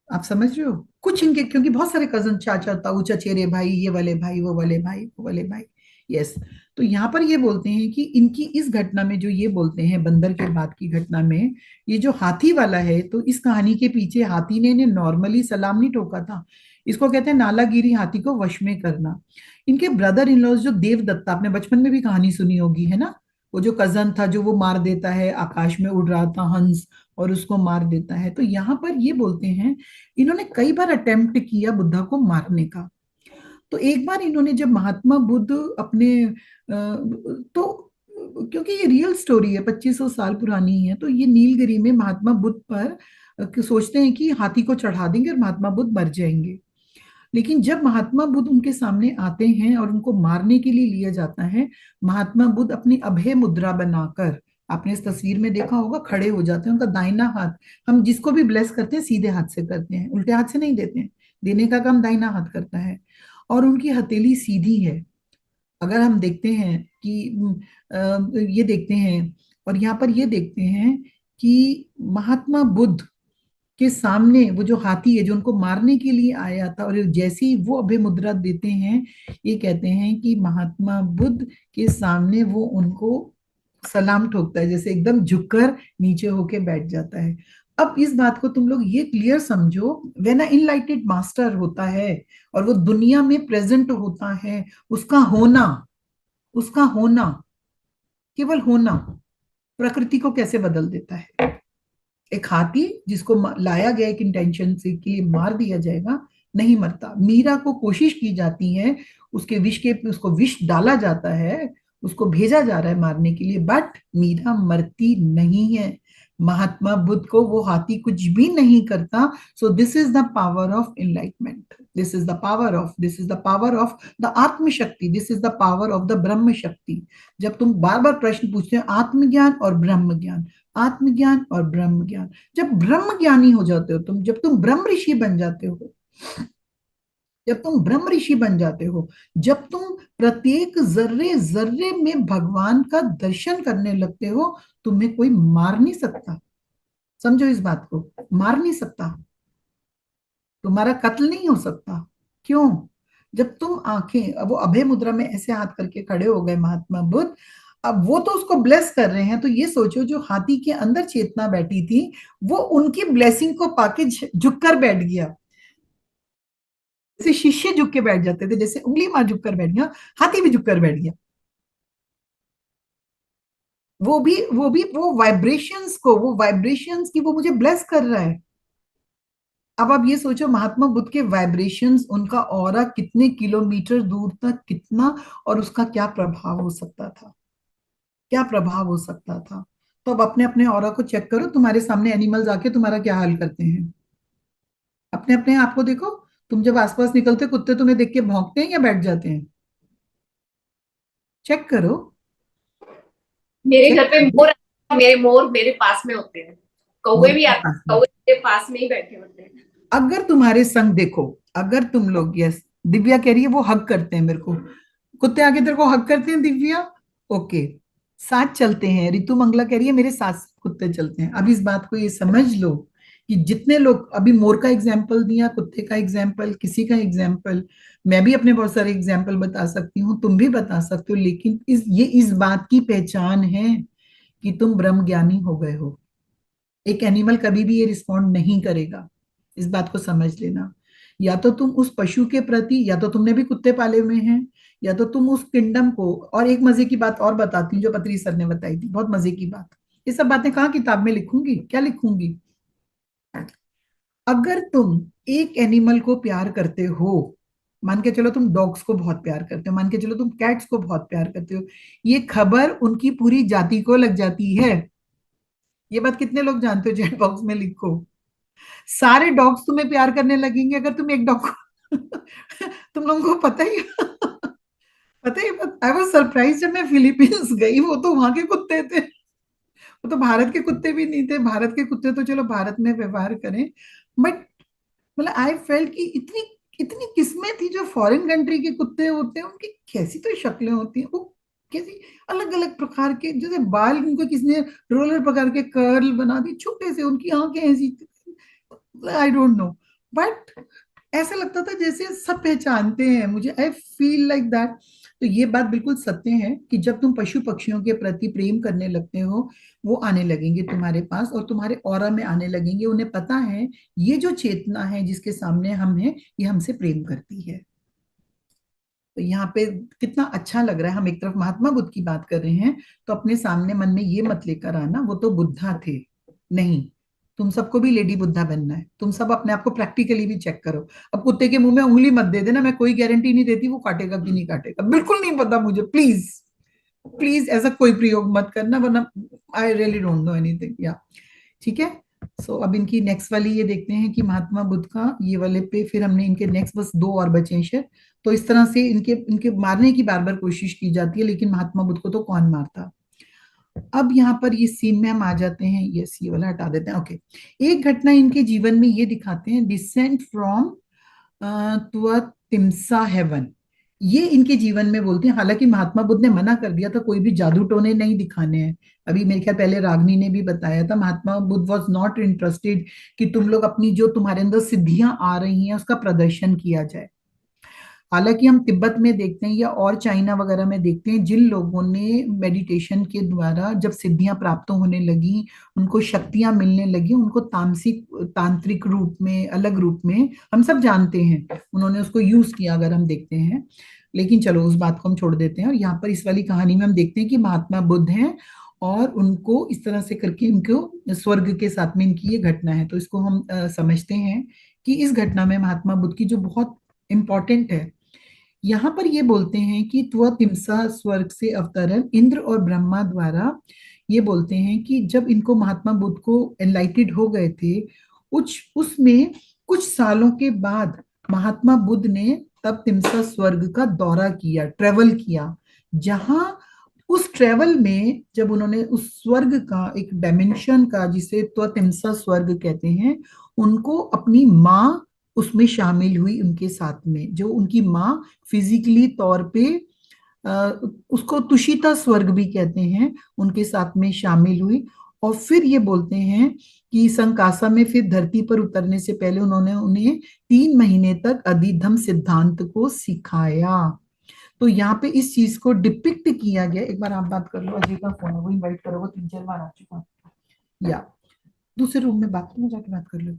A: आप समझ रहे हो, कुछ इनके, क्योंकि बहुत सारे कजन, चाचा ताऊ चचेरे भाई, ये वाले भाई, वो वाले भाई, वो वाले भाई, यस। तो यहाँ पर ये बोलते हैं कि इनकी इस घटना में जो ये बोलते हैं बंदर के बाद की घटना में, ये जो हाथी वाला है, तो इस कहानी के पीछे हाथी ने इन्हें नॉर्मली सलाम नहीं ठोका था, इसको कहते हैं नालागिरी, हाथी को वश में करना। इनके ब्रदर इन लॉज जो देवदत्ता, आपने बचपन में भी कहानी सुनी होगी है ना, वो जो कजन था जो वो मार देता है, आकाश में उड़ रहा था हंस और उसको मार देता है, तो यहाँ पर ये बोलते हैं इन्होंने कई बार अटेम्प्ट किया बुद्धा को मारने का। तो एक बार इन्होंने जब महात्मा बुद्ध अपने तो क्योंकि ये रियल स्टोरी है, 2500 साल पुरानी है, तो ये नीलगिरी में महात्मा बुद्ध पर सोचते हैं कि हाथी को चढ़ा देंगे और महात्मा बुद्ध मर जाएंगे। लेकिन जब महात्मा बुद्ध उनके सामने आते हैं और उनको मारने के लिए लिया जाता है, महात्मा बुद्ध अपनी अभय मुद्रा बनाकर, आपने इस तस्वीर में देखा होगा, खड़े हो जाते हैं, उनका दाहिना हाथ, हम जिसको भी ब्लेस करते हैं सीधे हाथ से करते हैं, उल्टे हाथ से नहीं देते हैं, देने का काम दाहिना हाथ करता है, और उनकी हथेली सीधी है। अगर हम देखते हैं कि ये देखते हैं और यहाँ पर ये देखते हैं कि महात्मा बुद्ध के सामने वो जो हाथी है जो उनको मारने के लिए आया था, और जैसे ही वो अभय मुद्रा देते हैं, ये कहते हैं कि महात्मा बुद्ध के सामने वो उनको सलाम ठोकता है, जैसे एकदम झुककर नीचे होके बैठ जाता है। अब इस बात को तुम लोग ये क्लियर समझो, व्हेन अ इनलाइटेड मास्टर होता है और वो दुनिया में प्रेजेंट होता है, उसका होना, उसका होना, केवल होना प्रकृति को कैसे बदल देता है। एक हाथी जिसको लाया गया एक इंटेंशन से के लिए मार दिया जाएगा, नहीं मरता। मीरा को कोशिश की जाती है, उसके विष के उसको विष डाला जाता है, उसको भेजा जा रहा है मारने के लिए, बट मीरा मरती नहीं है। महात्मा बुद्ध को वो हाथी कुछ भी नहीं करता। So this is the power of enlightenment, this is the power of, this is the power of the आत्म शक्ति, this is the power of the ब्रह्म शक्ति। जब तुम बार बार प्रश्न पूछते हो आत्मज्ञान और ब्रह्म ज्ञान, आत्मज्ञान और ब्रह्म ज्ञान, जब ब्रह्म ज्ञानी हो जाते हो तुम, जब तुम ब्रह्म ऋषि बन जाते हो, जब तुम ब्रह्म ऋषि बन जाते हो, जब तुम प्रत्येक जर्रे जर्रे में भगवान का दर्शन करने लगते हो, तुम्हें कोई मार नहीं सकता। समझो इस बात को, मार नहीं सकता, तुम्हारा कत्ल नहीं हो सकता। क्यों? जब तुम आंखें, अब वो अभय मुद्रा में ऐसे हाथ करके खड़े हो गए महात्मा बुद्ध, अब वो तो उसको ब्लेस कर रहे हैं, तो ये सोचो जो हाथी के अंदर चेतना बैठी थी, वो उनकी ब्लेसिंग को पाके झुक कर बैठ गया। जैसे शिष्य झुक के बैठ जाते थे, जैसे उंगली मार झुक कर बैठ गया, हाथी भी झुक कर बैठ गया। वो वाइब्रेशंस को, वो वाइब्रेशंस की वो मुझे ब्लेस कर रहा है। अब आप ये सोचो महात्मा बुद्ध के वाइब्रेशंस, उनका ऑरा कितने किलोमीटर दूर तक, कितना, और उसका क्या प्रभाव हो सकता था, क्या प्रभाव हो सकता था। तो अब अपने अपने ऑरा को चेक करो, तुम्हारे सामने एनिमल्स आके तुम्हारा क्या हाल करते हैं, अपने अपने आप को देखो। तुम जब आसपास निकलते, कुत्ते तुम्हें देख के भौंकते हैं या बैठ जाते हैं? चेक करो।
B: मेरे
A: चेक
B: घर पे
A: करो।
B: मोर मेरे पास में होते हैं, कौवे
A: मोर
B: भी
A: के
B: आते
A: पास
B: हैं,
A: में।
B: कौवे मेरे पास में ही बैठे होते हैं।
A: अगर तुम्हारे संग देखो, अगर तुम लोग, यस, दिव्या कह रही है वो हक करते हैं मेरे को, कुत्ते आके तेरे को हक करते हैं दिव्या? ओके, साथ चलते हैं। रितु मंगला कह रही है मेरे साथ कुत्ते चलते हैं। अब इस बात को ये समझ लो कि जितने लोग अभी मोर का एग्जाम्पल दिया, कुत्ते का एग्जाम्पल, किसी का एग्जाम्पल, मैं भी अपने बहुत सारे एग्जाम्पल बता सकती हूँ, तुम भी बता सकते हो, लेकिन इस बात की पहचान है कि तुम ब्रह्म ज्ञानी हो गए हो। एक एनिमल कभी भी ये रिस्पॉन्ड नहीं करेगा, इस बात को समझ लेना। या तो तुम उस पशु के प्रति, या तो तुमने भी कुत्ते पाले हुए हैं, या तो तुम उस किंगडम को। और एक मजे की बात और बताती हूँ जो पत्री सर ने बताई थी, बहुत मजे की बात। ये सब बातें कहाँ किताब में लिखूंगी, क्या लिखूंगी? अगर तुम एक एनिमल को प्यार करते हो, मान के चलो तुम डॉग्स को बहुत प्यार करते हो, मान के चलो तुम कैट्स को बहुत प्यार करते हो, ये खबर उनकी पूरी जाति को लग जाती है। ये बात कितने लोग जानते हो? चैट बॉक्स में लिखो। सारे डॉग्स तुम्हें प्यार करने लगेंगे अगर तुम एक डॉग को तुम लोगों को पता ही पता ही। आई वाज सरप्राइज जब मैं फिलीपींस गई, वो तो वहां के कुत्ते थे, वो तो भारत के कुत्ते भी नहीं थे। भारत के कुत्ते तो चलो भारत में व्यवहार करें, बट मतलब आई फेल्ट कि इतनी इतनी किस्में थी। जो फॉरेन कंट्री के कुत्ते होते हैं उनकी कैसी तो शक्लें होती हैं, वो कैसी अलग अलग प्रकार के, जैसे बाल उनको किसने रोलर पकड़ के कर्ल बना दी, छोटे से उनकी आंखें ऐसी, आई डोंट नो, बट ऐसा लगता था जैसे सब पहचानते हैं मुझे, आई फील लाइक दैट। तो ये बात बिल्कुल सत्य है कि जब तुम पशु पक्षियों के प्रति प्रेम करने लगते हो, वो आने लगेंगे तुम्हारे पास और तुम्हारे ऑरा में आने लगेंगे। उन्हें पता है ये जो चेतना है जिसके सामने हम हैं, ये हमसे प्रेम करती है। तो यहाँ पे कितना अच्छा लग रहा है, हम एक तरफ महात्मा बुद्ध की बात कर रहे हैं, तो अपने सामने मन में ये मत लेकर आना वो तो बुद्धा थे, नहीं। तुम सबको भी लेडी बुद्धा बनना है। तुम सब अपने आप को प्रैक्टिकली भी चेक करो। अब कुत्ते के मुंह में उंगली मत दे देना, मैं कोई गारंटी नहीं देती वो काटेगा कि नहीं काटेगा, बिल्कुल नहीं पता मुझे। प्लीज प्लीज ऐसा कोई प्रयोग मत करना, वरना I really don't know anything, या ठीक है। सो अब इनकी नेक्स्ट वाली ये देखते हैं कि महात्मा बुद्ध का ये वाले पे, फिर हमने इनके नेक्स्ट बस दो और बचे हैं शायद। तो इस तरह से इनके इनके मारने की बार बार कोशिश की जाती है, लेकिन महात्मा बुद्ध को तो कौन मारता। अब यहाँ पर ये सीन में हम आ जाते हैं, यस ये वाला हटा देते हैं, ओके। एक घटना इनके जीवन में ये दिखाते हैं, डिसेंट फ्रॉम तिम्सा हेवन। ये इनके जीवन में बोलते हैं। हालांकि महात्मा बुद्ध ने मना कर दिया था कोई भी जादू टोने नहीं दिखाने हैं। अभी मेरे ख्याल पहले रागनी ने भी बताया था, Mahatma Buddha was not interested कि तुम लोग अपनी जो तुम्हारे अंदर सिद्धियां आ रही हैं उसका प्रदर्शन किया जाए। हालांकि हम तिब्बत में देखते हैं या और चाइना वगैरह में देखते हैं, जिन लोगों ने मेडिटेशन के द्वारा जब सिद्धियां प्राप्त होने लगी, उनको शक्तियां मिलने लगी, उनको तामसिक तांत्रिक रूप में, अलग रूप में, हम सब जानते हैं उन्होंने उसको यूज किया अगर हम देखते हैं। लेकिन चलो उस बात को हम छोड़ देते हैं, और यहाँ पर इस वाली कहानी में हम देखते हैं कि महात्मा बुद्ध हैं और उनको इस तरह से करके इनको स्वर्ग के साथ में इनकी ये घटना है। तो इसको हम समझते हैं कि इस घटना में महात्मा बुद्ध की जो बहुत इंपॉर्टेंट है, यहाँ पर ये बोलते हैं कि त्व तिमसा स्वर्ग से अवतरण इंद्र और ब्रह्मा द्वारा। ये बोलते हैं कि जब इनको महात्मा बुद्ध को एनलाइटेड हो गए थे, उसमें कुछ सालों के बाद महात्मा बुद्ध ने तब तिमसा स्वर्ग का दौरा किया, ट्रेवल किया। जहां उस ट्रेवल में जब उन्होंने उस स्वर्ग का एक डायमेंशन का, जिसे त्वतिमसा स्वर्ग कहते हैं, उनको अपनी माँ उसमें शामिल हुई उनके साथ में, जो उनकी माँ फिजिकली तौर पे उसको तुषिता स्वर्ग भी कहते हैं, उनके साथ में शामिल हुई। और फिर ये बोलते हैं कि संकासा में फिर धरती पर उतरने से पहले उन्होंने उन्हें 3 महीने तक अधिधम सिद्धांत को सिखाया। तो यहाँ पे इस चीज को डिपिक्ट किया गया। एक बार आप बात कर लो, अजय का फोन है, वो इनवाइट करो, वो 3-4 बार आ चुका है। या दूसरे रूम में बाथरूम में जाके बात कर लो।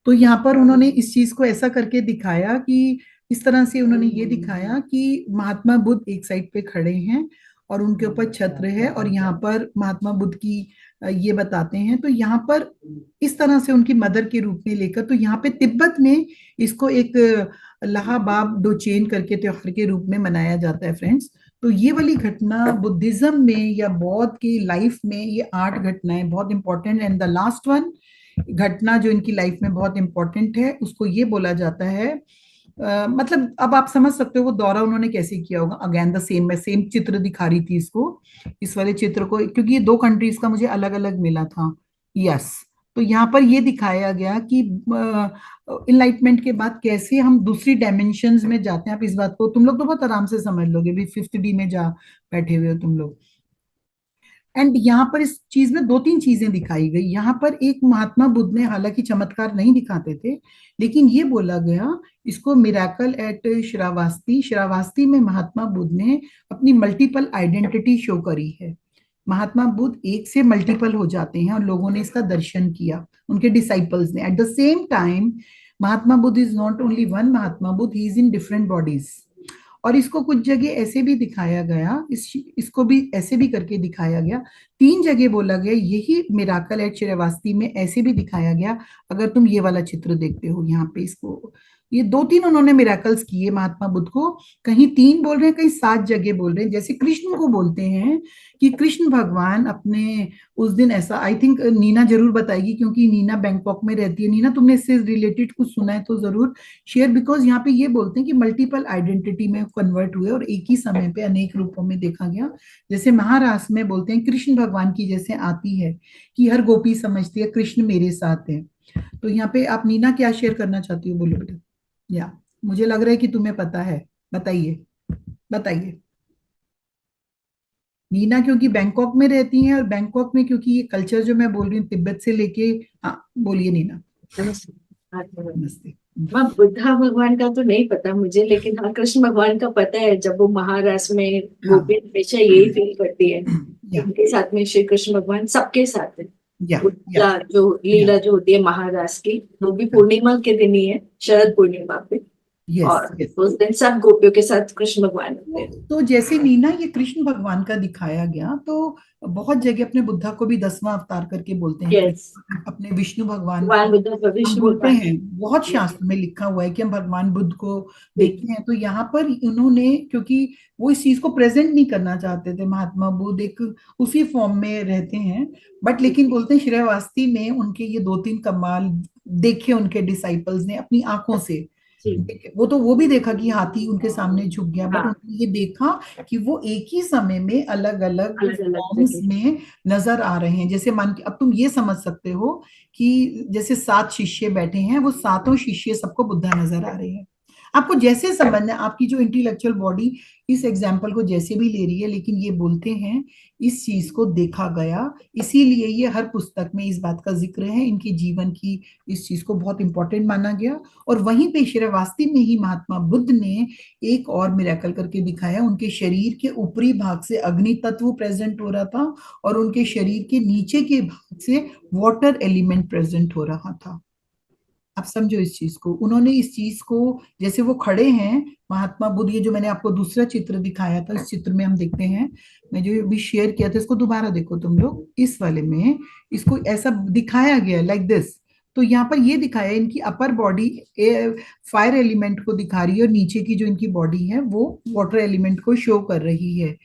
A: तो यहाँ पर उन्होंने इस चीज को ऐसा करके दिखाया कि इस तरह से उन्होंने ये दिखाया कि महात्मा बुद्ध एक साइड पे खड़े हैं और उनके ऊपर छत्र है, और यहाँ पर महात्मा बुद्ध की ये बताते हैं। तो यहाँ पर इस तरह से उनकी मदर के रूप में लेकर, तो यहाँ पे तिब्बत में इसको एक लाहाबाब डोचेन करके त्योहार के रूप में मनाया जाता है फ्रेंड्स। तो ये वाली घटना बुद्धिज्म में या बौद्ध की लाइफ में, ये 8 घटनाएं बहुत important. And the last one घटना जो इनकी लाइफ में बहुत इंपॉर्टेंट है, उसको ये बोला जाता है मतलब अब आप समझ सकते हो वो दौरा उन्होंने कैसे किया होगा। अगेन द सेम, मैं सेम चित्र दिखा रही थी इसको, इस वाले चित्र को, क्योंकि ये दो कंट्रीज का मुझे अलग अलग मिला था। यस। तो यहाँ पर ये दिखाया गया कि इनलाइटमेंट के बाद कैसे हम दूसरी डायमेंशंस में जाते हैं। आप इस बात को तुम लोग तो बहुत आराम से समझ लोगे भी, फिफ्थ डी में जा बैठे हुए हो तुम लोग। एंड यहाँ पर इस चीज में दो तीन चीजें दिखाई गई। यहाँ पर एक महात्मा बुद्ध ने, हालांकि चमत्कार नहीं दिखाते थे, लेकिन ये बोला गया इसको मिराकल एट श्रावस्ती। श्रावस्ती में महात्मा बुद्ध ने अपनी मल्टीपल आइडेंटिटी शो करी है। महात्मा बुद्ध एक से मल्टीपल हो जाते हैं और लोगों ने इसका दर्शन किया, उनके डिसाइपल्स ने। At the same time Mahatma Buddha is not only one Mahatma Buddha, he is in different bodies. और इसको कुछ जगह ऐसे भी दिखाया गया, इसको भी ऐसे भी करके दिखाया गया। तीन जगह बोला गया यही मिराकल एट श्रावस्ती में ऐसे भी दिखाया गया। अगर तुम ये वाला चित्र देखते हो यहाँ पे, इसको ये दो तीन उन्होंने मिराकल्स किए महात्मा बुद्ध को। कहीं तीन बोल रहे हैं, कहीं सात जगह बोल रहे हैं। जैसे कृष्ण को बोलते हैं कि कृष्ण भगवान अपने उस दिन ऐसा, आई थिंक नीना जरूर बताएगी क्योंकि नीना बैंकॉक में रहती है। नीना, तुमने इससे रिलेटेड कुछ सुना है तो जरूर शेयर, बिकॉज यहाँ पे ये बोलते हैं कि मल्टीपल आइडेंटिटी में कन्वर्ट हुए और एक ही समय पे अनेक रूपों में देखा गया। जैसे महाराष्ट्र में बोलते हैं कृष्ण भगवान की जैसे आती है कि हर गोपी समझती है कृष्ण मेरे साथ है। तो यहाँ पे आप नीना क्या शेयर करना चाहती हो, बोलो बेटा। या मुझे लग रहा है कि तुम्हें पता है, बताइए बताइए। नीना क्योंकि बैंकॉक में रहती हैं, और बैंकॉक में क्योंकि ये कल्चर जो मैं बोल रही हूँ तिब्बत से लेके, हाँ बोलिए नीना।
F: नमस्ते। हाँ, तो
A: नमस्ते।
F: माँ बुद्धा भगवान का तो नहीं पता मुझे, लेकिन हाँ कृष्ण भगवान का पता है। जब वो महाराष्ट्र में
A: हाँ।
F: गोपी हमेशा यही फील करती है
A: या
F: उनके साथ में श्री कृष्ण भगवान सबके साथ है।
A: या
F: लीला जो लीला जो होती है महाराष्ट्र की, वो भी पूर्णिमा के दिन ही है, शरद पूर्णिमा पे।
A: यस
F: और
A: यस।
F: उस दिन सब गोपियों के साथ कृष्ण भगवान होते हैं।
A: तो जैसे नीना ये कृष्ण भगवान का दिखाया गया, तो बहुत जगह अपने बुद्धा को भी 10वां अवतार करके बोलते हैं।
F: यस,
A: अपने विष्णु भगवान
F: भगवान
A: को
F: बुद्ध
A: हम
F: विष्णु
A: बोलते
F: भगवान।
A: हैं, बहुत शास्त्र में लिखा हुआ है कि हम भगवान बुद्ध को देखते हैं। तो यहाँ पर उन्होंने, क्योंकि वो इस चीज को प्रेजेंट नहीं करना चाहते थे, महात्मा बुद्ध एक उसी फॉर्म में रहते हैं, बट लेकिन बोलते हैं श्रेयवास्ती में उनके ये दो तीन कमाल देखे उनके डिसाइपल्स ने अपनी आंखों से।
F: जी
A: वो तो वो भी देखा कि हाथी उनके सामने झुक गया, बट
F: हाँ,
A: उन्होंने ये देखा कि वो एक ही समय में अलग अलग
F: अलग अलग
A: फॉर्म्स
F: जगह।
A: में नजर आ रहे हैं। जैसे मान के अब तुम ये समझ सकते हो कि जैसे 7 शिष्य बैठे हैं, वो सातों शिष्य सबको बुद्धा नजर आ रहे हैं। आपको जैसे समझना, आपकी जो इंटेलेक्चुअल बॉडी इस एग्जाम्पल को जैसे भी ले रही है, लेकिन ये बोलते हैं इस चीज को देखा गया। इसीलिए ये हर पुस्तक में इस बात का जिक्र है, इनके जीवन की इस चीज को बहुत इंपॉर्टेंट माना गया। और वहीं पे श्रेयवास्ती में ही महात्मा बुद्ध ने एक और मिरेकल करके दिखाया। उनके शरीर के ऊपरी भाग से अग्नि तत्व प्रेजेंट हो रहा था, और उनके शरीर के नीचे के भाग से वाटर एलिमेंट प्रेजेंट हो रहा था। आप समझो इस चीज को। उन्होंने इस चीज को, जैसे वो खड़े हैं महात्मा बुद्ध, ये जो मैंने आपको दूसरा चित्र दिखाया था, इस चित्र में हम देखते हैं, मैं जो भी शेयर किया था इसको दोबारा देखो तुम लोग। इस वाले में इसको ऐसा दिखाया गया लाइक दिस। तो यहाँ पर ये दिखाया इनकी अपर बॉडी फायर एलिमेंट को दिखा रही है, और नीचे की जो इनकी बॉडी है वो वाटर एलिमेंट को शो कर रही है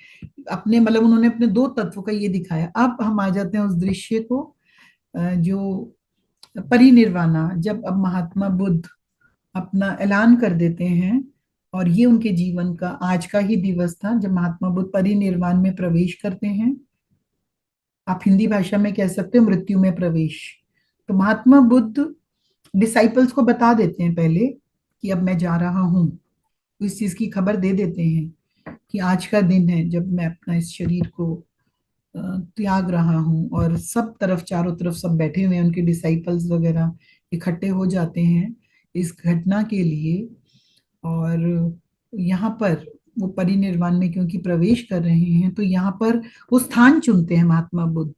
A: अपने, मतलब उन्होंने अपने दो तत्व का ये दिखाया। अब हम आ जाते हैं उस दृश्य को जो परिनिर्वाणा, जब अब महात्मा बुद्ध अपना ऐलान कर देते हैं, और ये उनके जीवन का आज का ही दिवस था जब महात्मा बुद्ध परिनिर्वाण में प्रवेश करते हैं। आप हिंदी भाषा में कह सकते हो मृत्यु में प्रवेश। तो महात्मा बुद्ध डिसाइपल्स को बता देते हैं पहले कि अब मैं जा रहा हूं, तो इस चीज की खबर दे देते हैं कि आज का दिन है जब मैं अपना इस शरीर को त्याग रहा हूँ। और सब तरफ, चारों तरफ सब बैठे हुए हैं, उनके डिसाइपल्स वगैरह इकट्ठे हो जाते हैं इस घटना के लिए। और यहाँ पर वो परिनिर्वाण में क्योंकि प्रवेश कर रहे हैं, तो यहाँ पर वो स्थान चुनते हैं महात्मा बुद्ध।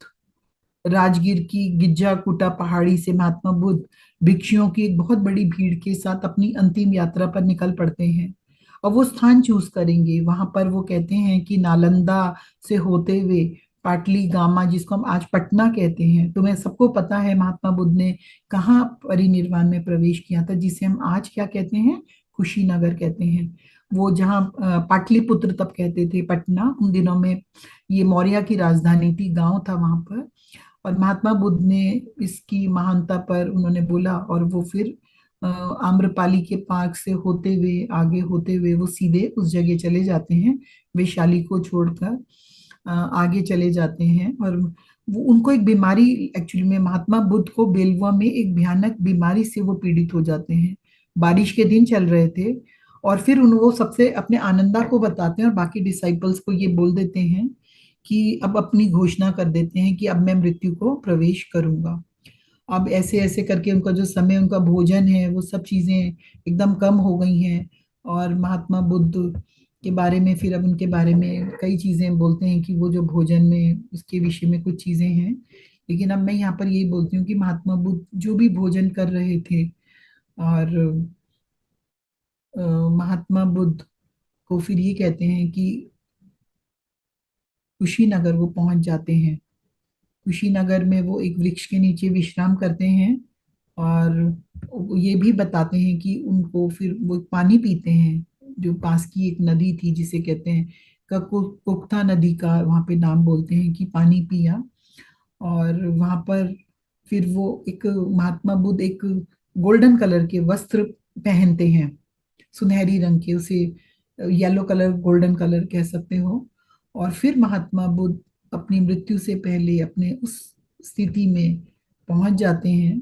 A: राजगीर की गिज्जा कुटा पहाड़ी से महात्मा बुद्ध भिक्षुओं की एक बहुत बड़ी भीड़ के साथ अपनी अंतिम यात्रा पर निकल पड़ते हैं। और वो स्थान चूज करेंगे, वहां पर वो कहते हैं कि नालंदा से होते हुए पाटली गामा, जिसको हम आज पटना कहते हैं, तुम्हें सबको पता है महात्मा बुद्ध ने कहाँ परिनिर्वाण में प्रवेश किया था, जिसे हम आज क्या कहते हैं, कुशीनगर कहते हैं। वो जहाँ पाटलिपुत्र तब कहते थे, पटना उन दिनों में ये मौर्य की राजधानी थी, गांव था वहां पर। और महात्मा बुद्ध ने इसकी महानता पर उन्होंने बोला, और वो फिर आम्रपाली के पार्क से होते हुए आगे होते हुए वो सीधे उस जगह चले जाते हैं, वैशाली को छोड़कर आगे चले जाते हैं। और वो उनको एक बीमारी, एक्चुअली में महात्मा बुद्ध को बेलवा में एक भयानक बीमारी से वो पीड़ित हो जाते हैं। बारिश के दिन चल रहे थे और फिर उन वो सबसे अपने आनंदा को बताते हैं और बाकी डिसाइपल्स को ये बोल देते हैं कि अब अपनी घोषणा कर देते हैं कि अब मैं मृत्यु को प्रवेश करूंगा। अब ऐसे ऐसे करके उनका जो समय, उनका भोजन है, वो सब चीजें एकदम कम हो गई हैं। और महात्मा बुद्ध के बारे में फिर अब उनके बारे में कई चीजें बोलते हैं कि वो जो भोजन में उसके विषय में कुछ चीजें हैं। लेकिन अब मैं यहाँ पर यही बोलती हूँ कि महात्मा बुद्ध जो भी भोजन कर रहे थे, और महात्मा बुद्ध को फिर ये कहते हैं कि कुशीनगर वो पहुंच जाते हैं। कुशीनगर में वो एक वृक्ष के नीचे विश्राम करते हैं और ये भी बताते हैं कि उनको फिर वो पानी पीते हैं जो पास की एक नदी थी जिसे कहते हैं कुक्ता नदी का वहाँ पे नाम बोलते हैं, कि पानी पिया। और वहाँ पर फिर वो एक महात्मा बुद्ध एक गोल्डन कलर के वस्त्र पहनते हैं, सुनहरी रंग के, उसे येलो कलर गोल्डन कलर कह सकते हो। और फिर महात्मा बुद्ध अपनी मृत्यु से पहले अपने उस स्थिति में पहुंच जाते हैं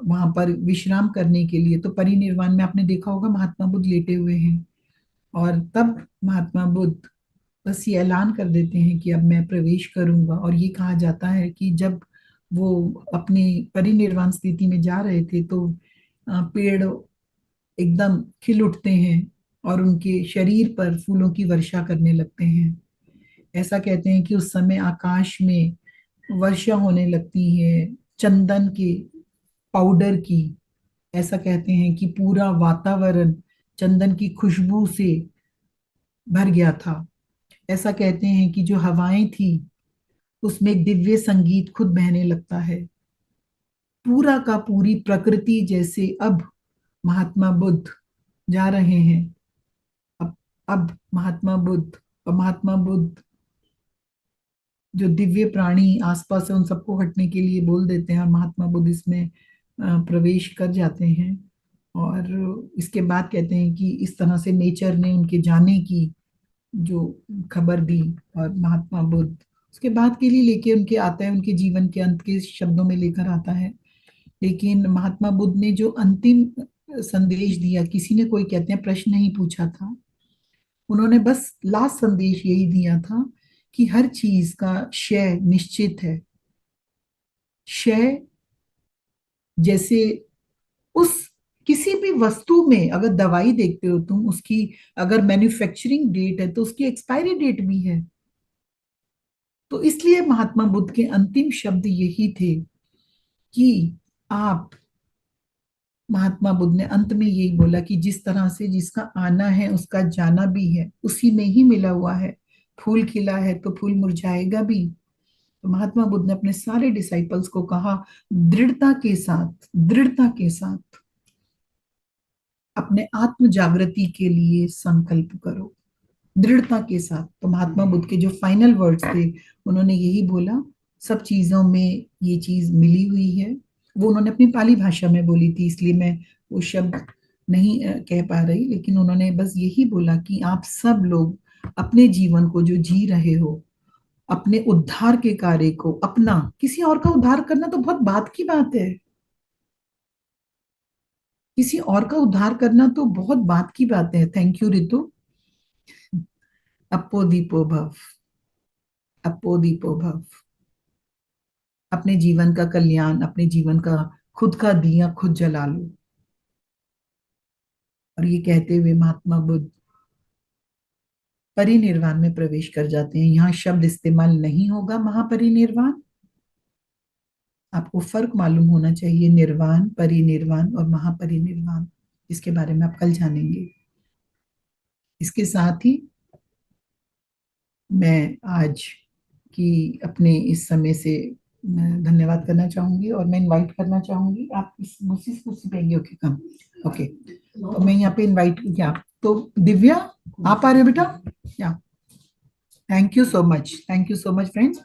A: वहां पर विश्राम करने के लिए। तो परिनिर्वाण में आपने देखा होगा महात्मा बुद्ध लेटे हुए हैं, और तब महात्मा बुद्ध बस ये ऐलान कर देते हैं कि अब मैं प्रवेश करूंगा। और ये कहा जाता है कि जब वो अपने परिनिर्वाण स्थिति में जा रहे थे तो पेड़ एकदम खिल उठते हैं और उनके शरीर पर फूलों की वर्षा करने लगते हैं। ऐसा कहते हैं कि उस समय आकाश में वर्षा होने लगती है चंदन के पाउडर की। ऐसा कहते हैं कि पूरा वातावरण चंदन की खुशबू से भर गया था। ऐसा कहते हैं कि जो हवाएं थी उसमें एक दिव्य संगीत खुद बहने लगता है। पूरा का पूरी प्रकृति जैसे अब महात्मा बुद्ध जा रहे हैं। अब महात्मा बुद्ध और महात्मा बुद्ध जो दिव्य प्राणी आसपास है उन सबको हटने के लिए बोल देते हैं और महात्मा बुद्ध इसमें प्रवेश कर जाते हैं। और इसके बाद कहते हैं कि इस तरह से नेचर ने उनके जाने की जो खबर दी, और महात्मा बुद्ध उसके बाद के लिए लेके उनके आता है, उनके जीवन के अंत के शब्दों में लेकर आता है। लेकिन महात्मा बुद्ध ने जो अंतिम संदेश दिया, किसी ने कोई कहते हैं प्रश्न नहीं पूछा था, उन्होंने बस लास्ट संदेश यही दिया था कि हर चीज का क्षय निश्चित है। क्षय जैसे उस किसी भी वस्तु में अगर दवाई देखते हो तुम, उसकी अगर मैन्युफैक्चरिंग डेट है तो उसकी एक्सपायरी डेट भी है। तो इसलिए महात्मा बुद्ध के अंतिम शब्द यही थे कि आप, महात्मा बुद्ध ने अंत में यही बोला कि जिस तरह से जिसका आना है उसका जाना भी है, उसी में ही मिला हुआ है। फूल खिला है तो फूल मुरझाएगा भी। तो महात्मा बुद्ध ने अपने सारे डिसाइपल्स को कहा, दृढ़ता के साथ अपने आत्म जागृति के लिए संकल्प करो, दृढ़ता के साथ। तो महात्मा बुद्ध के जो फाइनल वर्ड्स थे उन्होंने यही बोला, सब चीजों में ये चीज मिली हुई है। वो उन्होंने अपनी पाली भाषा में बोली थी, इसलिए मैं वो शब्द नहीं कह पा रही, लेकिन उन्होंने बस यही बोला कि आप सब लोग अपने जीवन को जो जी रहे हो, अपने उद्धार के कार्य को, अपना किसी और का उद्धार करना तो बहुत बात की बात है। किसी और का उद्धार करना तो बहुत बात की बात है। Thank you Ritu. अपो दीपो भव, अपो दीपो भव। अपने जीवन का कल्याण, अपने जीवन का खुद का दिया खुद जला लो। और ये कहते हुए महात्मा बुद्ध परिनिर्वाण में प्रवेश कर जाते हैं। यहाँ शब्द इस्तेमाल नहीं होगा महापरिनिर्वाण। आपको फर्क मालूम होना चाहिए निर्वाण, परिनिर्वाण और महापरिनिर्वाण, इसके बारे में आप कल जानेंगे। इसके साथ ही मैं आज की अपने इस समय से मैं धन्यवाद करना चाहूंगी और मैं इनवाइट करना चाहूंगी। आप इस दूसरी कुर्सी पे ओके कम ओके। तो मैं यहाँ पे इनवाइट किया, तो दिव्या आप आ रहे हो बेटा? या thank you so much friends.